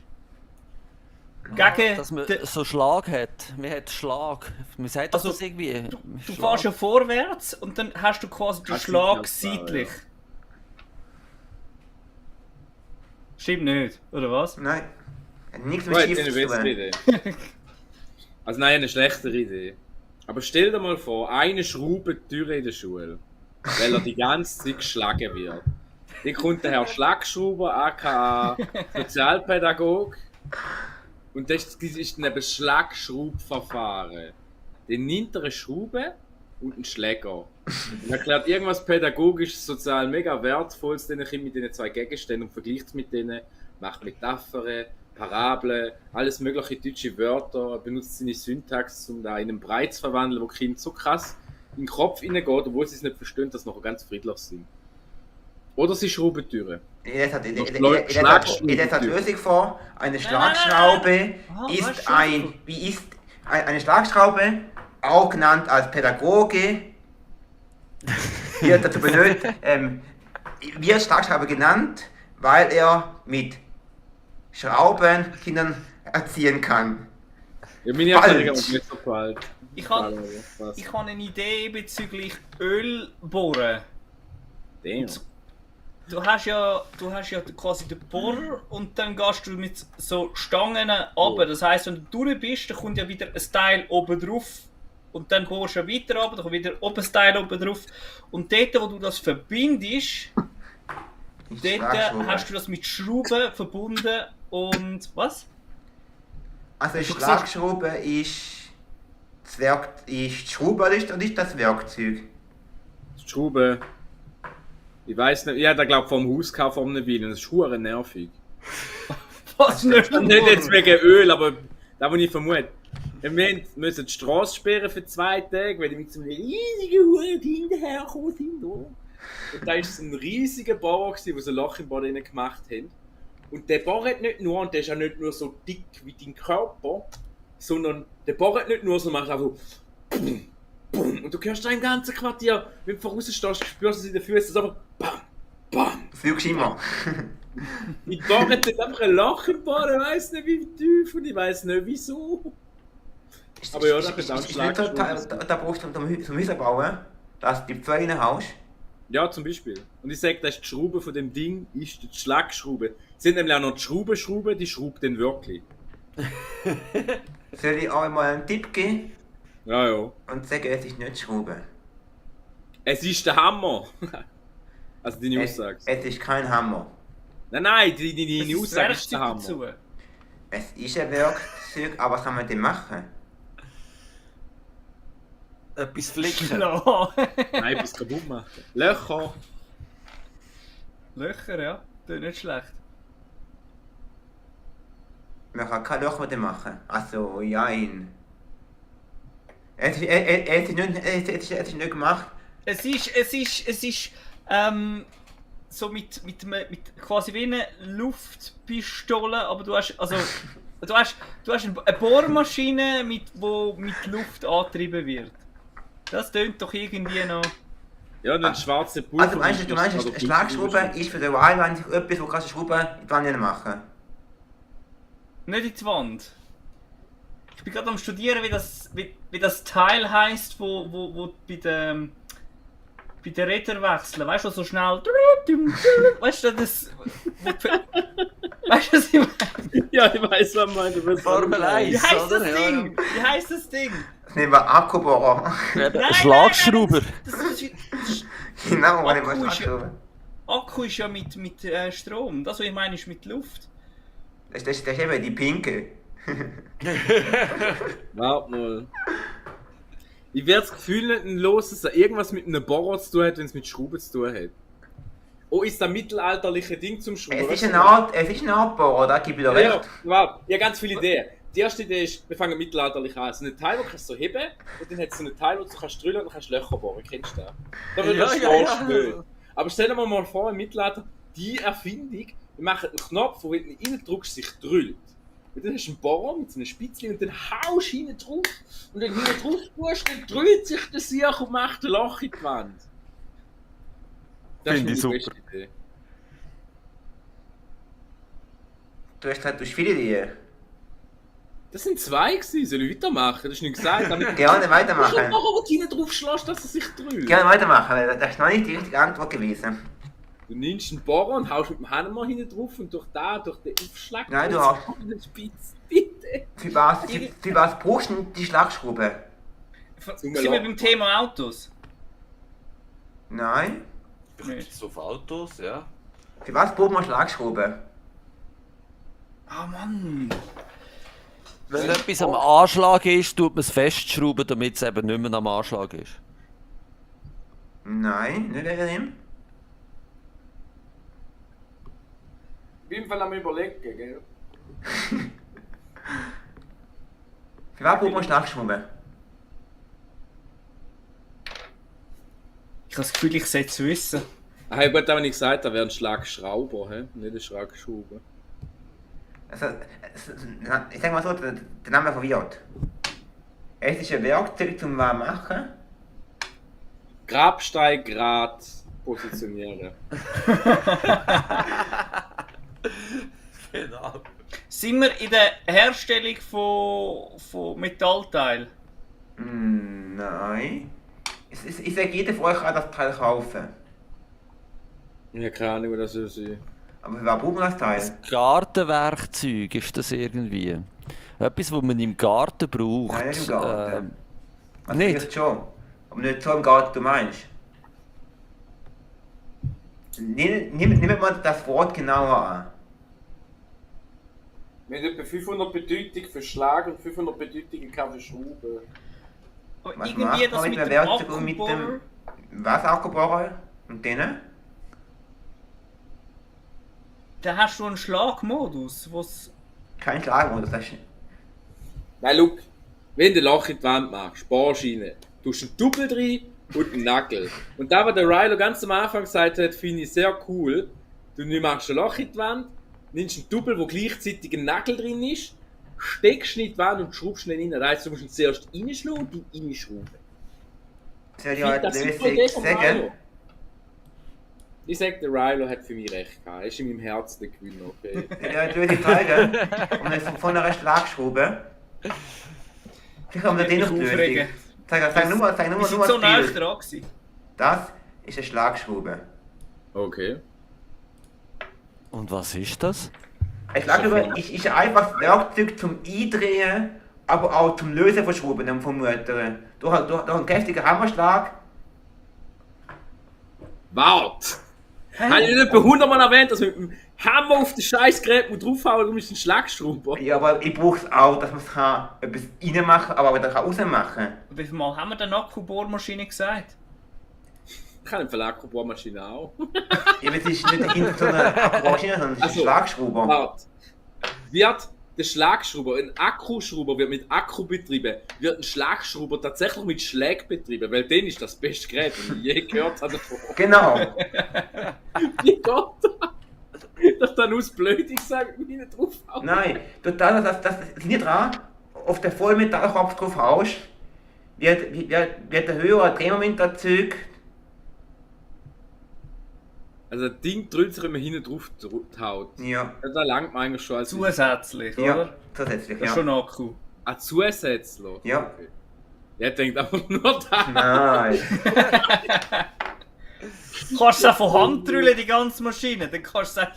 Gegen Dass man den- so Schlag hat. Man hat Schlag. Man sagt Also, das irgendwie. Du fährst ja vorwärts und dann hast du quasi den Hast du Schlag nicht aufgefahren, seitlich. Stimmt nicht, oder was? Nein. Hat nichts mit Gut, Schiff eine zu bessere tun. Idee. Also nein, eine schlechtere Idee. Aber stell dir mal vor, eine Schraubentür in der Schule, weil er die ganze Zeit geschlagen wird. Dann kommt der Herr Schlagschrauber, aka Sozialpädagog, und das ist dann eben das Schlagschraubverfahren. Dann nimmt er eine Schraube und einen Schläger. Und erklärt irgendwas pädagogisch, sozial mega wertvolles den Kindern mit diesen zwei Gegenständen und vergleicht es mit denen, macht Metaphern, Parabeln, alles mögliche deutsche Wörter, benutzt seine Syntax, um da in einen Brei zu verwandeln, wo Kinder so krass in den Kopf hineingeht, obwohl sie es nicht verstehen, dass sie nachher ganz friedlich sind. Oder sie schrauben Türen. Ich hat die Lösung vor. Eine Schlagschraube ist eine Schlagschraube, auch genannt als Pädagoge, wird dazu benötigt, wird Schlagschraube genannt, weil er mit Schrauben Kindern erziehen kann. Ja, meine Falsch. Erklärung ist nicht so falsch. Ich habe eine Idee bezüglich Ölbohren. Damn. Du hast ja quasi den Bohrer und dann gehst du mit so Stangen runter. Das heisst, wenn du durch bist, dann kommt ja wieder ein Teil oben drauf und dann gehst du weiter runter, dann kommt wieder oben das Teil oben drauf. Und dort, wo du das verbindest, dort hast du das mit Schrauben verbunden und was? Also die Schlagschraube ist die Schraube oder ist das Werkzeug? Die Schraube. Ich weiß nicht, ich habe da glaube vom Haus gekauft vor einem Weile, das ist hure nervig. Was nicht? Nicht jetzt wegen Öl, aber da wo ich vermute. Wir müssen die Straße sperren für 2 Tage, weil die mit so einem riesigen Hut hinterhergekommen sind. Oh. Und da war so ein riesiger Bauer, der so ein Loch im Boden gemacht hat. Und der bohrt nicht nur, und der ist auch nicht nur so dick wie dein Körper, sondern der bohrt nicht nur, sondern macht einfach so BUM, BUM. Und du hörst da im ganzen Quartier, wenn du vorausstehst, spürst du es in den Füßen, so einfach BAM, BAM. Fliegst immer. Ich bohre jetzt einfach ein Loch im Boden, ich weiss nicht wie tief und ich weiss nicht wieso. Aber ja, das ist auch ein Schlagschraube. Da brauchst du zum Häuser bauen, dass du die Pfeile reinhaust. Ja, zum Beispiel. Und ich sage, das ist die Schraube von dem Ding, ist die Schlagschraube. Es sind nämlich auch noch die Schrauben, die schraubt dann wirklich. Soll ich euch mal einen Tipp geben Ja, ja. und sagen, es ist nicht die Schraube? Es ist der Hammer. Also deine Aussage. Es ist kein Hammer. Nein, deine Das Aussage ist der Werkzeug Hammer. dazu. Es ist ein Werkzeug, aber was kann man denn machen? Etwas flicken. No. Nein, etwas kaputt machen. Löcher. Löcher, ja. Das ist nicht schlecht. Man kann kein Loch mit dem machen. Also, jein. Es ist nicht gemacht. Es ist so mit quasi wie eine Luftpistole, aber du hast eine Bohrmaschine, wo mit Luft angetrieben wird. Das tönt doch irgendwie noch. Ja, dann schwarze Pulver. Also, du meinst, eine Schlagschraube ist für den Wahlwand etwas, wo kannst du Schrauben in die Wand machen. Nicht in die Wand. Ich bin gerade am studieren, wie das Teil heisst, wo bei den Rädern wechseln. Weißt du, so schnell. Weißt du, das. Weißt du, was ich meine? Ja, ich weiß, was man meint. Formel 1. Wie heisst das oder? Ding? Wie heisst das Ding? Das nehmen wir Akkubohrer. Eben, Schlagschrauber. Das ist, Genau, wenn ich Akku mal ist- Schlagschraube. Akku ist ja mit Strom. Das, was ich meine, ist mit Luft. Das ist eben die Pinke. Warte mal. Ich werde das Gefühl nicht los, dass er irgendwas mit einem Bohrer zu tun hat, wenn es mit Schrauben zu tun hat. Oh, ist das mittelalterliche Ding zum Schrauben? Es ist eine Art Bohrer, da gebe ich dir Ja, recht. warte. Ich habe ganz viele Ideen. Die erste Idee ist, wir fangen mittelalterlich an. So ein Teil, das kannst du so heben, und dann hat es so ein Teil, wo du kannst drüllen und kannst Löcher bohren. Kennst du das? Da wird das schnell. Aber stellen wir mal vor, im Mittelalter, die Erfindung, wir machen einen Knopf, wo wenn du ihn reindrückst, sich drüllt. Und dann hast du einen Bohrer mit so einer Spitze und dann haust du hinten drauf. Und dann hinten drauf tust, dann drüllt sich der Sieg und macht ein Loch in die Wand. Das Finde ist ich meine super. beste Idee. Du hast gesagt, du hast viele Ideen. Das sind 2 gewesen, soll ich weitermachen? Das ist nicht gesagt. Damit Gerne weitermachen. Bohrer, wo du hinten drauf schlägst, dass er sich drüllt. Gerne weitermachen, weil das ist noch nicht die richtige Antwort gewesen. Du nimmst einen Bohrer und haust mit dem Hammer hinten drauf und durch den Aufschlag... Nein, du hast- eine Spitze, bitte. Für was brauchst du die Schlagschraube? Sind wir beim Thema Autos? Nein. Nicht. So auf Autos, ja. Für was braucht man Schlagschraube? Ah Mann! Wenn etwas am Anschlag ist, tut man es festschrauben, damit es eben nicht mehr am Anschlag ist. Nein, nicht wegen dem. Ich bin im Fall am Überlegen, gell? Für was braucht man Schlagschraube? Ich habe das Gefühl, ich sollte es wissen. Ah, ich wollte aber nicht gesagt, da wäre ein Schlagschrauber, he? Nicht eine Schlagschraube. Also, ich sag mal so, der Name verwirrt. Es ist ein Werkzeug zum was machen. Grabstein grad positionieren. Genau. Sind wir in der Herstellung von Metallteilen? Nein. Ich sage, jeder von euch kann das Teil kaufen. Ich habe keine Ahnung, was das ist. Aber für was braucht man das Teil? Gartenwerkzeug ist das irgendwie. Etwas, was man im Garten braucht. Nein, nicht im Garten. Also Nicht? vielleicht schon. Aber nicht so im Garten, du meinst. Nimm mal das Wort genauer an. Wir haben etwa 500 Bedeutungen für Schlag und 500 Bedeutungen für Schrauben. Aber Was irgendwie macht das man mit mit dem dem Werkzeug und mit Akkubohrer. dem... Was Akkubohrer? Und denen? Da hast du einen Schlagmodus, wo's. Kein Schlagmodus, das ist... Nein, look, wenn du ein Loch in die Wand machst, bohrst du rein, tust einen Doppel rein und einen Nagel. Und da, was der Rilo ganz am Anfang gesagt hat, finde ich sehr cool. Du machst ein Loch in die Wand, nimmst einen Doppel, wo gleichzeitig ein Nagel drin ist, steckst ihn in die Wand und schraubst ihn rein. Das heisst, du musst ihn zuerst reinschlagen und dann reinschrauben. Soll ich Ich euch finde das die super Idee Lösung von sagen? Rilo. Ich sag, der Rilo hat für mich recht gehabt. Er ist in meinem Herzen der Gewinner, okay? Soll ich euch die Lösung zeigen? Und jetzt von einer Schlagschraube. Vielleicht haben wir den noch die Lösung. Aufregen. Sag nur Wir das sind so nah Bild. dran gewesen. Das ist eine Schlagschraube. Okay. Und was ist das? Eine Schlagschraube ist einfach das Werkzeug zum Eindrehen, aber auch zum Lösen von Schrauben und von Muttern. Durch einen kräftigen Hammerschlag. Wart! Habe ich nicht etwa 100 Mal erwähnt, dass man mit dem Hammer auf das Scheißgerät draufhauen, darum ist ein Schlagschrauber. Ja, aber ich brauche es auch, dass man etwas reinmachen kann, aber auch wieder rausmachen kann. Wie viel Mal haben wir denn Akkubohrmaschine gesagt? Ich habe eine Verlagerbohrmaschine auch. Ja, aber es ist nicht in so einer Maschine, sondern es ist ein Also, Schlagschrauber. Wart. Wird der Schlagschrauber, ein Akkuschrauber wird mit Akku betrieben, wird ein Schlagschrauber tatsächlich mit Schläg betrieben, weil den ist das beste Gerät, das ich je gehört habe davon. Genau. Wie geht das? Dass dann aus blöd ich sage, hinten draufhauen. Nein, total, das ist nicht dran. Auf den Vollmetallkopf drauf haust, wird ein höherer Drehmoment erzeugt. Also das Ding drückt sich, wenn man hinten drauf haut. Ja. Da langt man eigentlich schon als Zusätzlich, Ja, oder? zusätzlich, Das ist ja. schon Akku. ein Zusätzler. Ja. Okay. Er denkt einfach nur da. Nein. Du kannst es auch von Hand drüllen, die ganze Maschine. Dann kannst du sagen.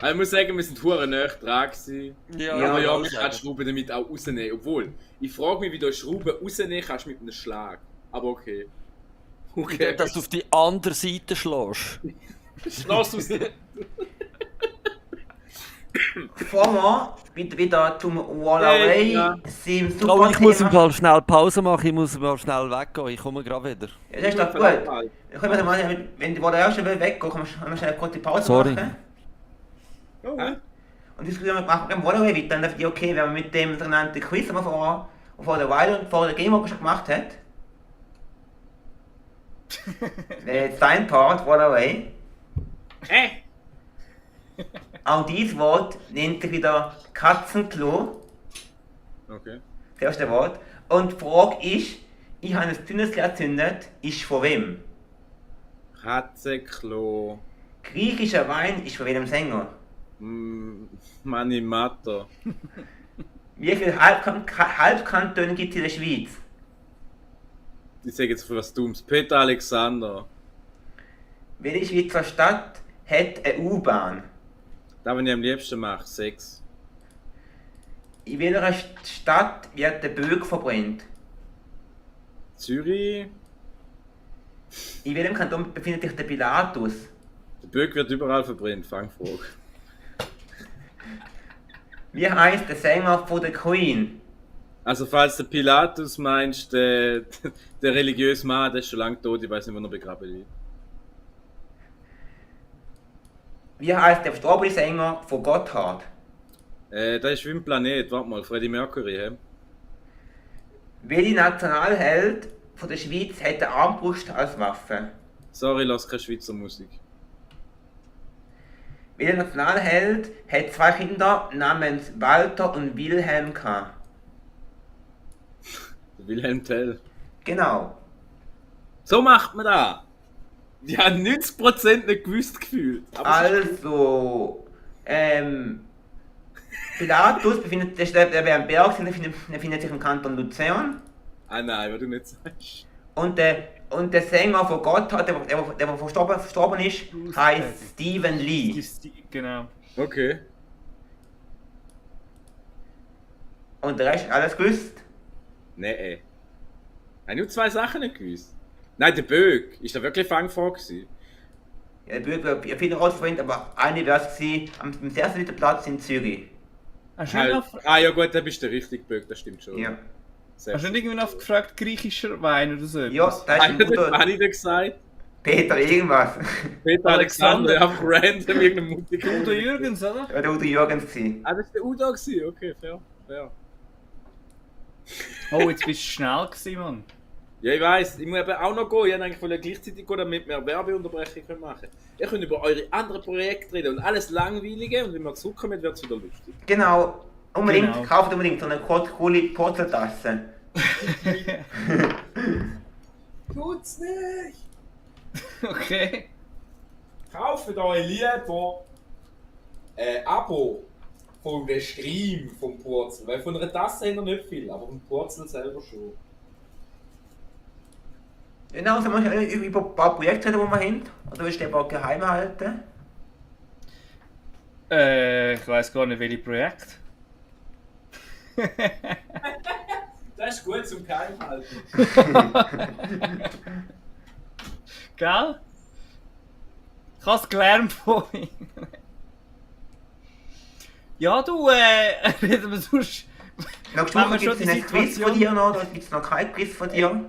Ich muss sagen, wir sind hure nah dran gewesen. Ja, Aber ja, muss man ich kann sagen. die Schrauben damit auch rausnehmen. Obwohl, ich frage mich, wie du eine Schraube rausnehmen kannst mit einem Schlag. Aber okay. Okay. Dass du auf die andere Seite schlägst. Lass uns. Bevor wir wieder zum Wallaway Ja. sind, super Oh, ich muss im Thema. Fall schnell Pause machen, ich muss mal schnell weggehen, ich komme gerade wieder. Ja, das ist doch gut. Dann können wir mal, wenn die Wallaway schon weggehen, können wir schnell kurz die Pause Sorry. machen. Oh, Und diskutieren wir machen beim Wallaway weiter. Dann dachte ich, okay, wenn wir mit dem sogenannten Quiz, den wir vor der Weile und vor der Game schon gemacht hat. Jetzt dein Part, Wallaway. Hey! Auch dieses Wort nennt sich wieder Katzenklo. Okay. Das erste Wort. Und die Frage ist, ich habe ein dünnes gezündet, ist von wem? Katzenklo. Griechischer Wein ist von welchem Sänger? Mani Matter. Wie viele Halbkantone gibt es in der Schweiz? Ich sage jetzt für was Dummes. Peter Alexander. Welche Schweizer Stadt hat eine U-Bahn? Da, was ich am liebsten mache, Sex. In welcher Stadt wird der Böck verbrennt? Zürich. In welchem Kanton befindet sich der Pilatus? Der Böck wird überall verbrennt, Fangfrage. Wie heißt der Sänger von der Queen? Also falls der Pilatus meinst, der religiöse Mann, der ist schon lange tot, ich weiß nicht, wo er begraben liegt. Wie heißt der verstorbene Sänger von Gotthard? Das ist wie ein Planet, warte mal, Freddie Mercury, hä? Welcher Nationalheld von der Schweiz hat eine Armbrust als Waffe? Sorry, lass keine Schweizer Musik. Welcher Nationalheld hat zwei Kinder namens Walter und Wilhelm gehabt? Der Wilhelm Tell. Genau. So macht man das! Die haben 90% nicht gewusst gefühlt. Aber Also, Pilatus befindet sich, der wäre ein Berg, der befindet sich im Kanton Luzern. ah nein, was du nicht sagst. Und der Sänger von Gotthard, der verstorben ist, heißt Stephen Lee. Genau. Okay. Und der Rest alles gewusst? Nein. Habe ich nur 2 Sachen nicht gewusst? Nein, der Böck. Ist da wirklich fangfrei gewesen? Ja, der Bürger, ja, viele rausverwendet, aber eine wäre es gewesen, am sehr dritten Platz in Zürich. Hast du nicht noch, Ja gut, dann bist du der richtige Böck, das stimmt schon. Ja. Sehr hast du nicht irgendwie noch gefragt, griechischer Wein oder so? Ja, etwas? da ist ein Was guter habe ich denn gesagt? Peter irgendwas. Peter Alexander, einfach random irgendeine Musik. Udo Jürgens, oder? Ja, der Udo Jürgens gewesen. Ah, das war der Udo gewesen. Okay, fair. Oh, jetzt bist du schnell gewesen, Mann. Ja, ich weiss, ich muss eben auch noch gehen. Ich wollte eigentlich gleichzeitig gehen, damit wir eine Werbeunterbrechung machen können. Ihr könnt über eure anderen Projekte reden und alles Langweilige und wenn wir zurückkommen, wird es wieder lustig. Genau. Unbedingt, Genau. kauft unbedingt so eine coole Porzeltasse. Tut's nicht! Okay. Kauft euch lieber ein Abo von dem Stream vom Purzel. Weil von einer Tasse haben wir nicht viel, aber vom Purzel selber schon. Genau, so manchmal über ein paar Projekte reden, die wir haben. Oder willst du den ein paar geheim halten? Ich weiß gar nicht, welches Projekt. Das ist gut zum Geheimhalten. Gell? Ich habe es gelernt von ihm. Ja, du, reden wir sonst. Nächste Wenn wir Woche schon gibt es die ein Quiz von dir noch, da gibt es noch kein Quiz von dir.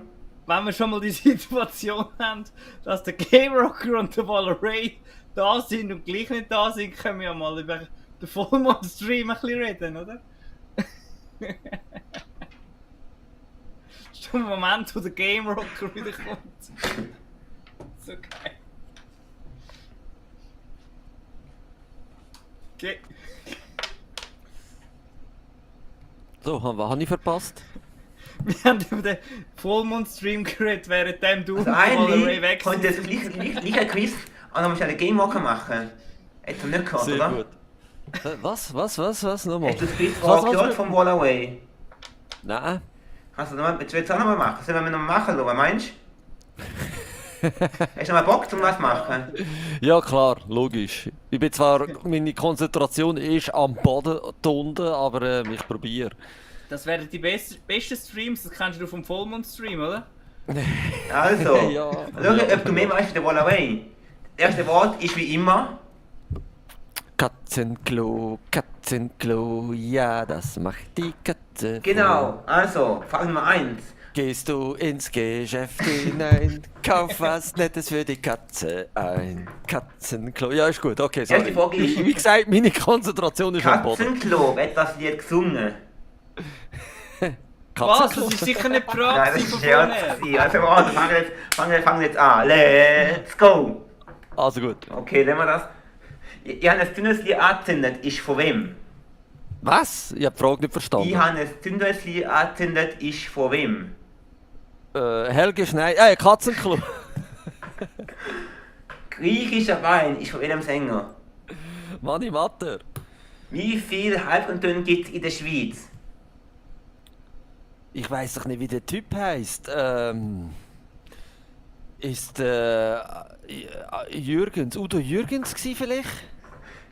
Wenn wir schon mal die Situation haben, dass der Game Rocker und der Valorant da sind und gleich nicht da sind, können wir ja mal über den Vollmond-Stream ein bisschen reden, oder? Das ist schon ein Moment, wo der Game Rocker wieder kommt. So geil. Okay. So, was habe ich verpasst? Wir haben über den Vollmond-Stream geredet, während du Also und Valorant eigentlich weg könnte sind. es gleich ein Quiz, aber dann musst du einen Game Walker machen. Hättest du nicht gehört, Sehr oder? gut. Was? Nochmal? Hast du das Quiz Was, gehört was? vom Wallaway? Nein. Kannst du noch mal, willst du jetzt auch noch mal machen? Sollen wir noch mal machen, was meinst du? Hast du noch mal Bock zum was machen? Ja klar, logisch. Ich bin zwar, meine Konzentration ist am Boden unten, aber ich probiere. Das wären die besten Streams, das kennst du vom Vollmond-Stream, oder? Also, Ja. schau, ob du mehr weißt wie der Wallaway. Das erste Wort ist wie immer. Katzenklo, ja, das macht die Katze. Genau, also, Frage Nummer 1. Gehst du ins Geschäft hinein, kauf was Nettes für die Katze ein. Katzenklo, ja ist gut, okay, sorry. Erste Frage ist- Wie gesagt, meine Konzentration ist am Boden. Katzenklo, wer hat das Lied gesungen? Was? Katzenklo? Das ist sicher nicht die Frage Nein, das von ist Scherz. vorher. gewesen. Also, warte, fangen wir jetzt an. Let's go! Also gut. Okay, nehmen wir das. Ich habe ein dünnes Lied angezündet, ist von wem? Was? Ich habe die Frage nicht verstanden. Ich habe ein dünnes Lied angezündet, ist von wem? Helge Schneider, Katzenklo. Griechischer Wein ist von welchem Sänger? Manni Matter. Wie viele Halbkantone gibt es in der Schweiz? Ich weiß doch nicht, wie der Typ heißt. Ist Jürgens, Udo Jürgens gsi vielleicht?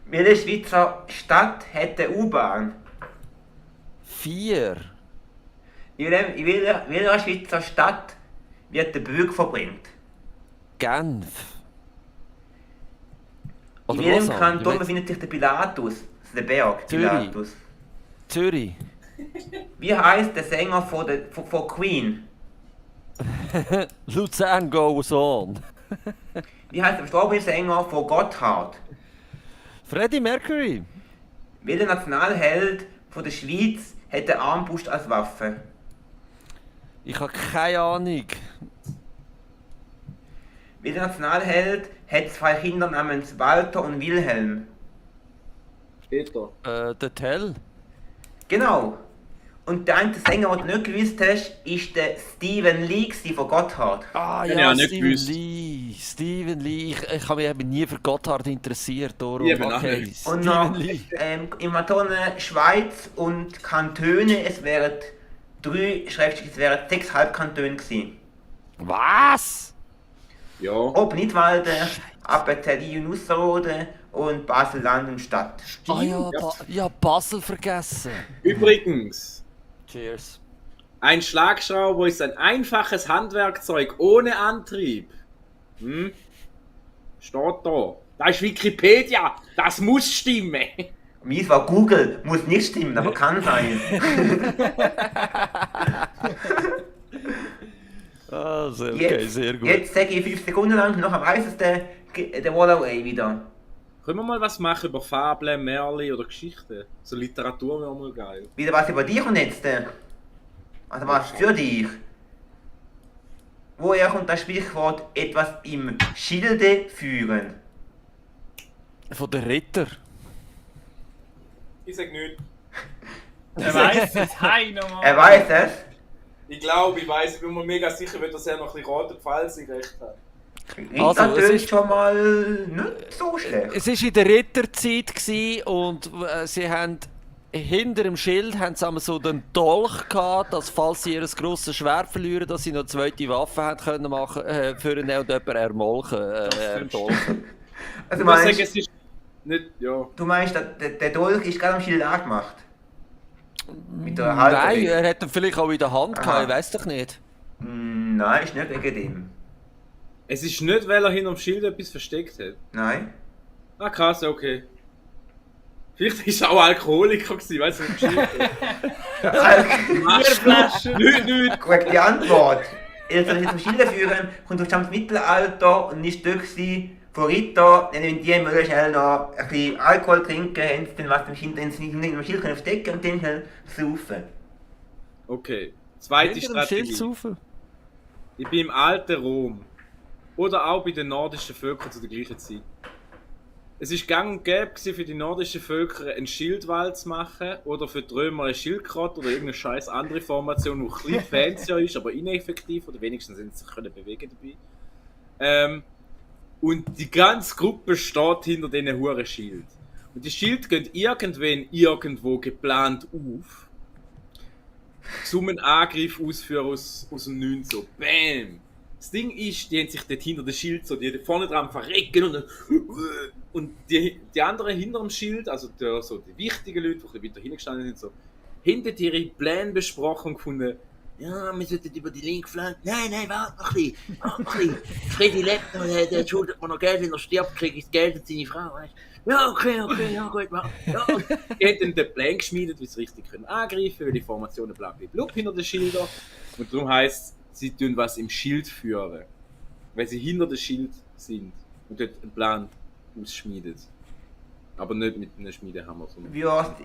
Welche Schweizer Stadt hat eine U-Bahn? 4. In welcher Schweizer Stadt wird der Bürger verbringt? Genf. In Oder welchem Lausanne? Kanton Ich befindet sich der Pilatus? Das ist der Berg, Zürich. Pilatus. weiß- Zürich. Wie heißt der Sänger von Queen? Luzern goes on. Wie heißt der verstorbene Sänger von Gotthard? Freddie Mercury. Welcher Nationalheld von der Schweiz hat eine Armbrust als Waffe? Ich habe keine Ahnung. Welcher Nationalheld hat 2 Kinder namens Walter und Wilhelm? Peter. Der Tell. Genau. Und der einzige Sänger, den du nicht gewusst hast, ist der Steven Lee gewesen von Gotthard. Ah Ja, ja, nicht Steven gewusst. Lee. Steven Lee. Ich habe mich eben nie für Gotthard interessiert. Darum. Ich eben auch Okay, nicht. Und Steven noch Lee. im Kanton Schweiz und Kantone, es wären 6 Halbkantone gewesen. Was? Ja. Obnitwalden, Appenzell Ausserrhoden und Basel-Land und Stadt. Ah ja, Basel vergessen. Übrigens, Cheers. Ein Schlagschrauber ist ein einfaches Handwerkzeug ohne Antrieb. Steht da. Das ist Wikipedia. Das muss stimmen. Mies war Google, muss nicht stimmen, aber kann sein. Also, okay, sehr gut. Jetzt sage ich 5 Sekunden lang, nachher weiss es der Wallaway wieder. Können wir mal was machen über Fabeln, Märchen oder Geschichten? So Literatur wäre mal geil. Wieder was über dich und jetzt? Also was für dich? Woher kommt das Sprichwort etwas im Schilde führen? Von den Ritter. Ich sag nicht. Er weiss es, hi nochmal. Er weiß es. Ich glaube, ich weiß, ich bin mir mega sicher, dass er noch ein bisschen roter Pfeil sich recht hat. Also, Das es tönt ist- schon mal nicht so schlecht. Es war in der Ritterzeit gewesen und sie haben hinter dem Schild haben sie einmal so den Dolch gehabt, dass falls sie ihr grosses Schwert verlieren, dass sie noch eine zweite Waffe haben können machen für und jemanden ermolchen. Erdolchen. Also Ich muss sagen, meinst, es ist nicht, ja. du meinst, der Dolch ist gerade am Schild angemacht? Mit der Halterung? Nein, er hat ihn vielleicht auch in der Hand Aha. gehabt, ich weiß doch nicht. Nein, ist nicht wegen dem. Es ist nicht, weil er hinterm Schild etwas versteckt hat. Nein. Ah, krass, okay. Vielleicht war er auch Alkoholiker gewesen, weißt du, im Schild. Bierflaschen. Nicht. Korrekte Antwort. Er soll sich zum Schilde führen, kommt aus dem Mittelalter und ist dort gewesen, von Ritter, wenn die wollen schnell noch ein bisschen Alkohol trinken, haben sie dann was im Schild, den sie nicht im Schild können verstecken und dann schnell saufen. Okay. Zweite Hinter dem Schild Strategie. saufen. Ich bin im alten Rom. Oder auch bei den nordischen Völkern zu der gleichen Zeit. Es war gang und gäbe gewesen, für die nordischen Völker einen Schildwall zu machen oder für die Römer ein Schildkrott oder irgendeine scheiß andere Formation, die ein bisschen fancier ist, aber ineffektiv oder wenigstens sind sie sich können bewegen dabei. Und die ganze Gruppe steht hinter diesen huren Schild. Und die Schild gehen irgendwann irgendwo geplant auf, zum einen Angriff ausführen aus dem 9 so. Bam! Das Ding ist, die haben sich dort hinter dem Schild so, die vorne dran verrecken und dann, und die anderen hinter dem Schild, also die wichtigen Leute, die ein bisschen weiter hingestanden sind, so, hinter ihre Pläne besprochen gefunden, ja, wir sollten über die linke Flanke, nein, warte noch ein bisschen, Freddy lebt noch, der schuldet mir noch Geld, wenn er stirbt, kriege ich das Geld und seine Frau, weißt du. Ja, okay, ja, gut, mach. Ja. Die haben dann den Plan geschmiedet, wie sie richtig können angreifen, weil die Formationen blub hinter den Schildern, und darum heisst sie tun was im Schild führen, weil sie hinter dem Schild sind und dort einen Plan ausschmiedet. Aber nicht mit einem Schmiedehammer. Sondern Würde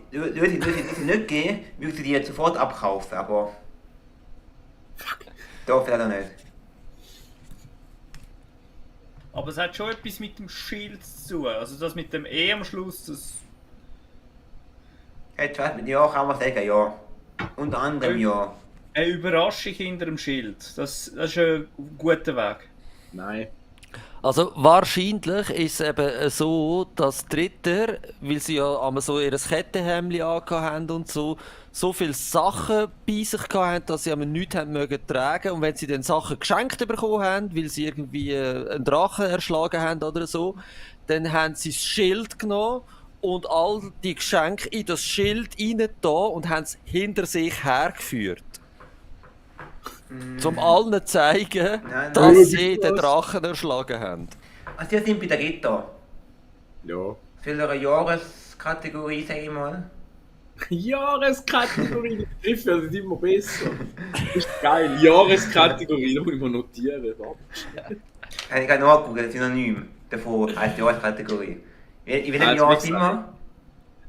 sie nicht gehen, würde sie die jetzt sofort abkaufen, aber... Fuck. Darf er nicht. Aber es hat schon etwas mit dem Schild zu tun. Also das mit dem E am Schluss, das... Ja, kann man sagen, ja. Unter anderem ja. Eine Überraschung hinter dem Schild. Das ist ein guter Weg. Nein. Also wahrscheinlich ist es eben so, dass die Ritter, weil sie ja einmal so ihr Kettenhemd angehabt haben und so viele Sachen bei sich hatten, dass sie einmal nichts haben mögen tragen. Und wenn sie dann Sachen geschenkt bekommen haben, weil sie irgendwie einen Drachen erschlagen haben oder so, dann haben sie das Schild genommen und all die Geschenke in das Schild rein da und haben es hinter sich hergeführt. Um allen zu zeigen, Nein, dass nein. sie den Drachen erschlagen haben. Also die sind bei der Ritter. Ja. Für eine Jahreskategorie, sag ich mal. Jahreskategorie, die Begriffe sind immer besser. Das ist geil. Jahreskategorie, da muss ich mal notieren. Ich kann nachgucken, das Synonym davon heißt Jahreskategorie. In welchem Also, Jahr wie sind wir?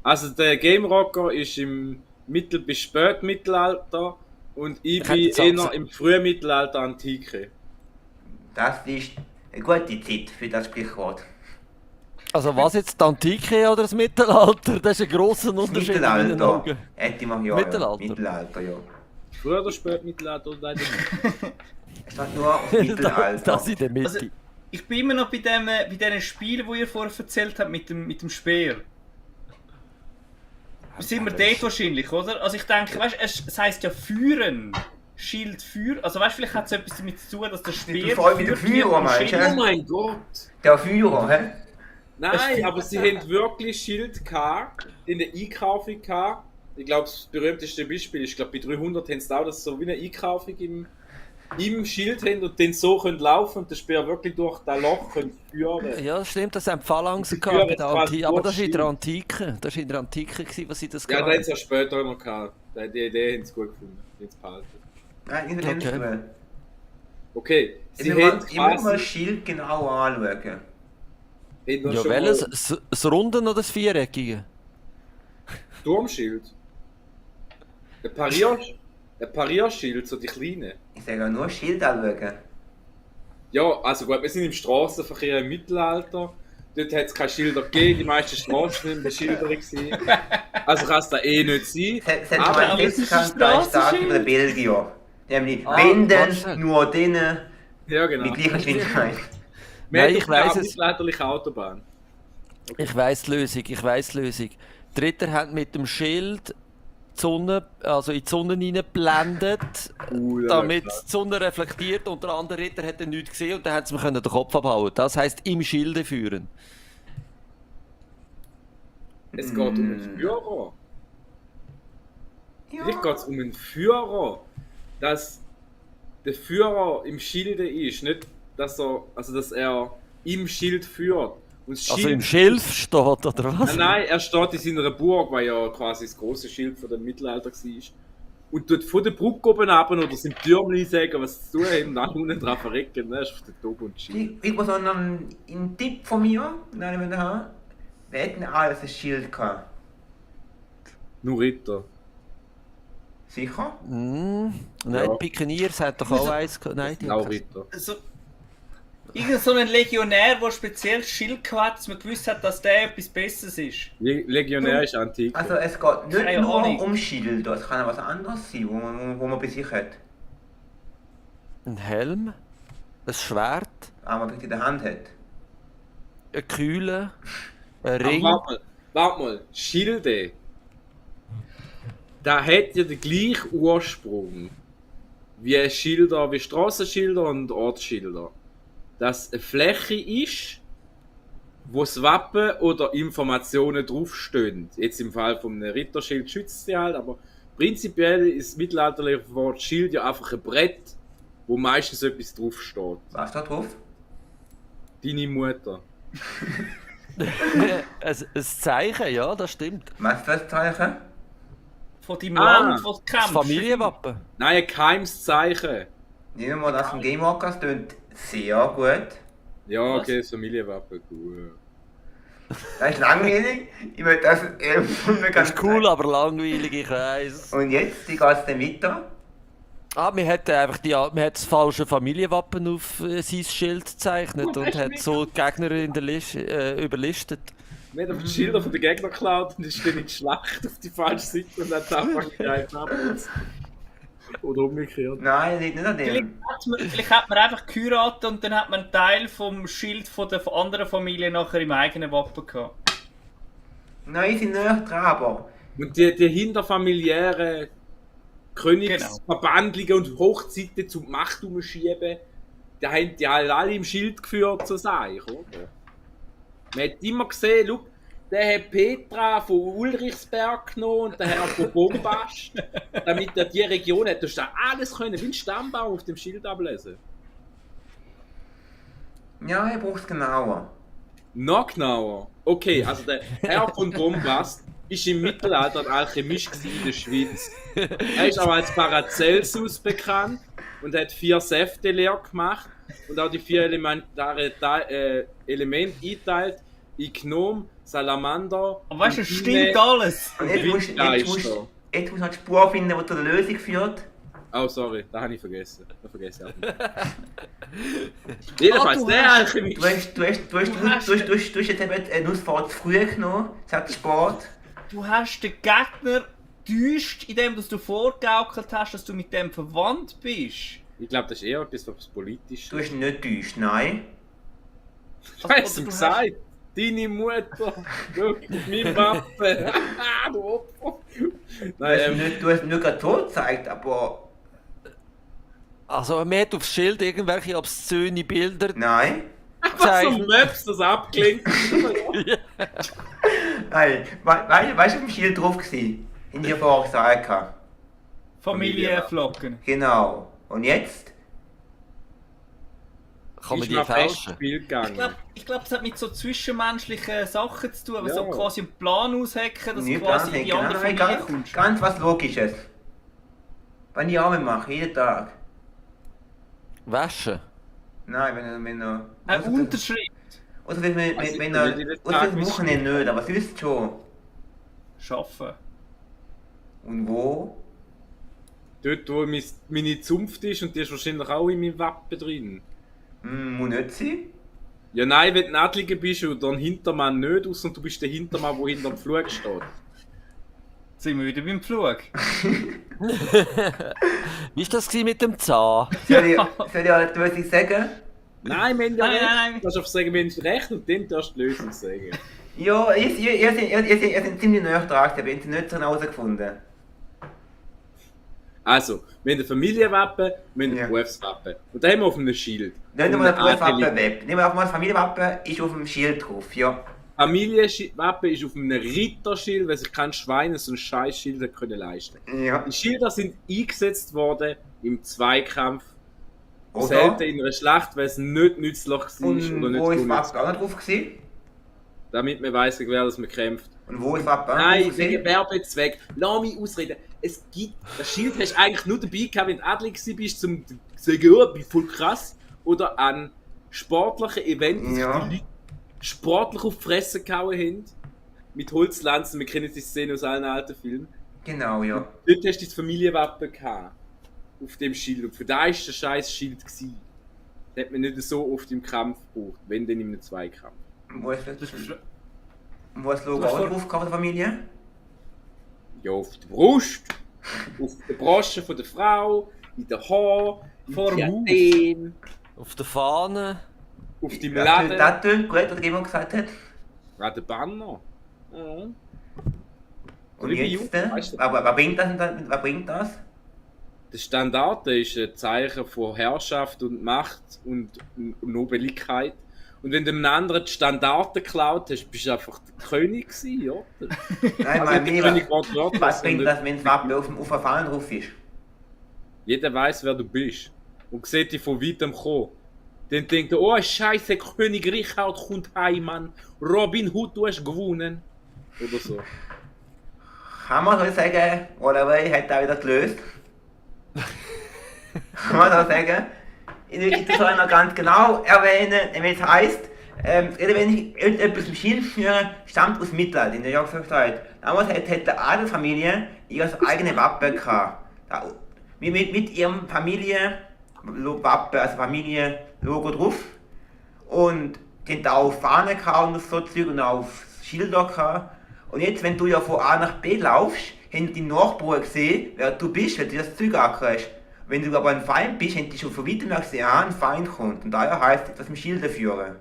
Also der Game Rocker ist im bis Spätmittelalter und ich Ich bin hätte jetzt auch eher im frühen Mittelalter Antike. Das ist eine gute Zeit für das Sprichwort. Also was jetzt, die Antike oder das Mittelalter? Das ist ein grosser Unterschied in meinen Mittelalter. Augen. Hätte man ja. Mittelalter. Ja. Mittelalter, ja. Früher oder Spätmittelalter oder leider nicht. Es steht nur auf Mittelalter. Das in der Mitte. Also, ich bin immer noch bei dem Spiel, das ihr vorher erzählt habt, mit dem Speer. Sind wir dort wahrscheinlich, oder? Also ich denke, weißt, es heisst ja führen. Schild führen. Also weißt, vielleicht hat es etwas damit zu tun, dass der Speer Vor allem mit dem führt wie Führer, am meinst Schild. du? Oh mein Gott! Der Führer, hä? Nein, aber sie haben wirklich Schild gehabt, in der Einkaufe gehabt Ich glaube, das berühmteste Beispiel ist, bei 300 haben sie auch das so wie eine Einkaufen im Schild haben und dann so können laufen und der Speer wirklich durch das Loch können führen. Ja, das stimmt, das haben Phalanxen Die gehabt bei führen der quasi aber das war in durch der Antike. Das war in der Antike, was sie das Ja, da gehabt haben sie ja später noch gehabt. Die Idee haben sie gut gefunden. Die haben sie behalten. Nein, nicht mit dem Okay. Stuhl. Okay, sie Ich haben muss mal das quasi... Schild genau anschauen. haben noch Ja, schon welches? mal Das Runden oder das Viereckige? Turmschild. Ein Parierschild, so die kleinen. Ich sage auch nur das Schild anschauen. Ja, also gut, wir sind im Straßenverkehr im Mittelalter. Dort hat es keine Schilder gegeben, die meisten Straßen waren beschildert gewesen. Also kann es da eh nicht sein. Es hat Aber mal es ist ein festgehalten, da ist stark Strassenschild. über den Belgier. Nämlich, Ah, wenn warte. denn nur denen Ja, genau. mit gleicher Geschwindigkeit. Nein, ich weiss es. Mittelalterliche Autobahn. Ich weiss die Lösung, Die Ritter haben mit dem Schild die Sonne, also in die Sonne hineingeblendet, damit die Sonne reflektiert und der andere Ritter hat dann nichts gesehen und dann hat sie mir den Kopf abhauen. Das heisst im Schilde führen. Es geht um einen Führer. Ja. Vielleicht geht es um einen Führer, dass der Führer im Schilde ist, nicht dass er im Schild führt. Und das Also im Schilf steht, oder was? Nein, er steht in seiner Burg, weil ja quasi das große Schild von dem Mittelalter war. Und tut von der Brücke oben runter oder sind Türmchen sagen, was zu tun haben, und dann unten dran verrecken. Das ist auf der Top und Schild. Ich muss auch noch einen Tipp von mir, nein, wenn wir haben. Wer hat denn alles ein Schild gehabt? Nur Ritter. Sicher? Nein, Ja. die Pikeniers haben doch auch eins gehabt. Nein, die haben Auch keins. Ritter. Also, irgend so ein Legionär, der speziell Schild gehabt hat, dass man gewusst hat, dass der etwas Besseres ist. Legionär ist antik. Also es geht nicht Keine nur Ahnung. um Schilder, es kann auch was anderes sein, wo man bei sich hat. Ein Helm, ein Schwert, Aber man in der Hand hat. eine Kühle, ein Aber Ring. warte mal. Schilde. Da hat ja den gleichen Ursprung wie Schilder, wie Strassenschilder und Ortsschilder. Dass eine Fläche ist, wo das Wappen oder Informationen draufstehen. Jetzt im Fall von einem Ritterschild schützt sie halt, aber prinzipiell ist das mittelalterliche Wort Schild ja einfach ein Brett, wo meistens etwas draufsteht. Was da drauf? Deine Mutter. Ein Zeichen, ja, das stimmt. Was für ein Zeichen? Von deinem Ah, Land, wo du Das kämpfst. Familienwappen. Nein, ein geheimes Zeichen. Nehmen wir mal das vom Game Walkers, klingt sehr gut. Ja, okay, das Familienwappen, gut. Das ist langweilig. Ich möchte das Das ist cool, aber langweilig, ich weiss. Und jetzt, wie geht es denn weiter? Man hat einfach man hat das falsche Familienwappen auf sein Schild gezeichnet und hat so die Gegner in der überlistet. Wir haben die Schilder von den Gegnern geklaut und ist dann in die Schlacht auf die falsche Seite und hat einfach gereicht abgesetzt. Oder umgekehrt. Nein, das liegt nicht an dem. Vielleicht hat man einfach geheiratet und dann hat man einen Teil vom Schild von der anderen Familie nachher im eigenen Wappen gehabt. Nein, sie sind nicht dran, aber... Und die hinterfamiliären Königsverbandlungen und Hochzeiten zum Macht umschieben, die haben die halt alle im Schild geführt, so sage ich, oder? Man hat immer gesehen, schau, der hat Petra von Ulrichsberg genommen und der Herr von Bombast, damit er die Region hat. Du hast da alles können, wie ein Stammbaum auf dem Schild ablesen. Ja, ich brauche es genauer. Noch genauer. Okay, also der Herr von Bombast ist im Mittelalter ein Alchemist in der Schweiz. Er ist auch als Paracelsus bekannt und hat 4 Säfte leer gemacht und auch die 4 elementare Elemente eingeteilt in Gnom, Salamander. Aber weißt du, das und stimmt alles. Und jetzt musst du Windgeister. noch die Spur finden, die zu der Lösung führt. Oh, sorry, das habe ich vergessen. Das vergesse ich auch nicht. Jedenfalls, der Alchemist. Du hast jetzt eben eine Ausfahrt zu früh genommen, es hat Sport. Du hast den Gegner getäuscht, indem dass du vorgegaukelt hast, dass du mit dem verwandt bist. Ich glaube, das ist eher etwas Politisches. Du hast ihn nicht getäuscht, nein. Ich hab's Oder ihm du gesagt. Deine Mutter. Schau, mein Wappen. Du Opfer. Du hast ihn nicht gerade tot gezeigt, aber... Also man hat aufs Schild irgendwelche obszöne Bilder Nein. Was so Maps, das abklingt. Nein. Weißt du, auf dem Schild drauf war? Haben die ja vorher gesagt. Familienflocken. Genau. Und jetzt? Kann man Ist die noch fest fälschen? Spiel gegangen. Ich glaube, es hat mit so zwischenmenschlichen Sachen zu tun, aber Ja. so quasi einen Plan aushacken, dass du Nicht quasi in die genau, andere Familie ganz, kommst. ganz was Logisches. Wenn ich auch mache, jeden Tag. Waschen? Nein, wenn er... Eine Unterschrift. Außer wenn Also, wenn wenn ich er... das Außer Tag das Wochenende nicht, aber sonst schon. Schaffen. Und wo? Dort, wo meine Zunft ist und die ist wahrscheinlich auch in meinem Wappen drin. Muss nicht sein. Ja nein, wenn du ein Adliger bist oder ein Hintermann nicht, außer du bist der Hintermann, der hinter dem Flug steht. Jetzt sind wir wieder beim Flug. Wie war das mit dem Zahn? Soll ich etwas sagen? Nein, wenn Nein. Du darfst einfach sagen, wenn es recht und dann darfst du die Lösung sagen. Ja, ihr seid ziemlich nahe dran, aber ihr habt es nicht so herausgefunden. Also, wir haben ein Familienwappen, wir haben Ja. ein Berufswappen. Und da haben wir auf einem Schild. Nehmen wir mal Auf das einem Berufswappen Adeligen. weg. Nehmen wir einfach mal das Familienwappen, ist auf dem Schild drauf, ja. Familienwappen ist auf einem Ritterschild, weil sich kein Schwein so ein scheiß Schild hat können leisten. Ja. Die Schilder sind eingesetzt worden im Zweikampf. Oder? Selten in einer Schlacht, weil es nicht nützlich war Und oder nicht wo ist das unnützlich. Wappen auch noch drauf gewesen? Damit man weiss, wer das man kämpft. Und wo ist das Wappen auch noch Nein, drauf wegen gewesen? Werbezweck. Lass mich ausreden. Es gibt, das Schild hast du eigentlich nur dabei gehabt, wenn du adlig bist, zum zu sagen, oh, ich bin voll krass. Oder an sportlichen Events, wo sich Ja. die Leute sportlich auf die Fresse gehauen haben. Mit Holzlanzen, wir kennen die Szene aus allen alten Filmen. Genau, ja. Dort hast du das Familienwappen gehabt. Auf dem Schild. Und für da war der scheiß Schild gewesen. Das hat man nicht so oft im Kampf gebraucht, wenn denn in einem Zweikampf. Und wo ist das? Das ist Und wo ist das Logo Du hast auch vor- drauf gehabt, der Familie? Ja, auf der Brust, auf der Brosche von der Frau, in den Haaren, Vor dem Haus. Diadem, Auf der Fahne? auf deinem Das Laden. tönt gut, was jemand gesagt hat. Ah, der Banner. Ja. Und Liebe jetzt, Jugend, weißt du- aber was bringt das? Was bringt das? Der Standard ist ein Zeichen von Herrschaft und Macht und Nobeligkeit. Und wenn du einem anderen die Standarten geklaut hast, bist du einfach der König gewesen, oder? Nein, Also mein der Lieber, König wortwörtlich, was bringt sondern das, wenn das Wappen auf der Fahne drauf ist? Jeder weiß, wer du bist. Und sieht dich von weitem kommen. Dann denkt er, oh Scheiße, König Richard kommt heim, Mann. Robin Hood, du hast gewonnen. Oder so. Kann man so sagen, Oliver hat da wieder gelöst? Kann man so sagen? Ich soll noch ganz genau erwähnen, wie es heisst. Wenn ich etwas im Schild führe, stammt aus dem Mittelalter, in der Jagdverstreut. Damals hat die Adelsfamilie ihr eigenes Wappen gehabt. Mit ihrem Familienwappen, also Familienlogo drauf. Und die haben da auf Fahnen gehabt und auf so Zeug und auf Schilder gehabt. Und jetzt, wenn du ja von A nach B laufst, haben die Nachbarn gesehen, wer du bist, weil du das Zeug angehst. Wenn du aber ein Feind bist, haben die schon von weitem gesehen, ein Feind kommt. Und daher heisst es, mit Schilder führen.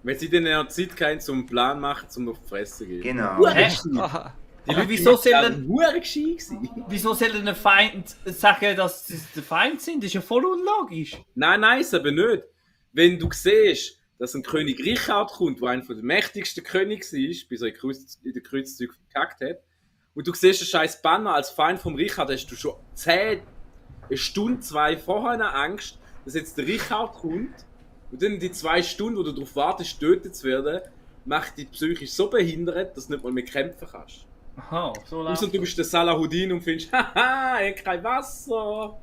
Wenn sie dann ja Zeit keinen zum Plan machen, zum auf die Fresse gehen. Genau. Hä? Aha. Die Aber Leute wieso sind sollen- hure gescheit gewesen. Wieso sollen ein Feind sagen, dass sie der Feind sind? Das ist ja voll unlogisch. Nein, ist aber nicht. Wenn du siehst, dass ein König Richard kommt, der einer der mächtigsten Könige war, bis er in den Kreuzzug verkackt hat, und du siehst einen scheiß Banner als Feind vom Richard, hast du schon 1 Stunde, 2 vorher eine Angst, dass jetzt der Richard kommt, und dann die 2 Stunden, wo du darauf wartest, tötet zu werden, macht dich psychisch so behindert, dass du nicht mal mehr kämpfen kannst. Aha, so Außer du bist der Salahudin und findest, haha, ich hab kein Wasser.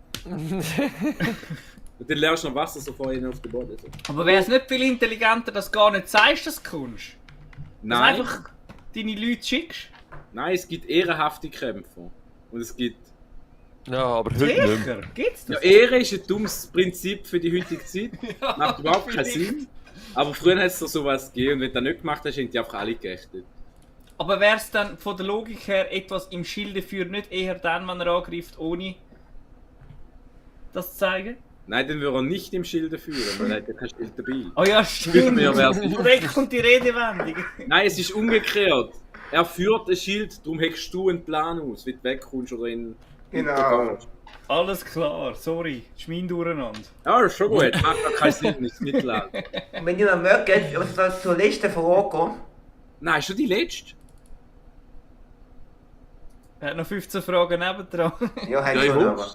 Und dann lernst du noch Wasser so vorhin auf den Boden. So. Aber wäre es nicht viel intelligenter, dass du gar nicht sagst, dass du kommst? Dass du Nein, einfach deine Leute schickst? nein, es gibt ehrenhafte Kämpfer. Und es gibt... Ja, aber heute nicht mehr. Sicher, gibt's Ja, das? Ehre ist ein dummes Prinzip für die heutige Zeit. Macht überhaupt keinen Sinn. Aber früher hat es doch sowas gegeben und wenn du das nicht gemacht hast, haben die einfach alle geächtet. Aber wäre es dann von der Logik her etwas im Schilde führen, nicht eher dann, wenn er angreift, ohne das zu zeigen? Nein, dann würde er nicht im Schilde führen, weil er hat ja kein Schild dabei. Oh ja, Wissen stimmt. wir, wer es ist. Direkt kommt die Redewendung. Nein, es ist umgekehrt. Er führt ein Schild, darum hättest du einen Plan aus, wie du wegkommst oder in... Genau. Alles klar, sorry, Schmin durcheinander. Ja, das ist schon gut. Macht gar keinen Sinn, ist Mittelland. Und wenn ihr noch mögt, was zur letzten Frage kommt, Nein, schon die letzte. Er hat noch 15 Fragen nebendran. Ja, hat Ja, schon, ich aber.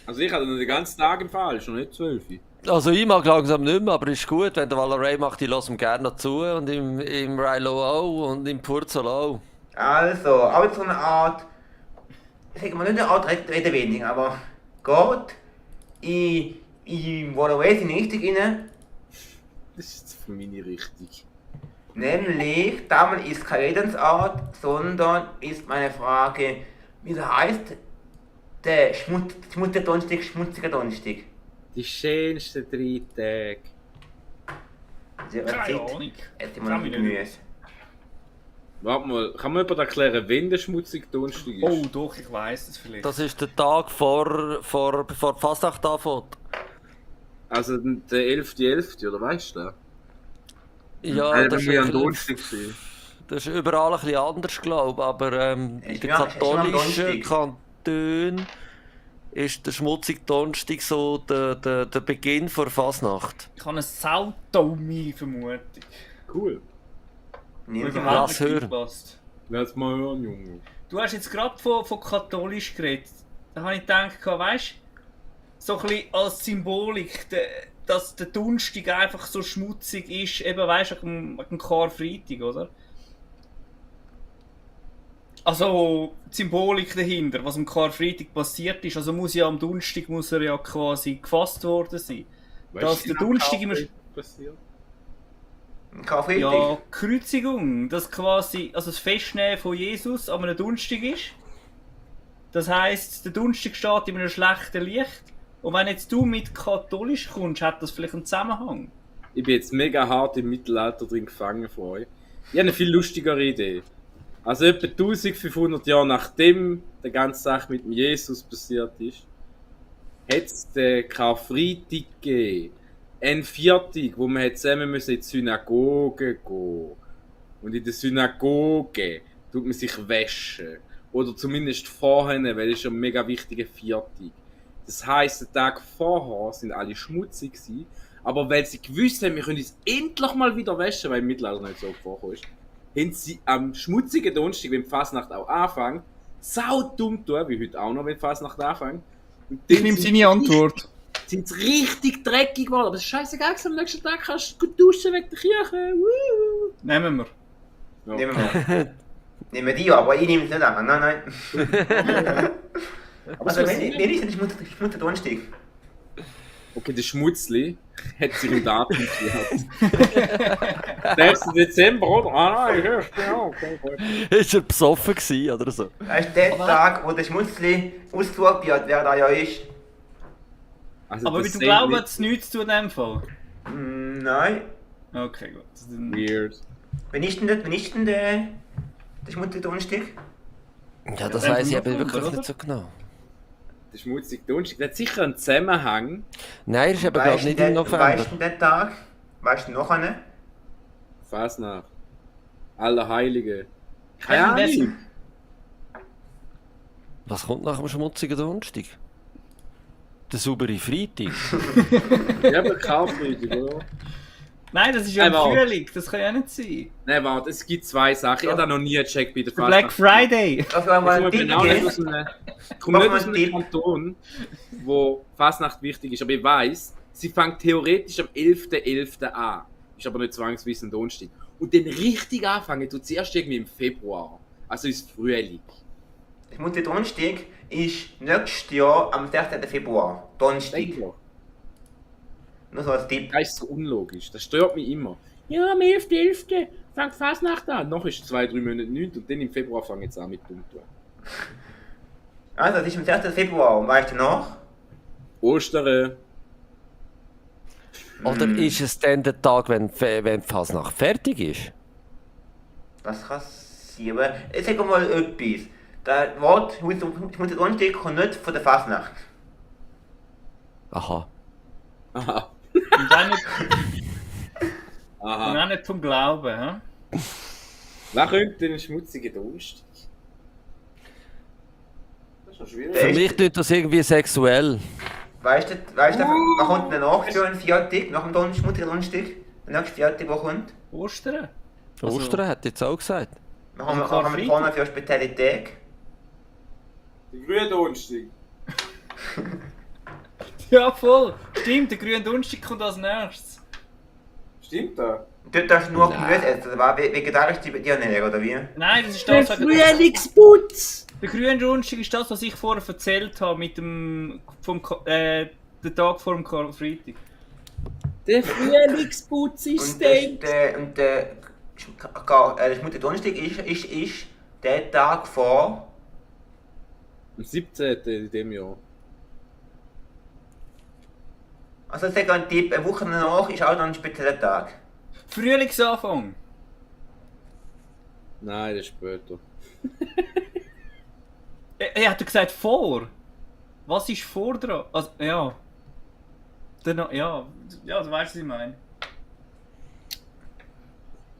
Also ich hatte noch den ganzen Tag im Fall, ist noch nicht 12. Also ich mag langsam nicht mehr, aber ist gut, wenn der Valeray macht, ich lasse ihm gerne noch zu und im Rilo auch und im Purzel auch. Also, auch so eine Art, ich sag mal nicht eine Art Redewendung, aber geht in Valois in die Richtung rein, Das ist jetzt für meine Richtung. nämlich, damals ist keine Redensart, sondern ist meine Frage, wie heißt der schmutzige Donnerstag? Die schönsten 3 Tage. Keine Ahnung. Hätte man nicht Gemüse. Warte mal, kann mir jemand erklären, wenn der schmutzige Donnerstag ist? Oh, doch, ich weiß es vielleicht. Das ist der Tag bevor die Fasnacht anfängt. Also der 11.11., oder weißt du das? Ja, Das das muss ja am ist, Donnerstag sein. das ist überall ein bisschen anders, glaube ich, aber in Ist den ja- ist ja am katholischen Donnerstag. Kantonen ist der schmutzige Donnerstag so der Beginn der Fasnacht. Ich habe eine saudumme Vermutung. Cool. Nimm Die mal. überhaupt Lass nicht hören. reinpasst. Lass mal hören, Junge. Du hast jetzt gerade von katholisch geredet. Da habe ich gedacht, weißt du, so ein bisschen als Symbolik, dass der Donnerstag einfach so schmutzig ist, eben weißt du, wegen dem Karfreitag, oder? Also die Symbolik dahinter, was am Karfreitag passiert ist, also muss ja am Donnerstag muss er ja quasi gefasst worden sein. Dass der Donnerstag immer passiert? Karfreitag. ja Kreuzigung, das quasi also das Festnehmen von Jesus an einem Donnerstag ist. Das heisst, der Donnerstag steht in einem schlechten Licht. Und wenn jetzt du mit katholisch kommst, hat das vielleicht einen Zusammenhang. Ich bin jetzt mega hart im Mittelalter drin gefangen von euch. Ich habe eine viel lustigere Idee. Also etwa 1500 Jahre nachdem die ganze Sache mit dem Jesus passiert ist, hat es den Karfreitag gegeben. Ein Viertag, wo man zusammen in die Synagoge gehen. Und in der Synagoge tut man sich waschen. Oder zumindest vorher, weil es ist ein mega wichtiger Viertag. Das heisst, den Tag vorher sind alle schmutzig gewesen, aber weil sie gewusst haben, wir können uns endlich mal wieder waschen, weil im Mittelalter nicht so vorgekommen ist, haben sie am schmutzigen Donnerstag, wenn die Fasnacht auch anfängt, saudumm tun, wie heute auch noch, wenn die Fasnacht anfängt. Und Ich dann nehme sind seine Antwort. sind sie richtig dreckig geworden, aber es ist scheißegal, am nächsten Tag kannst du gut duschen wegen der Kirche. Woo. Nehmen wir. Ja. Nehmen wir. Nehmen wir die, aber ich nehme es nicht an. Nein. Also, wenn ist denn schmutzige Donnerstag? Okay, der Schmutzli hat sich im Datum gehabt. 1. Dezember, oder? Ah nein, ja, okay. Ist er besoffen gewesen, oder so? Das ist der Tag, wo der Schmutzli ausgesucht wird, wer da ja ist. Also Aber das mit dem Sendli- Glauben hat es nichts zu tun in dem Fall. Nein. Okay, gut. Dann- Weird. Wenn ist denn der schmutzige Donnerstag? Ja, das Ja, weiss ich dann eben wirklich oder? nicht so genau. Der schmutzige Donnerstag, der hat sicher einen Zusammenhang. Nein, ist eben gerade nicht im November. Weißt du den Tag? Weißt du noch einen? Fasnacht. Allerheilige. Keine Ja, Ahnung. Was kommt nach dem schmutzigen Donnerstag? Der saubere Freitag. Ja, aber Karfreitag, oder? Nein, das ist ja im Einmal. Frühling, das kann ja nicht sein. Nein, warte, es gibt zwei Sachen. Ich habe das noch nie gecheckt bei der Der Black Friday! Das war mal Ich ein komme Tipp genau nicht geben. aus einem, ich komme nicht Mach mal aus einen einem Tipp. Kanton, wo Fasnacht wichtig ist, aber ich weiss, sie fängt theoretisch am 11.11. an. Ist aber nicht zwangsweise ein Donnerstag. Und dann richtig anfangen tut sie erst irgendwie im Februar. Also ist Frühling. Der schmutzige Donnerstag ist nächstes Jahr am 16. Februar. Donnerstag. Denk Nur so als Tipp. Das ist so unlogisch. Das stört mich immer. Ja, am 11.11. fängt Fasnacht an. Noch ist 2-3 Monate nichts und dann im Februar fangen jetzt an mit Dummtun. Also, das ist am 16. Februar. Und weißt du noch? Ostern. Oder ist es dann der Tag, wenn die Fasnacht fertig ist? Das kann sein. Aber ich sage mal etwas. Das Wort schmutzige Donnerstag kommt nicht von der Fasnacht. Aha. Aha. Und auch nicht, und Aha. auch nicht vom Glauben, hä? Wer könnte denn ein schmutziger Donnerstag? Das ist noch schwierig. Für mich klingt das irgendwie sexuell. Weißt du, was kommt danach für ein Viertag? Nach dem schmutzigen Donnerstag? Der nächste Viertag, der kommt? Ostern? Also- Ostern hat jetzt auch gesagt. Wir haben vorne für Spezialität. Der grüne Donnerstag. Ja, voll. Stimmt, der grüne Donnerstag kommt als nächstes. Stimmt das? Du darfst nur Gemüse essen, oder was? Vegetarisch bei dir nicht, oder wie? Nein, das ist das, was Frühlingsputz! der grüne Donnerstag ist das, was ich vorher erzählt habe mit dem den Tag vor dem Karfreitag. Der Frühlingsputz ist Der Schmutzige Donnerstag ist der Tag vor. Am 17. in dem Jahr. Also ich sage einen Tipp, eine Woche danach ist auch noch ein spezieller Tag. Frühlingsanfang. Nein, das ist später. Er hat gesagt vor. Was ist vor dran? Also, ja. Ja, du weißt, was ich meine.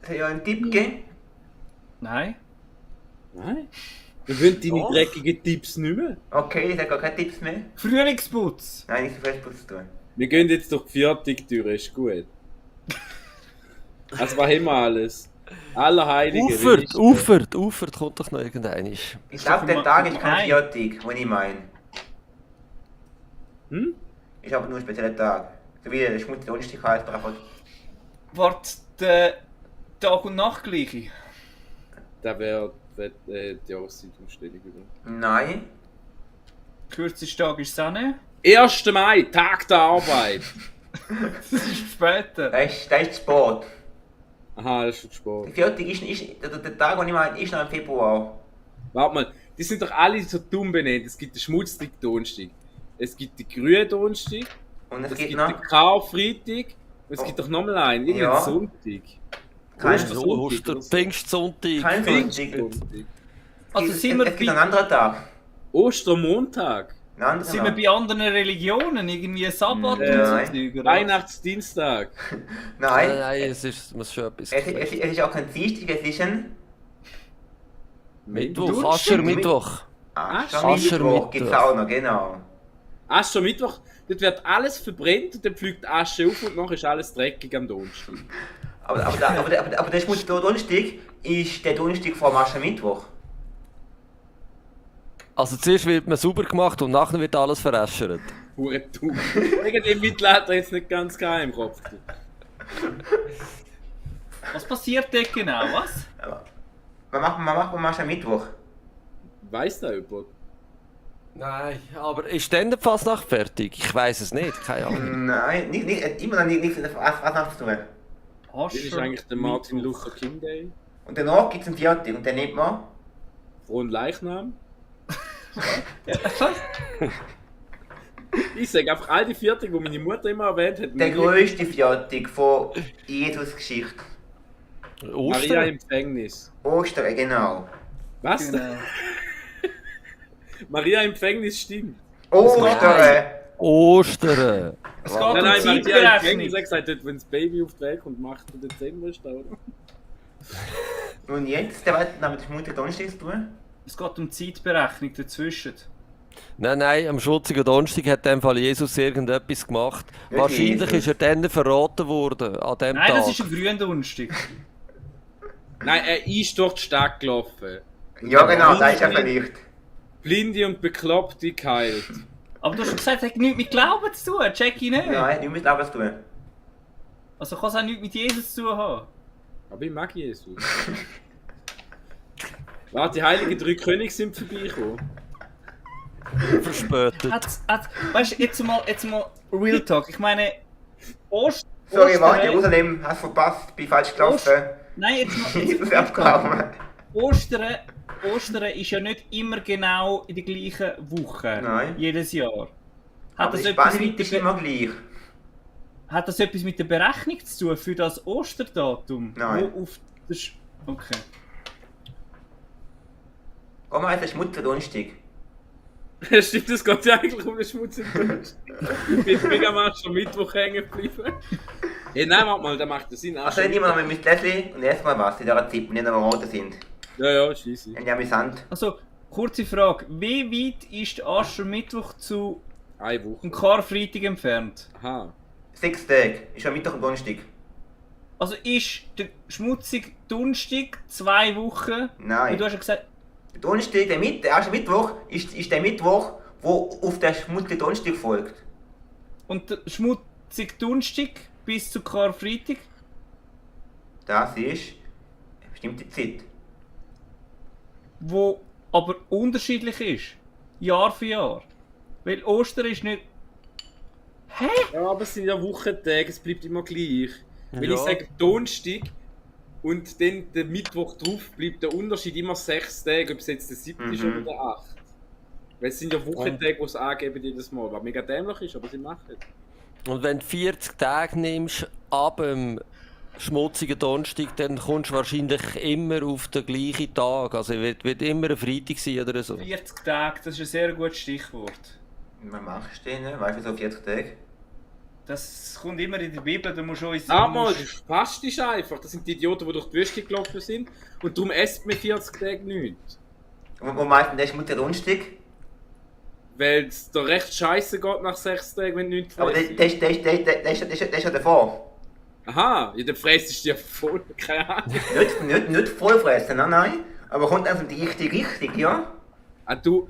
Soll ich einen Tipp geben? Nein. Nein? Wir wollen deine Doch. dreckigen Tipps nicht mehr. Okay, ich sage gar keine Tipps mehr. Frühlingsputz. Nein, nicht so viel Putz zu tun. Wir gehen jetzt durch die Viertigtür, ist gut. Also was haben wir alles? Allerheilige. Ufert kommt doch noch irgendeinisch. Ich glaube, der Tag ist kein Nein. Viertig, den ich meine. Hm? Ist aber nur ein spezieller Tag. So wie der Schmutzige Donnerstag heißt, aber einfach. Warte, der Tag- und Nachtgleiche. Das wäre die Jahreszeitumstellung wieder. Nein. Kürzester Tag ist es auch nicht. 1. Mai, Tag der Arbeit. Das ist später. Das ist Sport. Aha, das ist schon spät. Der Viertig ist der Tag, den ich meine, ist noch im Februar. Warte mal, die sind doch alle so dumm benannt. Es gibt den schmutzigen Donnerstag, es gibt den grünen Donnerstag, Und es es gibt gibt noch. den Karfreitag und es gibt doch nochmal einen, irgendeinen Ja. Sonntag. Kein Pfingstsonntag. Kein Pfingstsonntag. Sonntag. Also sind wir Es gibt einen bei, anderen Tag. Ostermontag, Einen anderen sind wir Tag. bei anderen Religionen? Irgendwie Sabbat und so Nein. Zeug, oder? Weihnachtsdienstag, Nein. Nein, es muss schon etwas Es ist auch kein Dienstag, es ist ein Mittwoch, Donnerstag. Aschermittwoch. Aschermittwoch. Gibt es auch noch, genau. Aschermittwoch, dort wird alles verbrennt und dann fliegt die Asche auf und nachher ist alles dreckig am Donnerstag. Aber der Schmutzige Donnerstag ist der Donnerstag vor dem Aschermittwoch. Also zuerst wird man sauber gemacht und nachher wird alles veräschert. Hure dumm. Wegen dem Mittelalter jetzt nicht ganz geheim im Kopf. Was passiert dort genau? Was? Aber was macht man am Aschermittwoch? Weiss da jemand? Nein, aber ist denn die Fasnacht fertig? Ich weiß es nicht, keine Ahnung. Nein, immer noch nichts mit der Fasnacht zu tun. Das ist eigentlich der Martin Luther King Day. Und danach gibt es einen Viertag und dann nimmt man. Frohen Leichnam. Ich sage einfach all die Viertage, die meine Mutter immer erwähnt hat. Der grösste Viertag von Jesus Geschichte. Maria Ostern? im Gefängnis. Ostern, genau. Was? Genau. Maria im Gefängnis stimmt. Ostern! Ostern. Es geht Wow. um Maria im Gefängnis Zeitberechnung. hat gesagt, wenn das Baby auf die Welt kommt, macht der Dezember ist da, oder? Und jetzt, der hat damit Schmutzige Donnerstag zu tun. Es geht um Zeitberechnung dazwischen. Nein, am schmutzigen Donnerstag hat in dem Fall Jesus irgendetwas gemacht. Nicht Wahrscheinlich Jesus. ist er dann verraten worden, an dem Nein, Tag. das ist ein grüner Donnerstag. Nein, er ist durch die Stadt gelaufen. Ja, genau, das ist ja vielleicht. Blinde und Bekloppte geheilt. Aber du hast schon gesagt, es hat nichts mit Glauben zu tun. Check ich nicht. Nein, nicht mit Glauben zu tun. Also kann es auch nichts mit Jesus zu tun haben. Aber ich mag Jesus. Warte, die heiligen drei Könige sind vorbeigekommen. Verspätet. Weißt du, jetzt mal Real Talk. Ich meine, Sorry, warte, Jerusalem, hast verpasst, bin falsch gelaufen. Nein, jetzt mal. Jesus abgehauen. Ostern ist ja nicht immer genau in der gleichen Woche. Nein. Jedes Jahr. Aber die Spannung ist immer gleich. Hat das etwas mit der Berechnung zu tun für das Osterdatum? Nein. Wo auf das okay. Komm mal, es ist Schmutzige Donnerstag. Stimmt, das geht ja eigentlich um den schmutzigen Donnerstag. Ich bin mega mal schon Mittwoch hängen geblieben. Hey, nein, warte mal, der macht das Sinn. Also nicht immer noch mit Leslie und erstmal was in dieser Zeit, wenn die noch rote sind. Ja, scheisse. Und die amüsant. Also, kurze Frage. Wie weit ist der Aschermittwoch zu Eine Woche. dem Karfreitag entfernt? Aha. 6 Tage, ist schon Mittwoch und Donnerstag. Also ist der schmutzige Donnerstag 2 Wochen? Nein. Und du hast ja gesagt, Der Donnerstag, der erste Mittwoch, ist der Mittwoch, wo auf den schmutzigen Donnerstag folgt. Und der schmutzige Donnerstag bis zu Karfreitag? Das ist eine bestimmte Zeit. Wo aber unterschiedlich ist. Jahr für Jahr. Weil Ostern ist nicht... Hä? Ja, aber es sind ja Wochentage, es bleibt immer gleich. Wenn Ja. ich sage Donnerstag und dann der Mittwoch drauf, bleibt der Unterschied immer 6 Tage, ob es jetzt der 7. ist oder der 8. Weil es sind ja Wochentage, die es angeben jedes Mal, was mega dämlich ist, aber sie machen es. Und wenn du 40 Tage nimmst, ab dem schmutzigen Donnerstag, dann kommst du wahrscheinlich immer auf den gleichen Tag. Also wird immer ein Freitag sein oder so. 40 Tage, das ist ein sehr gutes Stichwort. Was machst du denn? Weißt du, so 40 Tage? Das kommt immer in der Bibel, da musst du uns... Aber das ist einfach. Das sind die Idioten, die durch die Wüste gelaufen sind. Und darum esst man 40 Tage nichts. Und wo meinst du, der schmutzige Donnerstag? Weil es da recht scheiße geht nach 6 Tagen, wenn du nichts Aber der ist ja davor. Aha, ja, der fräst ist ja voll, keine Ahnung. Nicht voll fressen, nein. Aber kommt also die richtige Richtung, ja? Du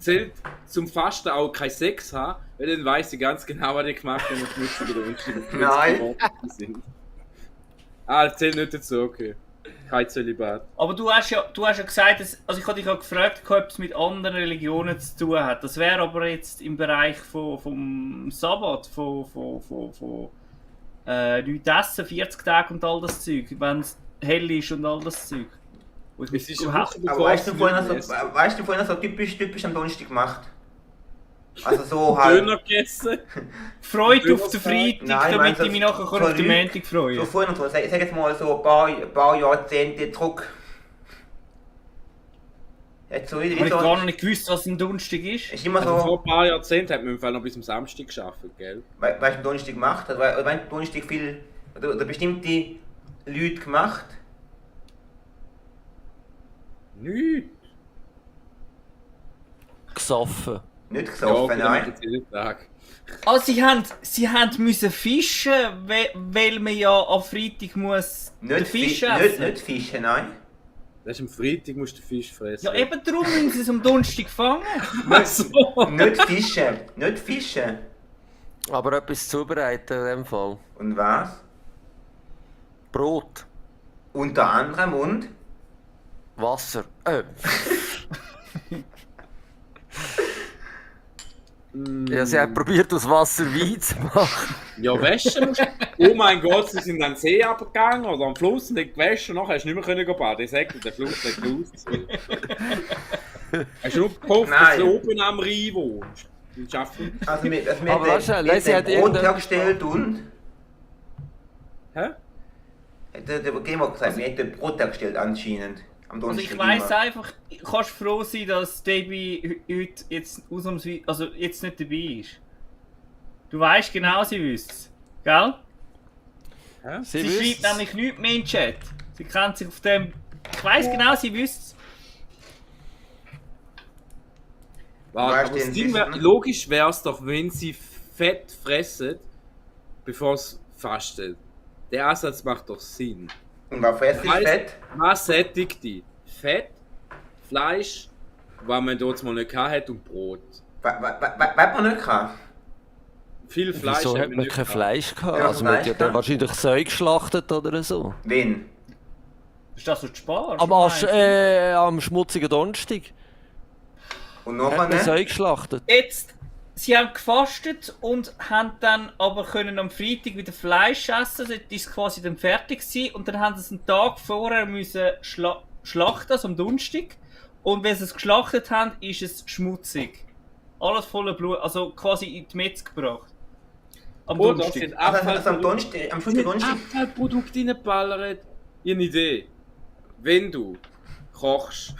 zählt zum Fasten auch kein Sex haben, weil dann weiss ich ganz genau, was ich gemacht habe, wenn ich wieder unschuldig Nein. sind. Das zählt nicht dazu, okay. Kein Zölibat. Aber du hast ja gesagt, also ich habe dich ja gefragt, ob es mit anderen Religionen zu tun hat. Das wäre aber jetzt im Bereich vom Sabbat, von nichts essen, 40 Tage und all das Zeug, wenn es hell ist und all das Zeug. Und Es ist überhaupt- eine Woche, Aber weißt du, bevor vorhin so typisch am Donnerstag gemacht? Also so halt. Döner gegessen. Freude auf den Freitag, Nein, damit meinst du, ich mich nachher so auf den Leute- Montag freuen So kann. vorhin, sag jetzt mal so ein paar Jahrzehnte zurück. Jetzt so Ich wieder habe so. gar noch nicht gewusst, was ein Donnerstag ist. Ist immer Also so. vor ein paar Jahrzehnten hat man im Fall noch bis zum Samstag geschafft, gell? Weißt du, am Donnerstag gemacht hat? Oder wenn Donnerstag viel. Oder bestimmte Leute gemacht. Nichts. Gesoffen. Nicht gesoffen, ja, nein. jeden Tag. Also sie haben müssen fischen, weil man ja am Freitag muss den Nicht, Fisch nicht, essen. nicht Fischen, nein. Das ist am Freitag, musst du Fisch fressen. Ja, eben darum müssen sie es am Donnerstag fangen. Also. Nicht Fischen. Nicht Fischen. Aber etwas zubereiten in dem Fall. Und was? Brot, Unter anderem und. Wasser. Ja, sie hat probiert, aus Wasser Wein zu machen. Ja, waschen musst du. Oh mein Gott, sie sind an den See abgegangen oder am Fluss und dann gewaschen und nachher hast du nicht mehr können baden. Ich sag dir, der Fluss hat ausgezogen. Hast du nur gehofft, dass Nein. du oben am Rhein wohnst? Und schaffen. Also wir Aber weißt du, sie hat Brot irgendein- hergestellt und. Hä? Der Gamer gesagt, wir hätten Brot hergestellt anscheinend. Am Also Donnerstag ich weiss immer. einfach, kannst froh sein, dass Debbie heute jetzt ausnahmsweise, also jetzt nicht dabei ist. Du weißt genau, sie wüsste es. Gell? Sie schreibt wüssten's. nämlich nichts mehr in den Chat. Sie kennt sich auf dem... Ich weiss genau, sie wüsste es. Warte, Weißt aber du, das Ding das ist- wär, logisch wäre es doch, wenn sie Fett fressen, bevor es fastet. Der Ansatz macht doch Sinn. Und was fest ist Heißt, Fett? Was sättigt die? Fett, Fleisch, was man dort mal nicht hat und Brot. Was man nicht kann. Viel Fleisch Wieso hat haben wir man nicht kein gehabt. Fleisch gehabt? Ja, Also man hat ja Fleisch dann gehabt. wahrscheinlich Säue geschlachtet oder so. Wen? Ist das so zu sparen? Am schmutzigen Donnerstag Und hat nachher man Säue geschlachtet. Jetzt, sie haben gefastet und haben dann aber können am Freitag wieder Fleisch essen. Dort ist es quasi dann fertig gewesen. Und dann haben sie es einen Tag vorher müssen schlachten, also am Donnerstag. Und wenn sie es geschlachtet haben, ist es schmutzig. Alles voller Blut, also quasi in die Metz gebracht. Am Oder Donnerstag. sind Also am Donnerstag, am Schluss Donnerstag. Abfallprodukte reinballern. Ich habe eine Idee. Wenn du kochst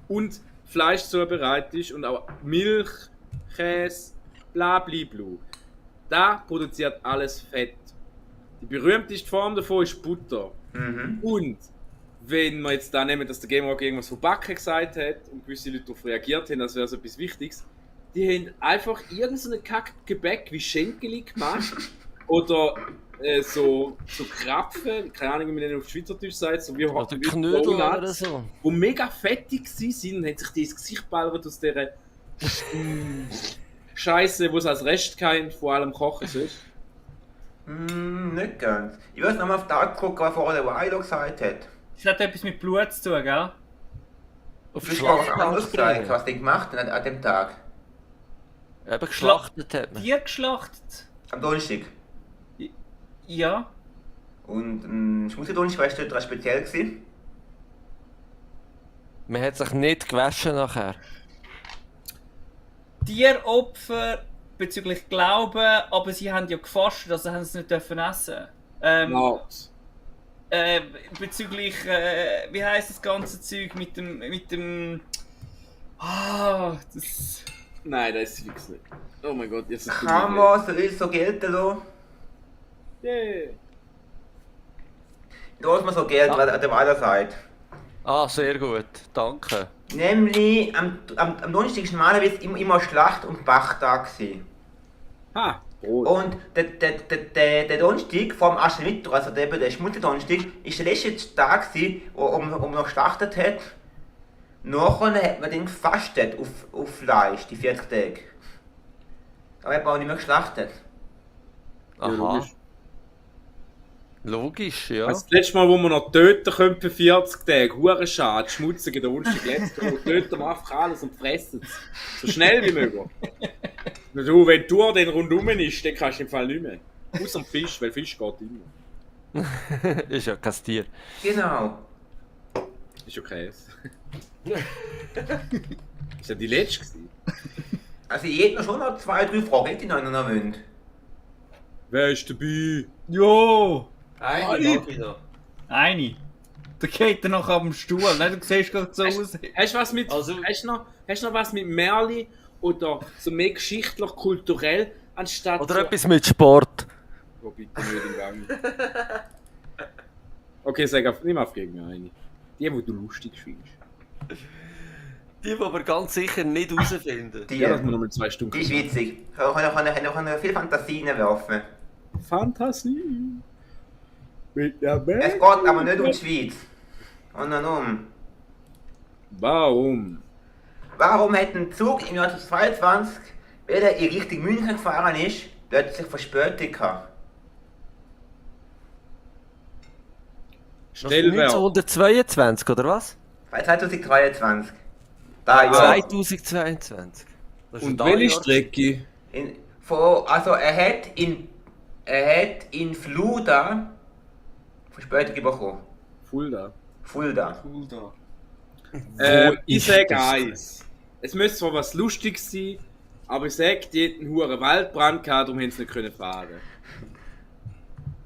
und Fleisch zubereitest und auch Milch, Käse, bla bla bla, da produziert alles Fett. Die berühmteste Form davon ist Butter. Mhm. Und wenn wir jetzt da nehmen, dass der Gamer irgendwas von Backen gesagt hat und gewisse Leute darauf reagiert haben, das wäre so etwas Wichtiges, die haben einfach irgendeinen Kackgebäck wie Schenkeli gemacht oder so Krapfen, keine Ahnung, wie man den auf Schweizerdeutsch sagt, so wie Oder wie Knödel oder Donuts, so. die mega fettig waren und haben sich das Gesicht ballert aus dieser Scheiße, die es als Rest kennt, vor allem Kochen sonst. Nicht ganz. Ich muss nochmal auf das gucken, was vorher der Wilo gesagt hat. Das hat etwas mit Blut zu tun, gell? Auf Du die hast gar was Schlacht anderes gesagt, was die gemacht haben an dem Tag. Eben geschlachtet hat man. Tier geschlachtet? Am Donnerstag. Ja. Und Schmutzendonnerstag war dort recht speziell gewesen. Man hat sich nicht gewaschen nachher. Tieropfer bezüglich Glauben, aber sie haben ja gefastet, also haben sie es nicht dürfen essen. Mord. Bezüglich, wie heisst das ganze Zeug mit dem. Das. Nein, das ist fix nicht. Oh mein Gott, jetzt ist es Kann man so gelten lassen? Yeah. Da muss man so gelten, was der Weiler sagt. Ah, sehr gut. Danke. Nämlich, am Donnerstag war normalerweise immer Schlacht- und Bachtag gewesen. Ha, Brot. Und der Donnerstag vor dem Aschermittwoch, also der Schmutzendonnerstag, ist der letzte Tag gewesen, wo man noch geschlachtet hat. Nachher hat man dann gefastet auf Fleisch, die 40 Tage. Aber hat man auch nicht mehr geschlachtet. Aha. Logisch, ja. Also das letzte Mal, wo wir noch töten können für 40 Tage, hure schade, schmutzige Donnerstag, letztes Mal töten wir einfach alles und fressen es. So schnell wie möglich. Du, wenn du dann rundum ist, dann kannst du im Fall nicht mehr. Außer dem Fisch, weil Fisch geht immer. Ist ja kein Tier. Genau. Ist okay. Ist ja die letzte gewesen. Also ich hätte noch schon noch 2, 3 Fragen, die noch wollen. Wer ist dabei? Jo! Eine mag ich noch. Eine. Da geht er noch ab dem Stuhl, ne? Du siehst gerade so aus. Hast du was mit, Also- hast du noch was mit Merli oder so mehr geschichtlich, kulturell, anstatt Oder so... etwas mit Sport. Oh, bitte nicht im Gang. Okay, nimm auf gegen mir eine. Die du lustig findest. Die aber ganz sicher nicht herausfinden. Die, Ja, dass wir noch mal 2 Stunden die ist witzig. Kann viel Fantasie reinwerfen. Fantasie. Mit der Es Welt. geht aber nicht um die Schweiz. Sondern um. Warum? Warum hat ein Zug im Jahr 2022, wenn er in Richtung München gefahren ist, plötzlich Verspätung gehabt? Stellwerk. 1922, oder was? Bei 2023. Da ja. 2022. Das ist Und ein welche Jahr. Strecke? Also er hat in Fluda Verspätung bekommen. Fulda. Fulda. Ich ist sag das? eins. Es müsste zwar was Lustiges sein, aber ich sag, die hätten einen hohen Waldbrand gehabt, darum haben sie nicht können fahren.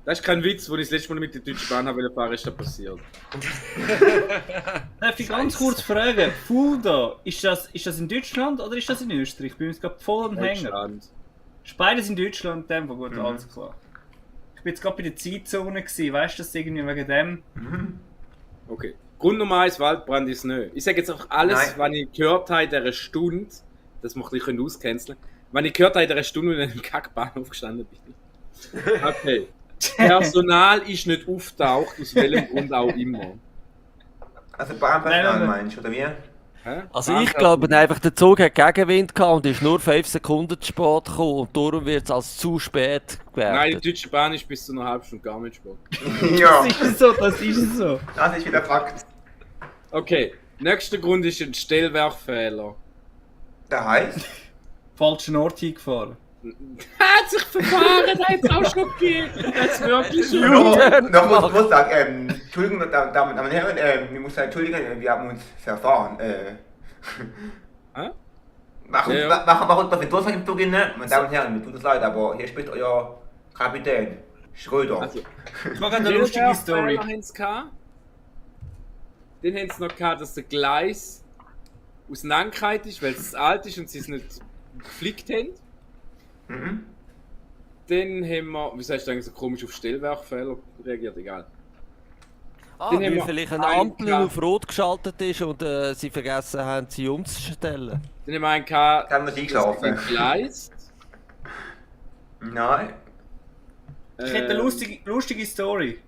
Das ist kein Witz, wo ich das letzte Mal mit der Deutschen Bahn habe fahren, ist das passiert. Darf ich ganz kurz fragen, Fulda, ist das in Deutschland oder ist das in Österreich? Ich bin jetzt gerade voll am Hänger. Deutschland. Ist beides in Deutschland, in dem Fall gut, alles klar. Ich bin jetzt gerade bei der Zeitzone gewesen, weißt du das irgendwie wegen dem? Okay. Grund Nummer 1, Waldbrand ist nicht. Ich sage jetzt auch alles, Nein. was ich gehört habe in dieser Stunde, das wir ein bisschen auscanceln, was ich gehört habe in dieser Stunde, wenn ich in einem Kackbahnhof gestanden bin. Okay. Personal ist nicht auftaucht, aus welchem Grund auch immer. Also Bahnpersonal Nein. meinst du, oder wie? Hä? Also ich glaube einfach, der Zug hat Gegenwind gehabt und ist nur 5 Sekunden zu spät gekommen und darum wird es als zu spät Nein, die gewertet. Deutsche Bahn ist bis zu einer halben Stunde gar nicht spät. Ja, Das ist so, das ist so. das ist wieder Fakt. Okay, nächster Grund ist ein Stellwerkfehler. Der heißt, Falschen Ort hingefahren. Hat sich verfahren, da hat es auch schon gegeben. Das ist wirklich so. noch muss ich sagen, Entschuldigung, Damen und Herren, ich muss sagen, Entschuldigung, wir haben uns verfahren. Hä? Warum Ja, ja. machen wir den Durchfall im Zug inne? Meine Damen und Herren, mir tut es leid, aber hier spricht euer Kapitän, Schröder. Also, Ich mag eine lustige Story. Den haben sie noch gehabt, dass der Gleis auseinandergehalten ist, weil es alt ist und sie es nicht geflickt haben. Mhm. Dann haben wir, wie sagst du eigentlich so komisch auf Stellwerkfehler reagiert? Egal. Ah, Den haben weil wir vielleicht eine einen Ampel gehabt. auf Rot geschaltet ist und sie vergessen haben, sie umzustellen. Dann haben wir einen gehabt, Da haben wir sie das eingeschlafen. Gleis. Nein. Ich hätte eine lustige Story.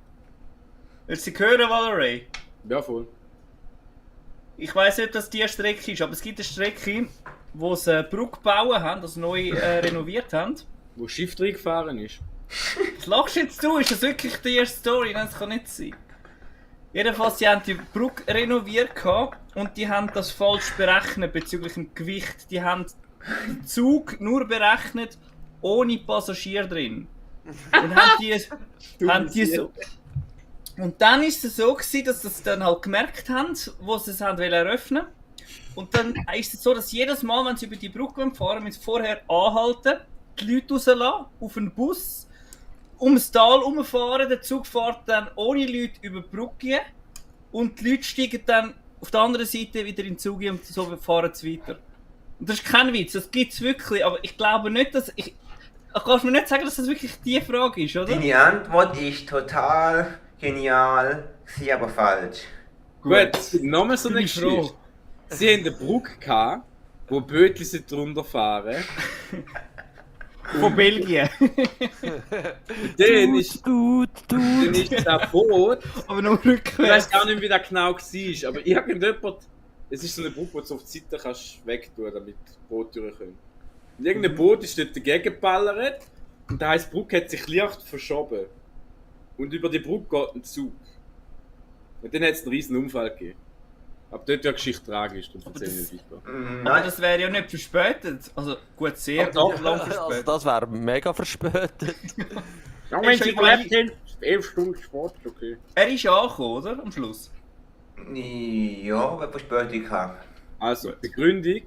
Willst du sie hören, Valerie? Ja, voll. Ich weiss nicht, ob das die Strecke ist, aber es gibt eine Strecke, wo sie eine Brücke gebaut haben, also neu renoviert haben. Wo das Schiff drin gefahren ist. Was lachst jetzt du? Ist das wirklich die erste Story? Nein, das kann nicht sein. Jedenfalls, sie haben die Brücke renoviert gehabt und die haben das falsch berechnet bezüglich dem Gewicht. Die haben den Zug nur berechnet ohne Passagier drin. Und haben die so. Und dann ist es so gewesen, dass sie es dann halt gemerkt haben, wo sie es haben eröffnen. Und dann ist es so, dass jedes Mal, wenn sie über die Brücke fahren, müssen sie vorher anhalten, die Leute rauslassen, auf einen Bus, ums Tal herumfahren, der Zug fährt dann ohne Leute über die Brücke und die Leute steigen dann auf der anderen Seite wieder in den Zug und so fahren sie weiter. Und das ist kein Witz, das gibt es wirklich, aber ich glaube nicht, dass... Kannst du mir nicht sagen, dass das wirklich die Frage ist, oder? Deine Antwort ist total genial, sie aber falsch. Gut, nochmal so eine Bin ich froh. Geschichte. Sie haben eine Brücke gehabt, wo Bötli drunter fahren. Von Belgien. Und dann ist das Boot. Aber nur Ich weiß rückwärts. gar nicht, wie das genau war, aber irgendjemand. Es ist so eine Brücke, die du auf die Seite kannst wegtun, damit die Boote durch können. Und irgendein Boot ist dort dagegen geballert und das heisst, die Brücke hat sich leicht verschoben. Und über die Brücke geht ein Zug. Und dann hat es einen riesen Unfall gegeben. Aber dort wäre die Geschichte tragisch, darum erzähle ich nicht weiter. Aber Nein, das wäre ja nicht verspätet. Also gut, sehr Aber doch, lang Also verspätet. das wäre mega verspätet. Ja, wenn sie gelebt sind, 11 Stunden Sport, okay. Er ist angekommen, oder? Am Schluss. ja, wer Verspätung hat. Also, Begründung.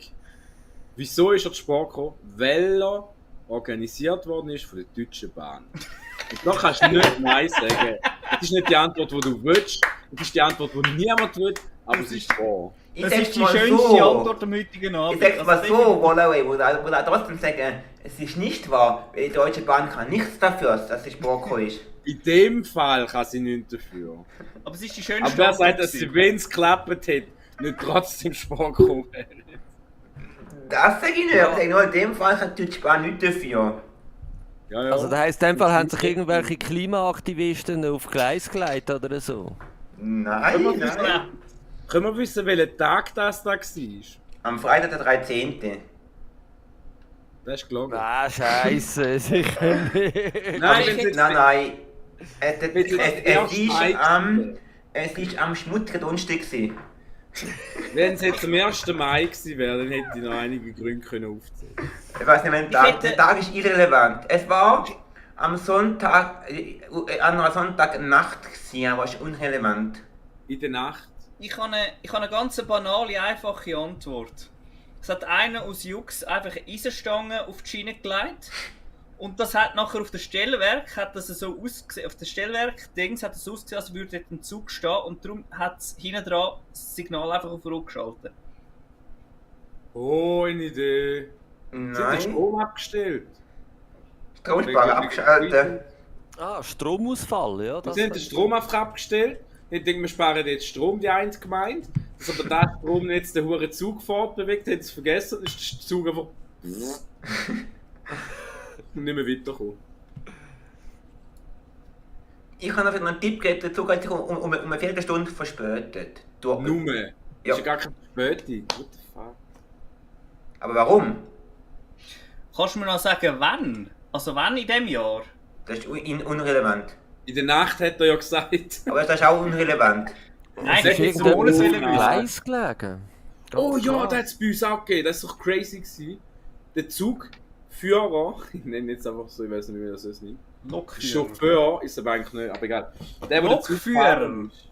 Wieso ist er zu spät gekommen? Weil er organisiert worden ist von der Deutschen Bahn. Und da kannst du nicht Nein sagen. Das ist nicht die Antwort, die du willst. Das ist die Antwort, die niemand will, aber es ist wahr. Ich Das sag's ist die mal schönste so. Antwort am heutigen Abend. Ich sag's mal Also so, Wallaway, wo da trotzdem sagen, es ist nicht wahr, weil die Deutsche Bahn kann nichts dafür, dass sie Sport ist. In dem Fall kann sie nichts dafür. Aber es ist die schönste Aber wer sagt, Antwort dass sie, gewesen. wenn es geklappt hätte, nicht trotzdem Sport gekommen wäre? Das sag ich nicht, aber ich sag nur, in dem Fall kann die Deutsche Bahn nichts dafür. Ja, ja. Also das heisst, in dem Fall haben sich irgendwelche Klimaaktivisten auf Gleis gelegt oder so. Nein, nein. Können wir wissen, welcher Tag das da war? Am Freitag, der 13. Das ist gelogen. Ah, Scheiße, sicher nicht. Nein, wenn es Nein. jetzt Es ist am schmutzigen Donnerstag gewesen. Wenn es jetzt am 1. Mai gewesen wäre, dann hätte ich noch einige Gründe können aufzählen. Ich weiß nicht, welchen Tag. Der Tag ist irrelevant. Es war am Sonntag, an einer Sonntagnacht gewesen, aber es ist unrelevant. In der Nacht. Ich habe eine ganz banale, einfache Antwort. Es hat einer aus Jux einfach eine Eisenstange auf die Schiene gelegt. Und das hat nachher auf dem Stellwerk, hat das so ausgesehen, auf dem Stellwerk-Dings hat es ausgesehen, als würde dort ein Zug stehen und darum hat es hinten dran das Signal einfach auf Ruhe geschaltet. Oh, eine Idee. Sie haben den Nein. Strom abgestellt. Stromsparre abgeschaltet. Ah, Stromausfall, ja. Sie haben den Strom einfach abgestellt. Ich denke, wir sparen jetzt Strom, die eine gemeint. Dass aber der Strom jetzt den hohen Zug fortbewegt, hat es vergessen, dann ist der Zug einfach. Und nicht mehr weitergekommen. Ich habe noch einen Tipp gegeben, der Zug hat sich um eine Viertelstunde verspätet. Nur. Das Ja. ist ja gar keine Verspätung. What the fuck? Aber warum? Kannst du mir noch sagen, wann? Also wann in diesem Jahr? Das ist unrelevant. In der Nacht hat er ja gesagt. Aber das ist auch unrelevant. Nein, Sag ich jetzt hätte so so ohne auf, Willen nein. wissen. Gleis gelegen. Ganz Oh ja, klar. das hat es bei uns auch gegeben. Das war doch crazy gewesen. Der Zugführer, ich nenne jetzt einfach so, ich weiß nicht, wie das ist nicht. Lokführer. Chauffeur ist aber eigentlich nicht, aber egal. Der Lokführer. Zug ist.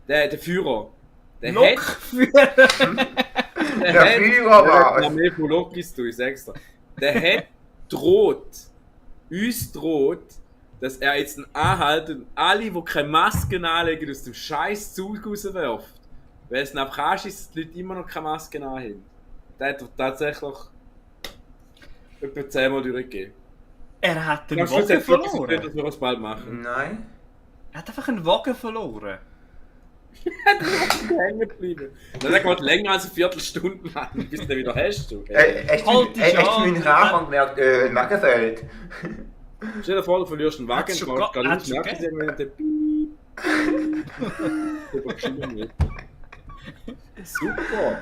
Der Führer. Der Lokführer. Der Führer war noch mehr von Lokis tun, ich sag's dir. Der hat uns droht, dass er jetzt einen anhaltet und alle, die keine Masken anlegen, aus dem scheiß Zug rauswirft. Weil es nach Arsch ist, dass die Leute immer noch keine Masken anhaben. Der hat tatsächlich etwa 10-mal durchgegeben. Er hat den Am Schluss Wagen hat es wirklich so, verloren. dass wir es bald machen. Nein. Er hat einfach einen Wagen verloren. Hängen geblieben. Dann hat er länger als eine Viertelstunde machen, bis du wieder hast. Du. Echt Halt dich an. meinen Radfahrer gemerkt, Nackenfeld. Stell dir vor, du verlierst einen Wagen, Hat's schon brauchst gerade hat's nicht, schon merkst du irgendwann den Piep. Übergeschieden wird. Super.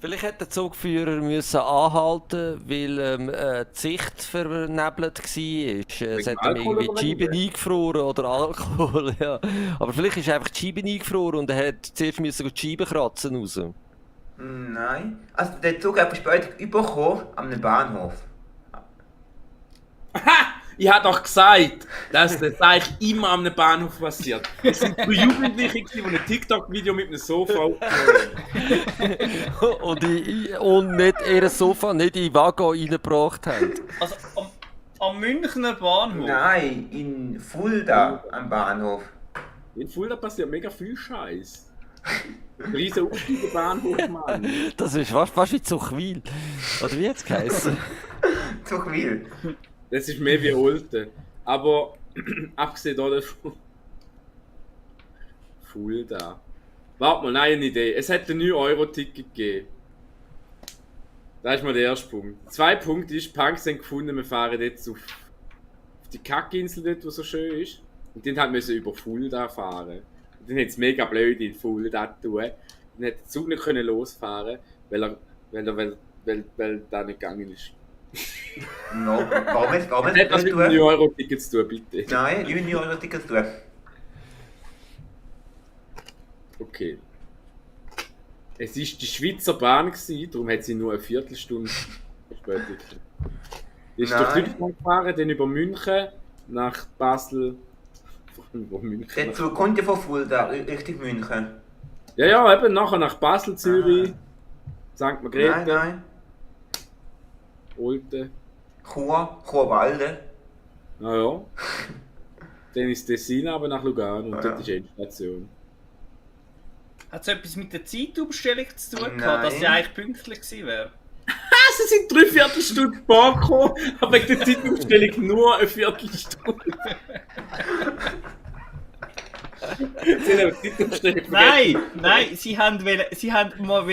Vielleicht hätte der Zugführer müssen anhalten, weil die Sicht vernebelt war. Es hat ihm Alkohol irgendwie oder die Scheibe wegen eingefroren oder Alkohol. Ja. Aber vielleicht ist einfach die Scheibe eingefroren und er hat zuerst müssen die Scheibe kratzen raus. Nein. Also der Zug hat später überkommen am Bahnhof. Ich habe doch gesagt, dass das eigentlich immer am Bahnhof passiert. Es sind so Jugendliche, die ein TikTok-Video mit einem Sofa und nicht ihr Sofa nicht in den Waggon reingebracht haben. Also am Münchner Bahnhof. Nein, in Fulda am Bahnhof. In Fulda passiert mega viel Scheiß. Riesen Aufsteigerbahnhof, Mann. Das ist fast wie Zuchwil. Oder wie hat es geheißen? Zu viel. Das ist mehr wie Olten. Aber abgesehen davon. Fulda. Warte mal, nein, eine Idee. Es hat ein 9-Euro-Ticket gegeben. Das ist mal der erste Punkt. Der zweite Punkt ist, Punks haben gefunden, wir fahren jetzt auf die Kackinsel dort, die so schön ist. Und dann müssen wir über Fulda fahren. Und dann hat es mega blöd in Fulda tun. Dann hat der Zug nicht losfahren, weil da nicht gegangen ist. No, warum jetzt? Warum Das hat was mit dem 9-Euro-Ticket zu tun, bitte. Nein, 9 Euro Tickets tun. Okay. Es war die Schweizer Bahn, darum hat sie nur eine Viertelstunde Verspätung. Ist durch Nein. Deutschland gefahren, dann über München nach Basel. Wo München? Der Zug kommt ja von Fulda, Richtung München. Ja, eben nachher nach Basel, Zürich, St. Margrethe, Nein. Olten. Churwalden. Naja. Dann ist Tessin aber nach Lugano und Ja. dort ist Endstation. Hat es etwas mit der Zeitumstellung zu tun Nein. gehabt, dass sie eigentlich pünktlich gewesen wäre? Sie sind 3/4 Stunde vorgekommen, aber wegen der Zeitumstellung nur eine Viertelstunde. Sie haben die Zeitumstellung vergessen. Nein, sie haben mal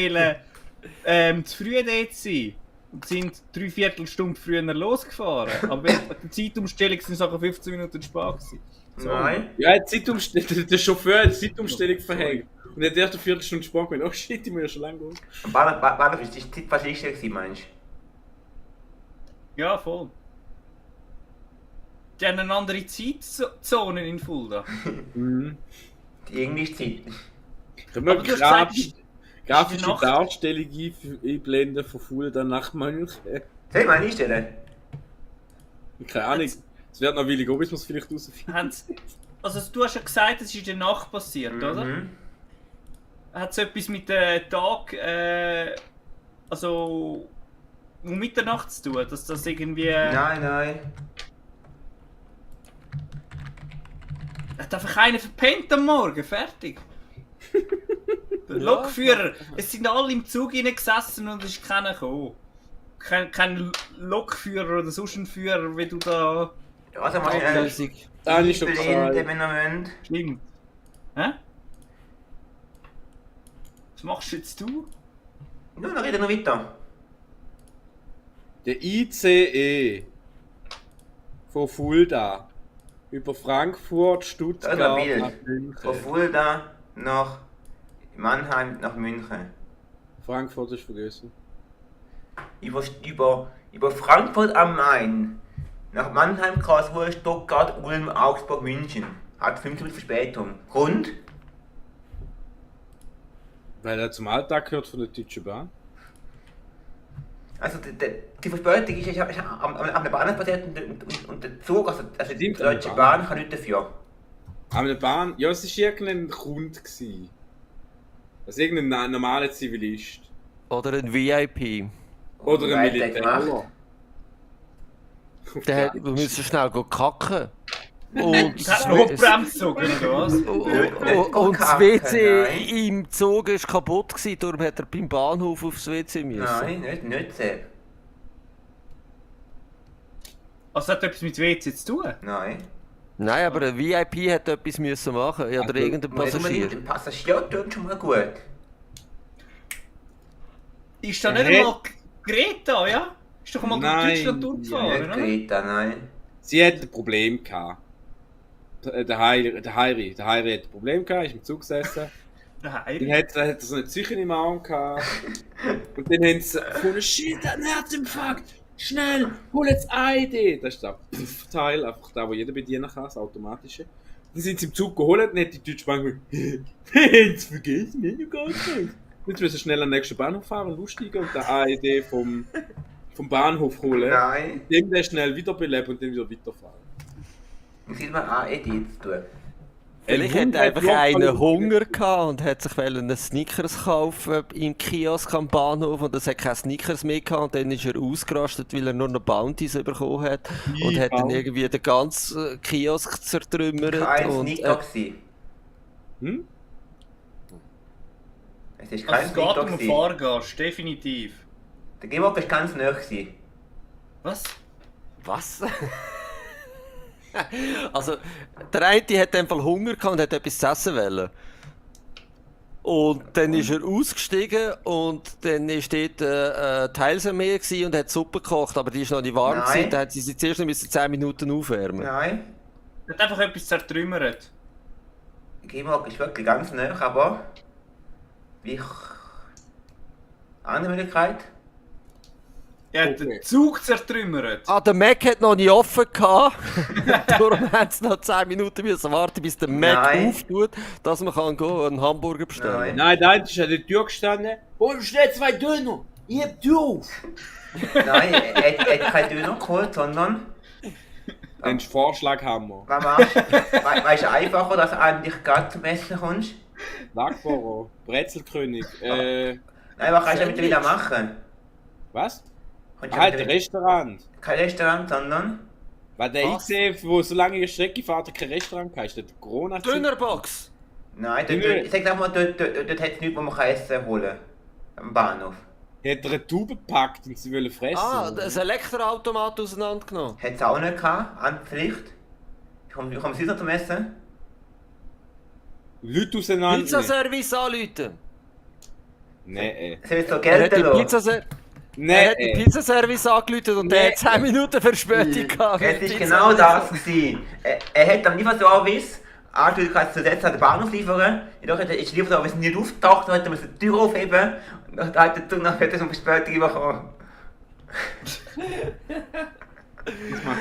zu früh dort sein. Und sind 3/4 Stunde früher losgefahren. Aber wegen der Zeitumstellung sind es nachher 15 Minuten spät gewesen. So. Nein. Ja, der Chauffeur hat die Zeitumstellung verhängt. Und er hat erst eine Viertelstunde Sport gemacht. Oh shit, ich muss ja schon lange gehen. Bahnhof ist die Zeit fast richtig gewesen, meinst Ja, voll. Die haben eine andere Zeitzone in Fulda. Mhm. du? Die englische Zeit. Können wir Aber du hast gesagt, grafische Nacht- Darstellung einblenden von Fulda nach München? Soll ich mal einstellen? Keine Ahnung. Es wird noch willig, ob ich es vielleicht rausfinden. Also du hast ja gesagt, es ist in der Nacht passiert, oder? Mhm. Hat es etwas mit dem Tag, also um Mitternacht zu tun, dass das irgendwie... Nein. Hat einfach einer verpennt am Morgen, fertig. Der Lokführer, es sind alle im Zug gesessen und es ist keiner gekommen. Kein Lokführer oder sonst ein Führer, wie du da... Ja, also mal schnell. Lösung. Da ist schon Blende, gesagt. wenn ihr wollt. Stimmt. Hä? Was machst du jetzt du? Nun, dann reden wir weiter. Der ICE von Fulda über Frankfurt, Da ist ein Stuttgart Bild. nach Von München. Fulda nach Mannheim nach München. Frankfurt ist vergessen. Über Frankfurt am Main nach Mannheim, Karlsruhe, Stuttgart, Ulm, Augsburg, München. Hat 5 Minuten Verspätung. Grund? Weil er zum Alltag gehört von der Deutschen Bahn. Also die Verspätung ist am der Bahn passiert und der Zug, also die Stimmt, an der Deutsche Bahn. Bahn kann nicht dafür. Aber der Bahn, ja, es war irgendein Kunde gewesen. Also irgendein normaler Zivilist. Oder ein VIP. Oder ein Wer hat den Militär. gemacht? Der wir müssen schnell kacken. Und Hat noch Bremse gezogen, oder was? und das Kacken, WC nein. im Zug war kaputt, darum hat er beim Bahnhof aufs WC müssen. Nein, nicht Sepp. Also hat etwas mit WC zu tun? Nein. Nein, aber ein VIP hat etwas müssen machen. Ja, oder Also, irgendein Passagier. Den Passagier tut schon mal gut. Ist da Er nicht einmal Greta, ja? Ist doch mal durch Nein, Deutschland durchgefahren, Nicht oder? Greta, nein. Sie hat ein Problem gehabt. Der Heiri hat ein Problem gehabt, ist im Zug gesessen. Dann hat er so eine Psyche im Arm gehabt. Und dann haben sie gefunden, shit, ein Herzinfarkt! Schnell, hol jetzt ID! Das ist das Teil, einfach da, wo jeder bedienen kann, das automatische. Dann sind sie im Zug geholt und hat die Deutsche Bank gesagt, jetzt vergessen wir ja gar nicht. Jetzt müssen wir schnell an den nächsten Bahnhof fahren und aussteigen und den AED vom Bahnhof holen. Nein. Dem den schnell wiederbeleben und dann wieder weiterfahren. Was hat man AED zu tun? Vielleicht hat einfach einer Hunger gehabt und hat sich einen Snickers kaufen im Kiosk am Bahnhof und es hat keine Snickers mehr gehabt und dann ist er ausgerastet, weil er nur noch Bounties bekommen hat und hat dann irgendwie den ganzen Kiosk zertrümmert. Kein und, Snicker gewesen. Hm? Es ist Also kein es geht Snicker um einen gewesen. Fahrgast, definitiv. Der Georg ist ganz nah gewesen. Was? Was? Also, der eine hat einfach Hunger gehabt und hat etwas zu essen wollen. Und dann ist er ausgestiegen und dann war dort Teilsarmee und hat Suppe gekocht, aber die ist noch nicht warm Nein. gewesen. Dann hat sie sie zuerst noch 10 Minuten aufwärmen. Nein. Er hat einfach etwas zertrümmert. Der Georg ist wirklich ganz nah, aber... Wie... Andere Möglichkeit? Er hat den Zug zertrümmert. Ah, der Mac hat noch nicht offen gehabt. Darum haben sie noch 10 Minuten müssen warten, bis der Mac Nein. auftut, dass man kann gehen und einen Hamburger bestellen. Nein, der eine ist an der Tür gestanden. Hol schnell 2 Döner! Ich hab Tür auf! Nein, er hat keinen Döner geholt, sondern... Ein Vorschlaghammer. Was machst du? Weißt du einfacher, dass du eigentlich gerade zum Essen kommst? Lackbohrer. Brezelkönig. Nein, was kannst du damit wieder machen? Was? Kannst du Halt, damit- Restaurant. Kein Restaurant, sondern... Weil der Was? IC, wo so lange eine Strecke fährt, kein Restaurant kann, ist das corona Dönerbox! Nein, Döner. ich sag mal, dort hat es nichts, wo man kann Essen holen kann. Am Bahnhof. Hat er eine Tube gepackt und sie wollen fressen? Ah, das Elektroautomat auseinandergenommen. Hat es auch nicht gehabt, an Pflicht. Ich komme sonst noch zum Essen. Leute auseinander. Pizzaservice anrufen. Nee. Es wird so Er Geld hat den los. Nee. Pizzaservice angerufen und der hat 10 Minuten Verspätung gehabt. Es ist genau das gewesen. Er hat am Lieferservice angerufen, zu setzen an den Bahnhof liefern. Jedoch ist der Lieferservice nicht aufgetaucht, dann hat er die Tür aufheben und dann hat der Zug nach Verspätung bekommen.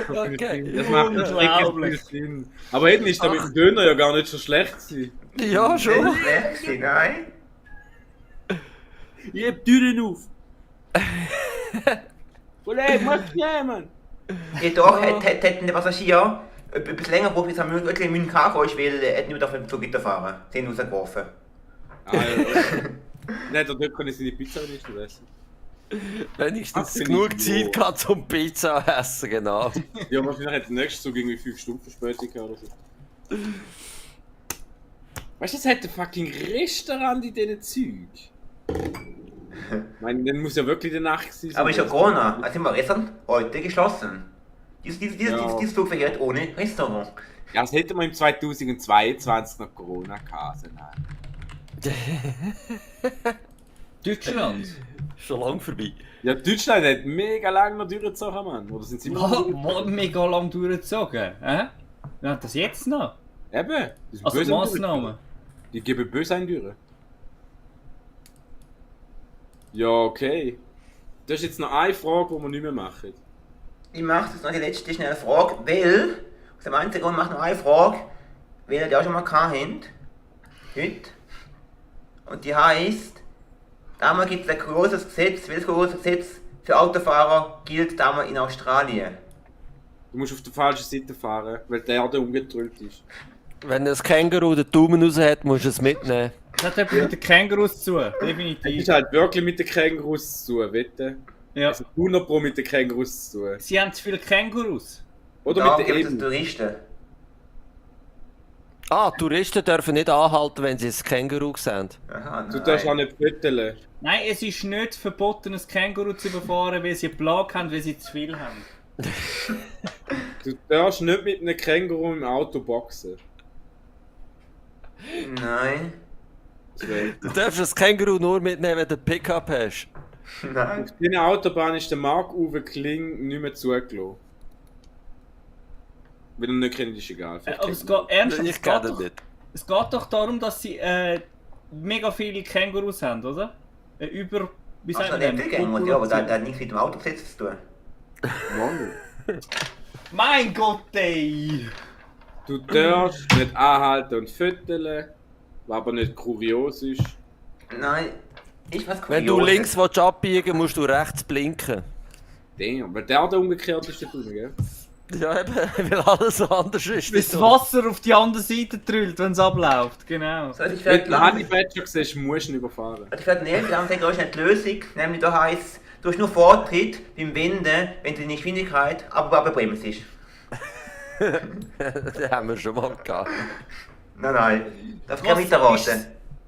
Okay. Das macht Unglaublich. nicht Sinn. Aber hinten ist da mit dem Döner ja gar nicht so schlecht gewesen. Ja, schon. Nicht schlecht gewesen, nein. Ich hab Türen auf. Kollege, mach schnell, Mann. Jedoch hat der Passagier etwas länger gebraucht, bis er wirklich in München gekommen ist, weil er nicht auf dem Zug weiterfahren. Sie haben ihn rausgeworfen. Ah, ja. Nein, dort kann ich seine Pizza nicht essen. Wenigstens Ach, bin genug ich Zeit froh. gehabt zum Pizza essen, genau. Ja, wahrscheinlich hat der nächste Zug irgendwie 5 Stunden Verspätung gehabt oder so. Weißt du, es hat ein fucking Restaurant in diesen Zeug. Ich meine, dann muss ja wirklich der Nacht sein. Aber ist ja Corona. Also sind wir gestern heute geschlossen. Dieses Zug verkehrt ohne Restaurant. Ja, das hätte man im 2022 noch Corona gehabt. Also nein. Deutschland? Schon lang vorbei. Ja, Deutschland hat mega lange noch durchgezogen, Mann. Oder sind sie immer noch Was mega lang durchgezogen? Wer hat das jetzt noch? Eben. Die sind Also böse am Massnahmen? Durchziehen. Die geben böse einen durch. Ja, okay. Das ist jetzt noch eine Frage, die wir nicht mehr machen. Ich mache jetzt noch die letzte schnelle Frage, weil, aus dem einzigen Grund mache ich noch eine Frage, weil ihr die auch schon mal gehabt habt. Heute. Und die heisst, damals gibt es ein großes Gesetz, welches großes Gesetz für Autofahrer gilt damals in Australien? Du musst auf der falschen Seite fahren, weil die Erde umgetrüllt ist. Wenn ein Känguru den Daumen raus hat, musst du es mitnehmen. Das hat etwas mit den Kängurus zu tun, Das definitiv. ist halt wirklich mit den Kängurus zu tun, wette? Ja. Also 100% mit den Kängurus zu tun. Sie haben zu viele Kängurus. Oder Da mit gibt den es Eben. Touristen. Ah, Touristen dürfen nicht anhalten, wenn sie ein Känguru sehen. Aha, Du darfst auch nicht föteln. Nein, es ist nicht verboten, ein Känguru zu überfahren, weil sie eine Plage haben, weil sie zu viel haben. Du darfst nicht mit einem Känguru im Auto boxen. Nein. Das wär- Du darfst das Känguru nur mitnehmen, wenn du ein Pickup hast. Nein. Auf dieser Autobahn ist der Marc-Uwe Kling nicht mehr zugelassen. Wenn ihr ihn nicht kennt, ist egal. Aber es geht ernsthaft, Ich kenne ihn nicht. es geht doch darum, dass sie mega viele Kängurus haben, oder? Über, wie sagt Also, man der denn? Äpfelgänger, ja, aber der hat nichts mit dem Autobesitz zu tun. Mein Gott, ey! Du darfst nicht anhalten und fütteln, was aber nicht kurios ist. Nein, ich was Wenn du Kurioses. links willst abbiegen musst du rechts blinken. Damn, weil der umgekehrt ist da drin, gell? Ja, eben, weil alles so anders ist. Bis das Wasser auf die andere Seite trüllt, wenn es abläuft, genau. So, ich Wenn werde du Honey Badger siehst, musst du ihn überfahren. Ich werde nicht sagen, das ist nicht die Lösung. Nämlich da heisst, du hast nur Vortritt beim Wenden, wenn die Geschwindigkeit aber bremst ist. Den haben wir schon mal gehabt. Nein. Das kann Was ich weiterraten.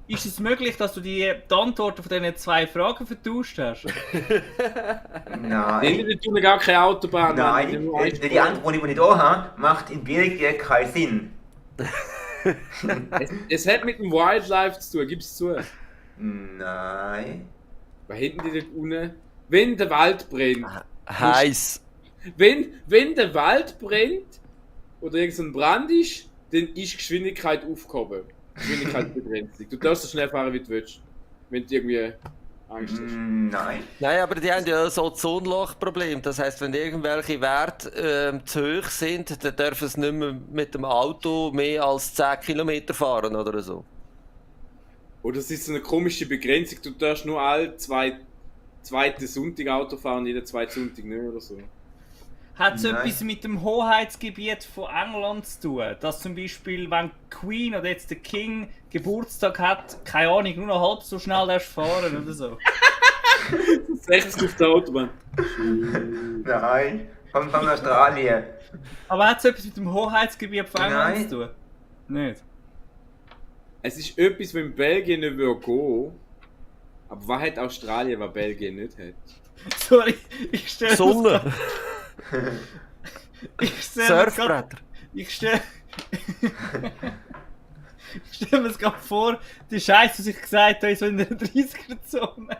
Ist es möglich, dass du die Antworten von diesen 2 Fragen vertauscht hast? Nein. Die tun gar keine Autobahn. Nein, die Antwort, die ich hier habe, macht in Belgien keinen Sinn. Es hat mit dem Wildlife zu tun, gib's zu. Nein. Was hinten die dort unten? Wenn der Wald brennt. Heiß. Wenn der Wald brennt oder irgendein Brand ist, dann ist Geschwindigkeit aufgehoben. Geschwindigkeitsbegrenzung. Du darfst so schnell fahren, wie du willst. Wenn du irgendwie Angst hast. Nein. Nein, aber die haben ja so das Ozonloch-Problem. Das heisst, wenn irgendwelche Werte zu hoch sind, dann dürfen sie nicht mehr mit dem Auto mehr als 10 Kilometer fahren oder so. Oder es ist so eine komische Begrenzung, du darfst nur alle zweiten Sonntag Auto fahren, jeden zweiten Sonntag nicht oder so. Hat es Nein. etwas mit dem Hoheitsgebiet von England zu tun? Dass zum Beispiel, wenn die Queen oder jetzt der King Geburtstag hat, keine Ahnung, nur noch halb so schnell darfst fahren oder so? 60 auf der Autobahn. Nein. Von Australien. Aber hat es etwas mit dem Hoheitsgebiet von England Nein. zu tun? Nicht. Es ist etwas, wenn Belgien nicht will gehen. Aber was hat Australien, was Belgien nicht hat? Sorry, ich stelle Sonne. Surfbretter. Ich stelle mir das gerade vor, die Scheiße, was ich gesagt habe, so in der 30er-Zone.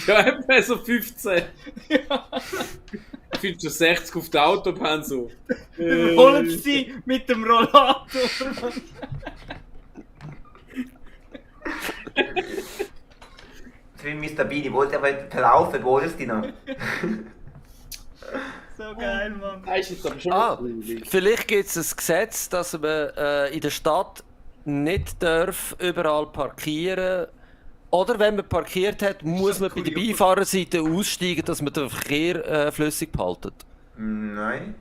Ja, eben so 15. Ich finde schon 60 auf der Autobahn so. Holen sie mit dem Rollator. So wie Mr. Bean, ich wollte aber verlaufen, wo ist die noch? So geil, Mann. Das ist jetzt aber schon Vielleicht gibt es ein Gesetz, dass man in der Stadt nicht darf überall parkieren. Oder wenn man parkiert hat, muss man bei der Beifahrerseite aussteigen, dass man den Verkehr flüssig behaltet. Nein.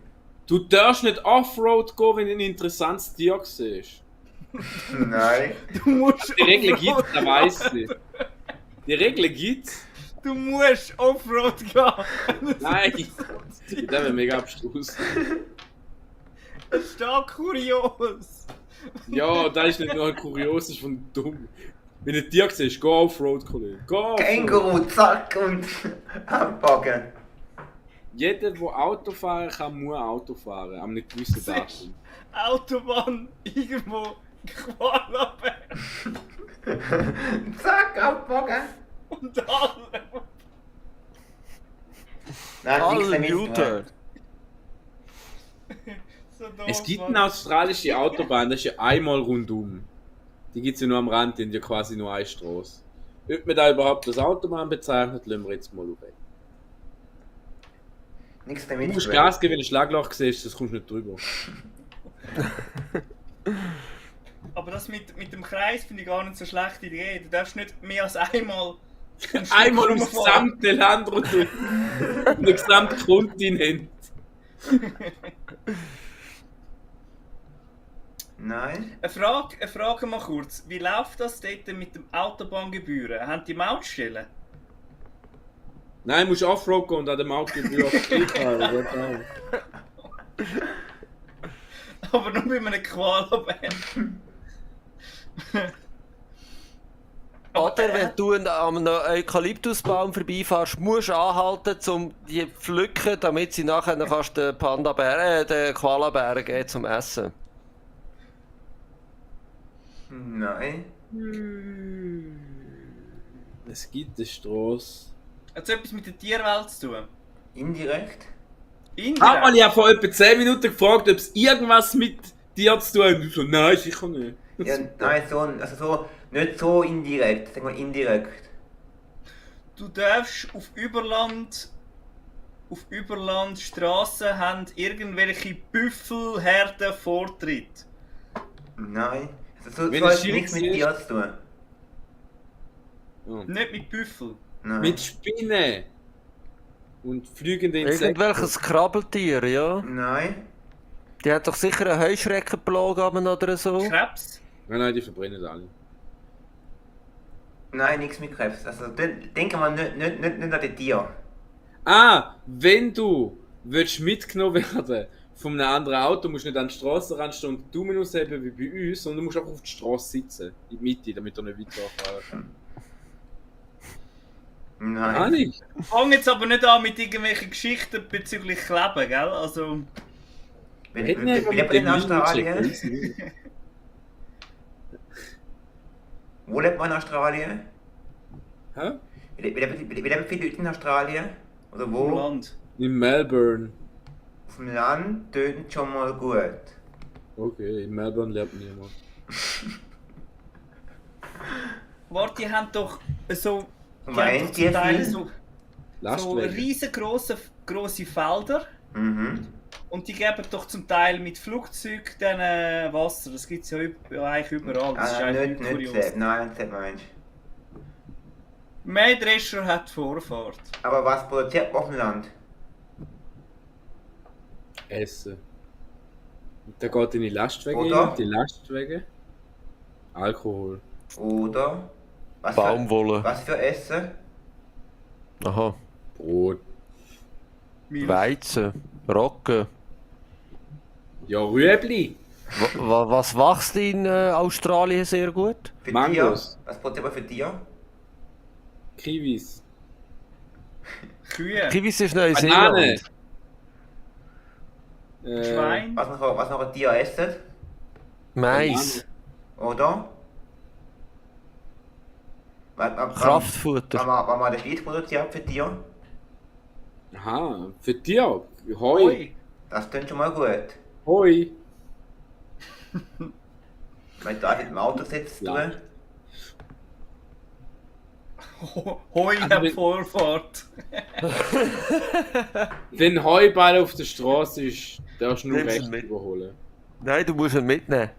Du darfst nicht Offroad gehen, wenn du ein interessantes Tier siehst. Nein. Du musst Die Regel Offroad gibt's, da weiss ich. Die Regel gibt's. Du musst Offroad gehen. Nein. Das wäre mega abstrus. Das ist doch kurios. Ja, das ist nicht nur ein Kurios, das ist von dumm. Wenn du ein Tier siehst, geh Offroad, Kollege. Geh Offroad. Känguru, zack und abpacken. Jeder, der Auto fahren kann, muss Auto fahren. Am nicht gewissen Datum. Autobahn irgendwo Qualaberg Zack, abpacken. und alle. Nein, nichts Alle damit. U-Turn. So doof, Es gibt Mann. eine australische Autobahn, das ist ja einmal rundum. Die gibt es ja nur am Rand, die haben ja quasi nur eine Straße. Ob man da überhaupt als Autobahn bezeichnet, lassen wir jetzt mal weg. Nichts Du damit. musst Gas geben, wenn du ein Schlagloch siehst, sonst kommst du nicht drüber. Aber das mit dem Kreis finde ich gar nicht so schlechte Idee. Du darfst nicht mehr als einmal. ein Stück Einmal ums rumfahren. gesamte Land runter. Und den gesamten Kontinent. Nein. Eine Frage mal kurz. Wie läuft das dort mit dem Autobahngebühren? Haben die Mautstellen? Nein, du musst Offroad gehen und an der Mautgebühr fahren. Aber nur bei einem Koala-Bär. Oder wenn du an einem Eukalyptusbaum vorbeifährst, musst du anhalten, um die zu pflücken, damit sie nachher noch kannst den den Koalabären geben zum Essen. Nein. Es gibt eine Straße. Hat es etwas mit der Tierwelt zu tun? Indirekt? Indirekt? Ich habe vor etwa 10 Minuten gefragt, ob es irgendwas mit dir zu tun hat. Und du so, nein, sicher nicht. Ja, nein, so, nicht so indirekt, sagen wir indirekt. Du darfst auf Überlandstraßen haben irgendwelche Büffelherden Vortritt. Nein. So Wenn hat es nichts mit schwierig dir zu tun. Ja. Nicht mit Büffel. Nein. Mit Spinnen. Und fliegende Insekten. Irgendwelches Krabbeltier, ja? Nein. Die hat doch sicher eine Heuschreckenplage oder so. Krebs? Nein, die verbrennen alle. Nein, nichts mit Krebs. Also denken wir nicht an die Tiere. Wenn du willst mitgenommen werden von einem anderen Auto, musst du nicht an die Straße ranstehen und die Daumen ausheben wie bei uns, sondern du musst einfach auf die Straße sitzen. In der Mitte, damit du nicht weiterfahren kannst. Nein. Nicht. Fang jetzt aber nicht an mit irgendwelchen Geschichten bezüglich Kleben, gell? Also, Wie lebt man in Australien? Wo lebt man in Australien? Hä? Wie leben viele Leute in Australien? Oder im wo? Land. In Melbourne. Auf dem Land tönt schon mal gut. Okay, in Melbourne lebt niemand. Warte, die haben doch so... Und Die haben meint doch die zum Teil viel? so Lastwagen. riesengroße Felder. Mhm. Und die geben doch zum Teil mit Flugzeugen dann Wasser. Das gibt es ja, eigentlich überall. Das ist eigentlich Nicht kurios. Sepp, nein, Sepp meinst du. Mähdrescher hat Vorfahrt. Aber was produziert man auf dem Land? Essen. Und dann geht in die Lastwagen Oder? rein, die Lastwagen. Alkohol. Oder? Was Baumwolle. Was für Essen? Aha. Brot. Milch. Weizen. Roggen. Ja, Rüebli. Was wächst in Australien sehr gut? Für Mangos. Tier? Was produziert man für Tier? Kiwis. Kühe. Kiwis ist Banane. Neuseeland. Schwein. Was noch ein Tier essen? Mais. Oder? Kraftfutter. Wenn man den Schweiz produziert für Tier, Aha, für Tier. Heu. Hoi. das klingt schon mal gut. Heu. Wenn du mit dem Auto sitzt, Ja. tun. Hoi hat Vorfahrt. Wenn Heuball auf der Straße ist, darfst du nur Nimm's rechts mit. überholen. Nein, du musst ihn mitnehmen.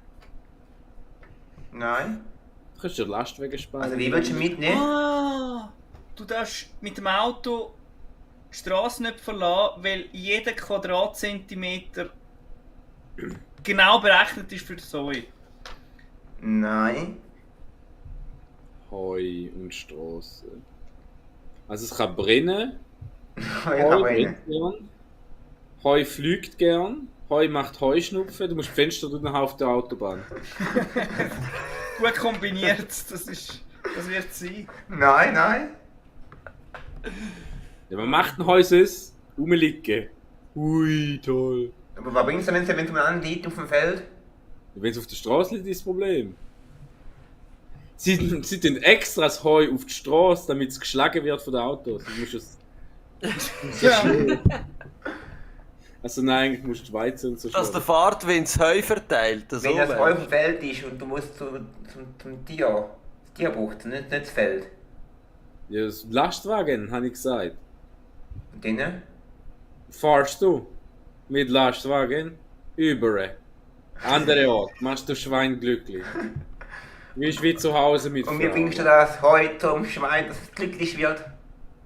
Nein. Du kannst dir Lastwagen sparen. Also wie willst du mitnehmen? Du darfst mit dem Auto die Straße nicht verlassen, weil jeder Quadratzentimeter genau berechnet ist für das Heu. Nein. Heu und Straße. Also es kann brennen. Heu Heu kann brennt brennen. gern. Heu fliegt gern. Heu macht Heuschnupfen. Du musst die Fenster tun auf der Autobahn. Gut kombiniert, das wird sein. Nein. Ja, man macht ein Häuses rumliegen. Ui, toll. Aber was bringst du, wenn es um einen liegt auf dem Feld? Wenn es auf der Straße liegt, ist das Problem. Sie tun extra das Heu auf die Straße, damit es geschlagen wird von den Autos. Du musst es. Ja. Also nein, eigentlich musst du Weizen und so Dass der schlagen. Fahrtwind das Heu verteilt. So Wenn das Heu auf wär's. dem Feld ist und du musst zum Tier, das Tier braucht nicht das Feld. Ja, das Lastwagen, habe ich gesagt. Und dann? Fahrst du mit Lastwagen über andere Ort, machst du Schwein glücklich. Wie ist wie zu Hause mit Und wie bringst du Frauen. das Heu zum Schwein, dass es glücklich wird?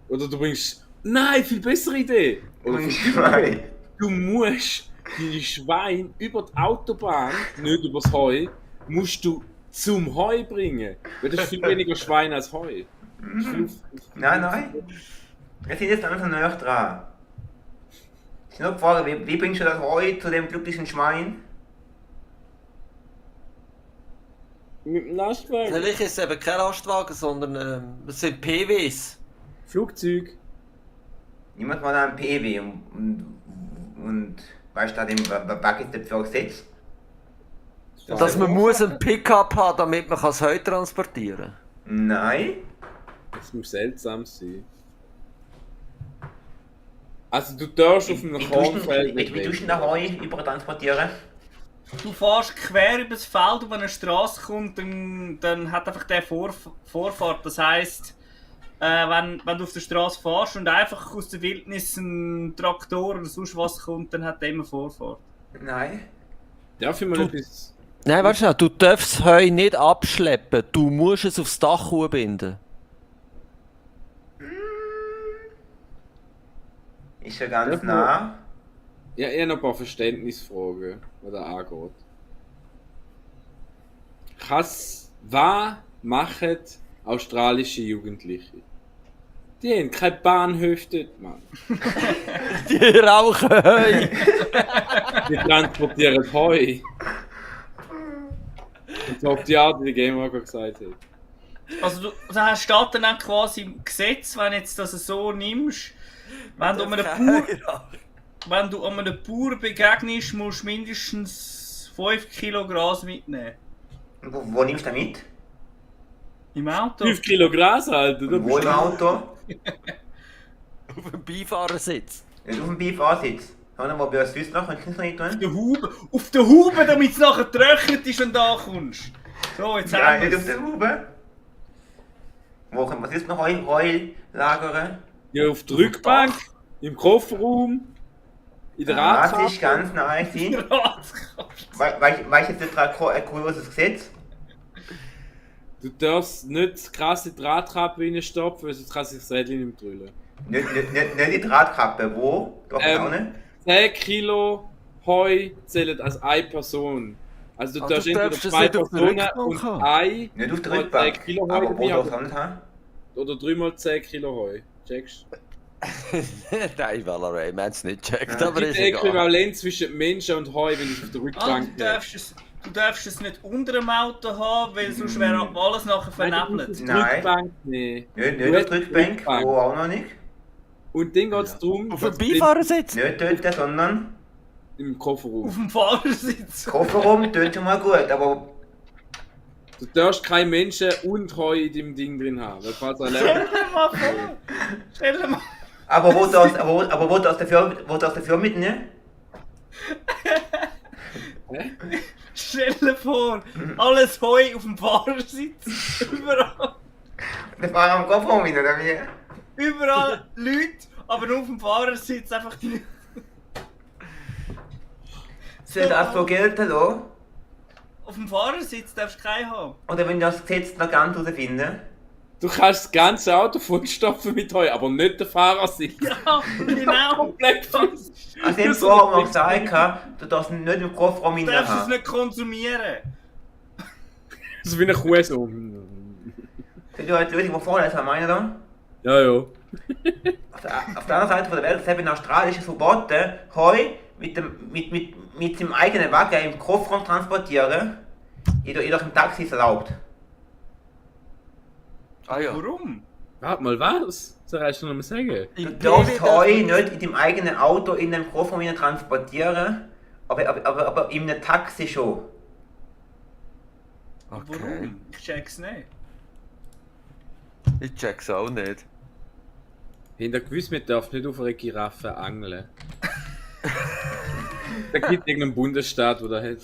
Oder du bringst. Nein, viel bessere Idee! Du Oder bringst Schwein. du musst deine Schweine über die Autobahn, nicht übers Heu, musst du zum Heu bringen. Weil das ist viel weniger Schwein als Heu. Das ist viel- Nein. Wir sind jetzt einfach näher dran. Ich habe nur gefragt, wie bringst du das Heu zu dem glücklichen Schwein? Mit dem Lastwagen. Vielleicht ist es eben kein Lastwagen, sondern es sind PWs. Flugzeug. Niemand mal einen PW und weißt du, was ist dafür gesetzt? Dass man muss einen Pickup haben, damit man das Heu transportieren kann. Nein. Das muss seltsam sein. Also du darfst auf einem Wie Kornfeld tust du denn den Heu übertransportieren? Du fährst quer über das Feld, und wenn eine Straße kommt, dann hat einfach der Vorfahrt. Das heisst, wenn du auf der Straße fährst und einfach aus der Wildnis ein Traktor oder sonst was kommt, dann hat der immer Vorfahrt. Nein. Darf ich mal etwas... Nein, warte schnell, du darfst das Heu nicht abschleppen, du musst es aufs Dach binden. Ist ja ganz Ja, nah. Ja, ich habe noch ein paar Verständnisfragen, was da angeht. Was machen australische Jugendliche? Die haben keine Bahnhöfe dort, Mann. Die rauchen Heu! Die transportieren Heu. Und so auf die Art, wie die Gamer auch gesagt hat. Also da steht dann auch quasi im Gesetz, wenn jetzt das so nimmst, wenn du einem Bauer begegnest, musst du mindestens 5 Kilo Gras mitnehmen. Wo nimmst du den mit? Im Auto. 5 Kilo Gras, Alter. Da Wo bist im du- Auto? Auf dem Beifahrersitz. Nicht auf dem Beifahrersitz. Sondern wo bei uns sonst noch, kannst du das noch nicht tun? Auf der Haube, damit es nachher getrocknet ist, wenn du da kommst. So, jetzt Nein, haben nicht wir auf es. der Haube. Wo können wir sonst noch Heu lagern? Ja, auf der Rückbank, im Kofferraum, in der Das Radkappe. ist ganz nice. Weißt du jetzt nicht ein kurioses Gesetz? Du darfst nicht das krasse Drahtkappe reinstopfen, weil sonst kann sich das Rädchen nicht mehr drüllen. Nicht die Drahtkappe. Wo? Doch auch nicht. 10 Kilo Heu zählen als eine Person. Also du Ah, darfst du entweder darfst es 2 nicht auf der Personen Rückbank und haben. ein Nicht auf der mal 10 Rückbank. Kilo Heu Aber wo dabei darfst du haben. auch nicht haben? Oder 3 mal 10 Kilo Heu. Checkst Nein, Valerie, wir haben es nicht gecheckt, Ja, aber du? ist Das egal. Äquivalent zwischen Menschen und Heu, wenn du auf der Ah, Rückbank du darfst es nicht unter dem Auto haben, weil sonst wäre alles nachher vernebelt. Nein. Rückbank nehmen. Nicht auf der Rückbank, wo auch noch nicht. Und dann geht es darum, Auf dem Beifahrersitz? Nicht dort, sondern im Kofferraum. Auf dem Fahrersitz. Kofferraum tut schon mal gut, aber Du darfst keinen Menschen und Heu in dem Ding drin haben. Weil falls er Stell lernt, dir mal vor. Stell dir mal. wo darfst du dafür mitnehmen? Stell dir vor. Alles Heu auf dem Fahrersitz. Überall. Wir fahren am Kofferraum rein, oder wie? Überall Leute, aber nur auf dem Fahrersitz einfach die. Soll das so gelten lassen? Auf dem Fahrersitz darfst du keinen haben. Oder wenn das Gesetz noch ganz herausfinden? du kannst das ganze Auto vollstopfen mit Heu, aber nicht der Fahrersitz. Ja, genau. Komplett falsch. Also im Forum auch gesagt, du darfst ihn nicht im Kofferraum Du rein darfst es haben. nicht konsumieren. So wie eine Kuh so. Soll ich euch die Lösung vorlesen, was meine da? Ja, ja. Auf der anderen Seite von der Welt, selbst in Australien, ist es verboten, Heu mit seinem eigenen Wagen im Kofferraum transportieren. Jedoch im Taxi ist erlaubt. Ah ja. Warum? Warte mal, was? Soll ich noch mal sagen? Du darfst Heu nicht in deinem eigenen Auto in einem Kofferraum rein transportieren, aber in einem Taxi schon. Okay. Warum? Ich check's nicht. Ich check's auch nicht. Habt ihr gewusst, man darf nicht auf einer Giraffe angeln? Da gibt irgendeinen Bundesstaat, wo das hat.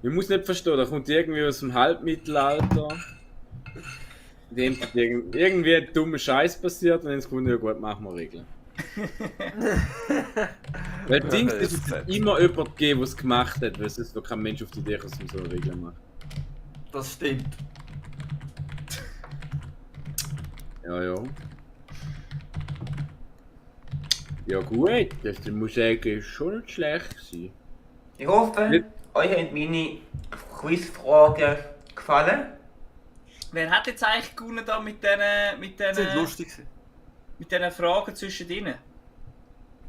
Man muss nicht verstehen, da kommt irgendwie aus dem Halbmittelalter. Dem irgendwie ein dummer Scheiß passiert und dann ist ja gut, machen wir Regeln. Weil Dings ist es hat immer jemand gegeben, der es gemacht hat, weil sonst kein Mensch auf die Idee kommt, dass man so eine Regel macht. Das stimmt. Ja, ja. Ja gut, das muss eigentlich schon nicht schlecht sein. Ich hoffe, euch haben meine Quizfragen gefallen. Wer hat jetzt eigentlich gewonnen da mit Das ist lustig. mit diesen Fragen zwischen ihnen?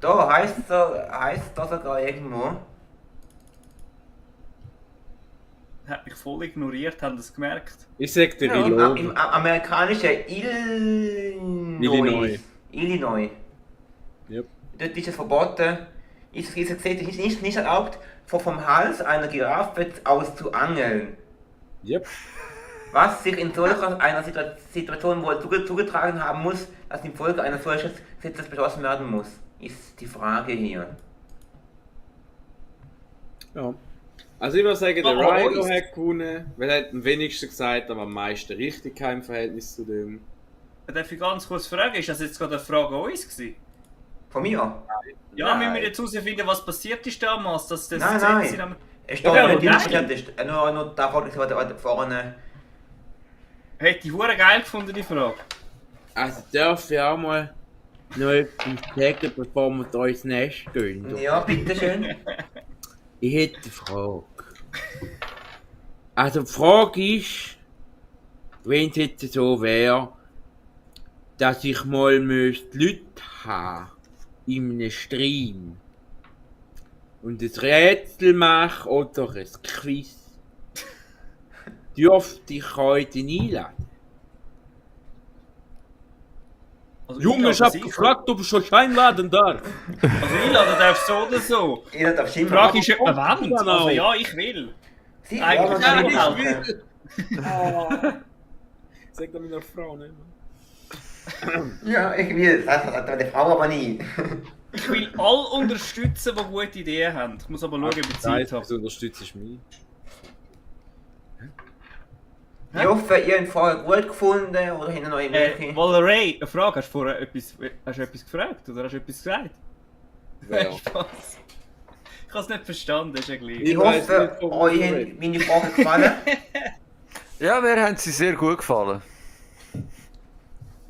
Da heisst das sogar irgendwo. Hat mich voll ignoriert, haben das gemerkt. Ich sag dir, Ja, Im amerikanischen Illinois. Yep. Dort ist es verboten, ist nicht erlaubt, vom Hals einer Giraffe aus zu angeln. Yep. Was sich in solcher einer Situation wohl zugetragen haben muss, dass in Folge eines solchen Gesetzes beschlossen werden muss, ist die Frage hier. Ja. Also ich würde sagen, der Aber Ryder uns- hat gewonnen, weil er hat am wenigsten gesagt, aber am meisten richtig im Verhältnis zu dem. Darf ich ganz kurz fragen, ist das jetzt gerade eine Frage an uns gewesen? Von mir? Ja, Nein. wir müssen jetzt herausfinden, was passiert ist damals, dass das Nein, Gesetz nein. in Es steht Ja, nicht, wie aber es geil. ist. Nur da vorne. Hätte ich hure geil gefunden, die Frage. Also darf ich auch mal noch etwas sagen, bevor wir da ins Nest gehen? Ja, bitteschön. Ich hätte eine Frage. Also die Frage ist, wenn es jetzt so wäre, dass ich mal Leute haben in einem Stream und ein Rätsel mache oder ein Quiz, dürfte ich heute einladen? Also Junge, ich hab gefragt, ob ich euch einladen darf. Also einladen darf so oder so. Jeder darf Die schimpfen. Frage ist, ob man Ja, will. Also ja, ich will. Sie Eigentlich ja, nicht. halten. Sag doch meiner Frau nicht. Ja, ich will. Das hat meine Frau aber nie. Ich will alle unterstützen, die gute Ideen haben. Ich muss aber schauen, ob ich Zeit habe. Du unterstützt mich. Ich hoffe, ihr habt die Frage gut gefunden oder habt ihr noch irgendwelche. Valerie, eine Frage. Hast du vorher etwas gefragt oder hast du etwas gesagt? Wer? Spaß. Ich habe es nicht verstanden, ist ja gleich. Ich weiss hoffe, nicht, ob euch es haben meine Fragen gefallen. Ja, mir haben sie sehr gut gefallen.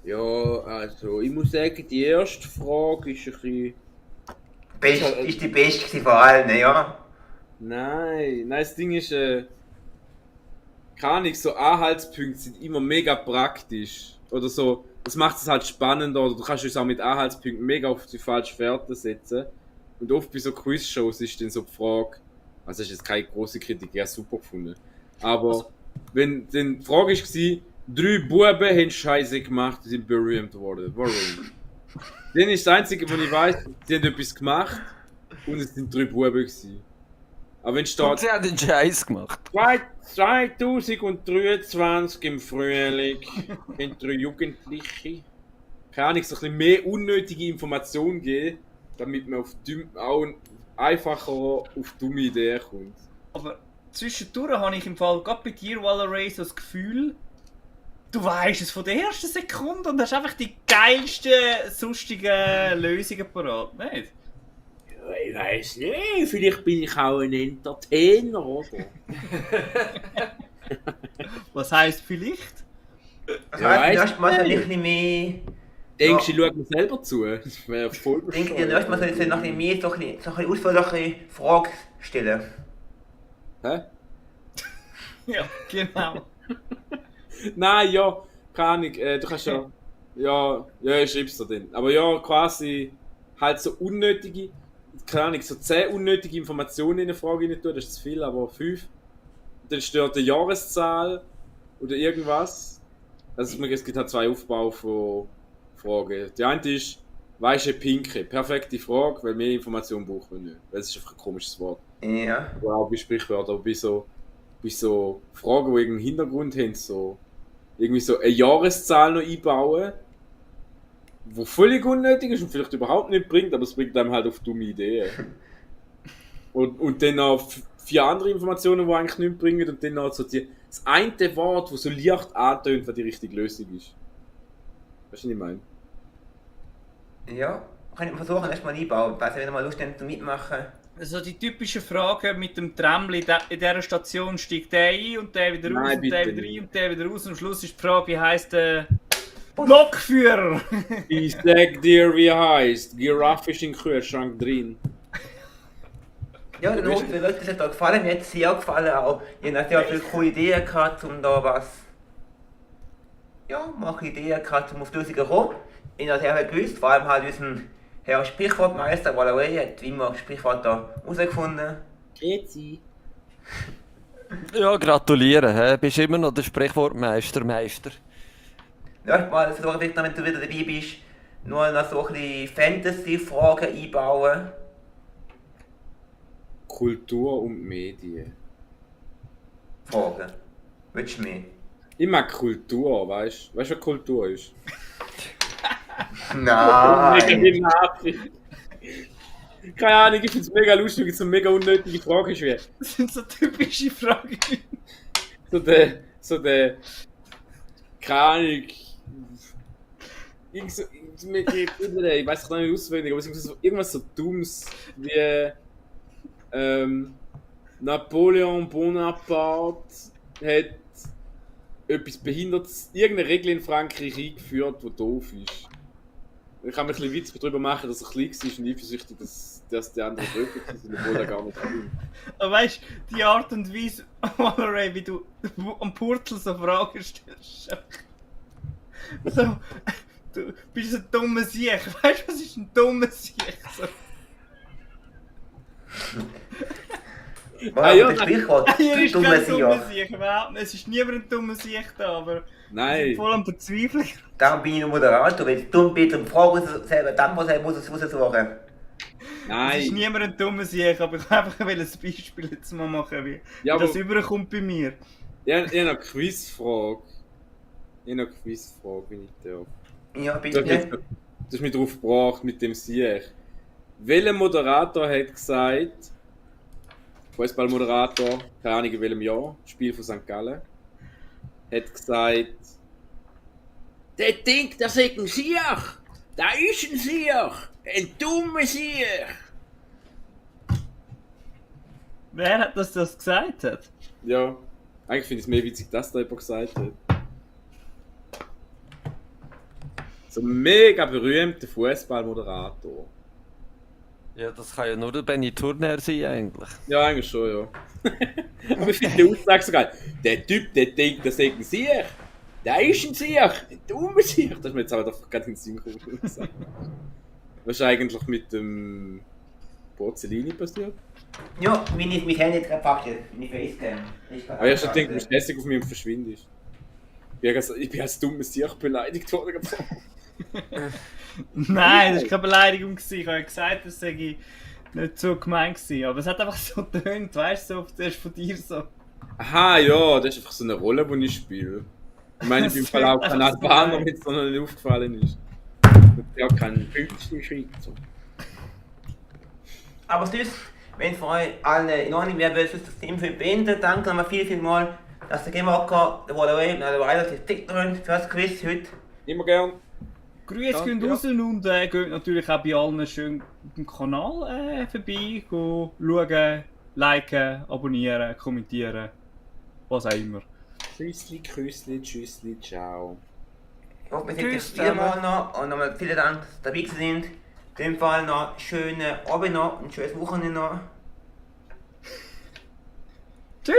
Ja, also ich muss sagen, die erste Frage ist ein bisschen... Ist die beste gewesen von allen, ja. Nein, das Ding ist, keine Ahnung, so Anhaltspunkte sind immer mega praktisch. Oder so, das macht es halt spannender, oder du kannst es auch mit Anhaltspunkten mega auf die falsche Fährte setzen. Und oft bei so Quiz-Shows ist dann so die Frage, also das ist jetzt keine grosse Kritik, ja super gefunden. Aber wenn dann die Frage war, 3 Buben haben Scheiße gemacht und sind berühmt worden. Warum? Dann ist das Einzige, was ich weiss, sie haben etwas gemacht und es sind 3 Buben gewesen. Aber wenn Und steht sie haben den Scheiß gemacht. 2023 im Frühling haben 3 Jugendliche, keine Ahnung, so ein bisschen mehr unnötige Informationen geben, damit man auch einfacher auf dumme Ideen kommt. Aber zwischendurch habe ich im Fall, gerade bei dir, Valerie, so das Gefühl, du weißt es von der ersten Sekunde und hast einfach die geilsten, sonstigen Lösungen parat, nicht? Ja, ich weiss nicht, vielleicht bin ich auch ein Entertainer, oder? Was heisst vielleicht? Das Ja, heisst, weiss erstmal soll ich nicht. ein bisschen mehr. Denkst du, ich schaue mir selber zu? Das wäre voll Ich denke, erstmal soll ich noch ein bisschen mehr so ein bisschen ausführliche Fragen stellen. Hä? Ja, genau. Nein, ja, keine Ahnung, du kannst ja... Ja, ich schreib's dir dann. Aber ja, quasi halt so unnötige, keine Ahnung, so 10 unnötige Informationen in eine Frage rein tun, das ist zu viel, aber 5. Dann steht eine Jahreszahl oder irgendwas. Also es gibt halt 2 Aufbau von Fragen. Die eine ist, weisst du Pinke? Perfekte Frage, weil mehr Informationen brauchen wir nicht. Weil es ist einfach ein komisches Wort. Ja. Oder auch bei Sprichwörtern, aber bei so Fragen, die irgendeinen Hintergrund haben, so irgendwie so eine Jahreszahl noch einbauen, wo völlig unnötig ist und vielleicht überhaupt nicht bringt, aber es bringt einem halt auf dumme Ideen. Und dann noch 4 andere Informationen, die eigentlich nichts bringen, und dann noch so das eine Wort, das so leicht antönt, was die richtige Lösung ist. Weißt du, was ich meine? Ja. Kann ich versuchen, erstmal einbauen. Falls ihr mal Lust habt zu mitmachen. Also die typischen Fragen mit dem Tramli, in dieser Station steigt der ein und der wieder raus Nein, und der bitte wieder nicht. rein und der wieder raus. Und am Schluss ist die Frage, wie heisst der Lokführer? Ich sag dir, wie er heisst. Giraffe ist im Kühlschrank drin. Ja, dann hoffe ich, mir wird das da gefallen. Mir hat es sehr gefallen auch. Ich habe sehr viele coole Ideen gehabt, um da was. Ja, mal Ideen gehabt, um auf die Lösung zu kommen. Ich habe sehr viel gewusst, vor allem halt unseren Herr Sprichwortmeister Valerie hat wie immer Sprichwörter herausgefunden. Grüezi. Ja, gratulieren. He? Bist immer noch der Sprichwortmeister. Erstmal versuche ich noch, wenn du wieder dabei bist, nur noch so ein bisschen Fantasy-Fragen einbauen. Kultur und Medien. Fragen. Willst du mehr? Ich mag Kultur, weißt du? Weißt du, was Kultur ist? Nein. Mega Nazi. Keine Ahnung, ich finde es mega lustig, es so mega unnötige Fragen schwer. Das sind so typische Fragen. So der, keine Ahnung. Ich weiß es noch nicht auswendig, aber es ist irgendwas so Dummes wie Napoleon Bonaparte hat etwas Behindertes, irgendeine Regel in Frankreich eingeführt, die doof ist. Ich kann mir ein bisschen Witz darüber machen, dass er klein war und eifersüchtig, dass die anderen größer sind, obwohl er gar nicht will. Aber weißt du, die Art und Weise, Valerie, wie du am Purzel so Fragen stellst. So, du bist ein dummer Sieg. Weißt du, was ist ein dummer Sieg? So. Ja, das Sprichwort. Hier ist Dumme kein Sieg. dummer Sieg, überhaupt nicht. Es ist niemand ein dummer Sieg da, aber Nein. voll am Verzweifeln. Darum bin ich ein Moderator, weil ich dumm bin und Fragen selber dann muss es raussuchen. Es Nein. ist niemand ein dummer Sieg, aber ich wollte einfach ein Beispiel jetzt mal machen, wie Ja, das aber- überkommt bei mir. Ich habe noch eine Quizfrage. wenn ich darf. Ja, Du hast mich darauf gebracht mit dem Sieg. Welcher Moderator hat gesagt, Fußballmoderator, keine Ahnung in welchem Jahr, Spiel von St. Gallen, hat gesagt, der denkt, das ist ein Sieg, da ist ein Sieg, ein dummer Sieg. Wer hat das gesagt hat? Ja, eigentlich finde ich es mehr witzig, dass da jemand gesagt hat. So ein mega berühmter Fußballmoderator. Ja, das kann ja nur der Benny Turner sein eigentlich. Ja, eigentlich schon, ja. Aber ich finde die Aussage so geil. Der Typ, der denkt, das ist ein Sieg. Der ist ein Sieg. Ein dummer Sieg. Das ist mir jetzt aber doch ganz in den Sinn gekommen. Was ist eigentlich mit dem Borzellini passiert? Ja, wenn ich mich nicht gepackt habe, bin ich Facecam. Aber ich habe schon gedacht, du bist hässlich auf mich und verschwindest. Ich bin als dummes Sieg beleidigt worden. Nein, das war keine Beleidigung. Ich habe gesagt, das sei nicht so gemeint gewesen. Aber es hat einfach so getönt, weißt du, so, das ist von dir so. Aha, ja, das ist einfach so eine Rolle, die ich spiele. Ich meine, ich bin im Fall auch kein Albaner, wenn es noch nicht aufgefallen ist. Ich habe keinen 50 Schweizer. Aber sonst, wenn von euch alle in Ordnung wäre, würde ich das Team für beenden. Danke nochmal viel mal, dass der Gameworker, der Valerie und der Weiler die Tick drin für das Quiz heute. Immer gern. Grüße Danke, gehen raus und geht natürlich auch bei allen schön auf dem Kanal vorbei. Go schauen, liken, abonnieren, kommentieren. Was auch immer. Tschüssli, Küssli, Tschüssli, ciao. Ich hoffe, wir sehen Tschüss uns viermal noch und nochmal vielen Dank, dass ihr dabei sind. In dem Fall noch schönen Abend noch und schönes Wochenende noch. Tschüss!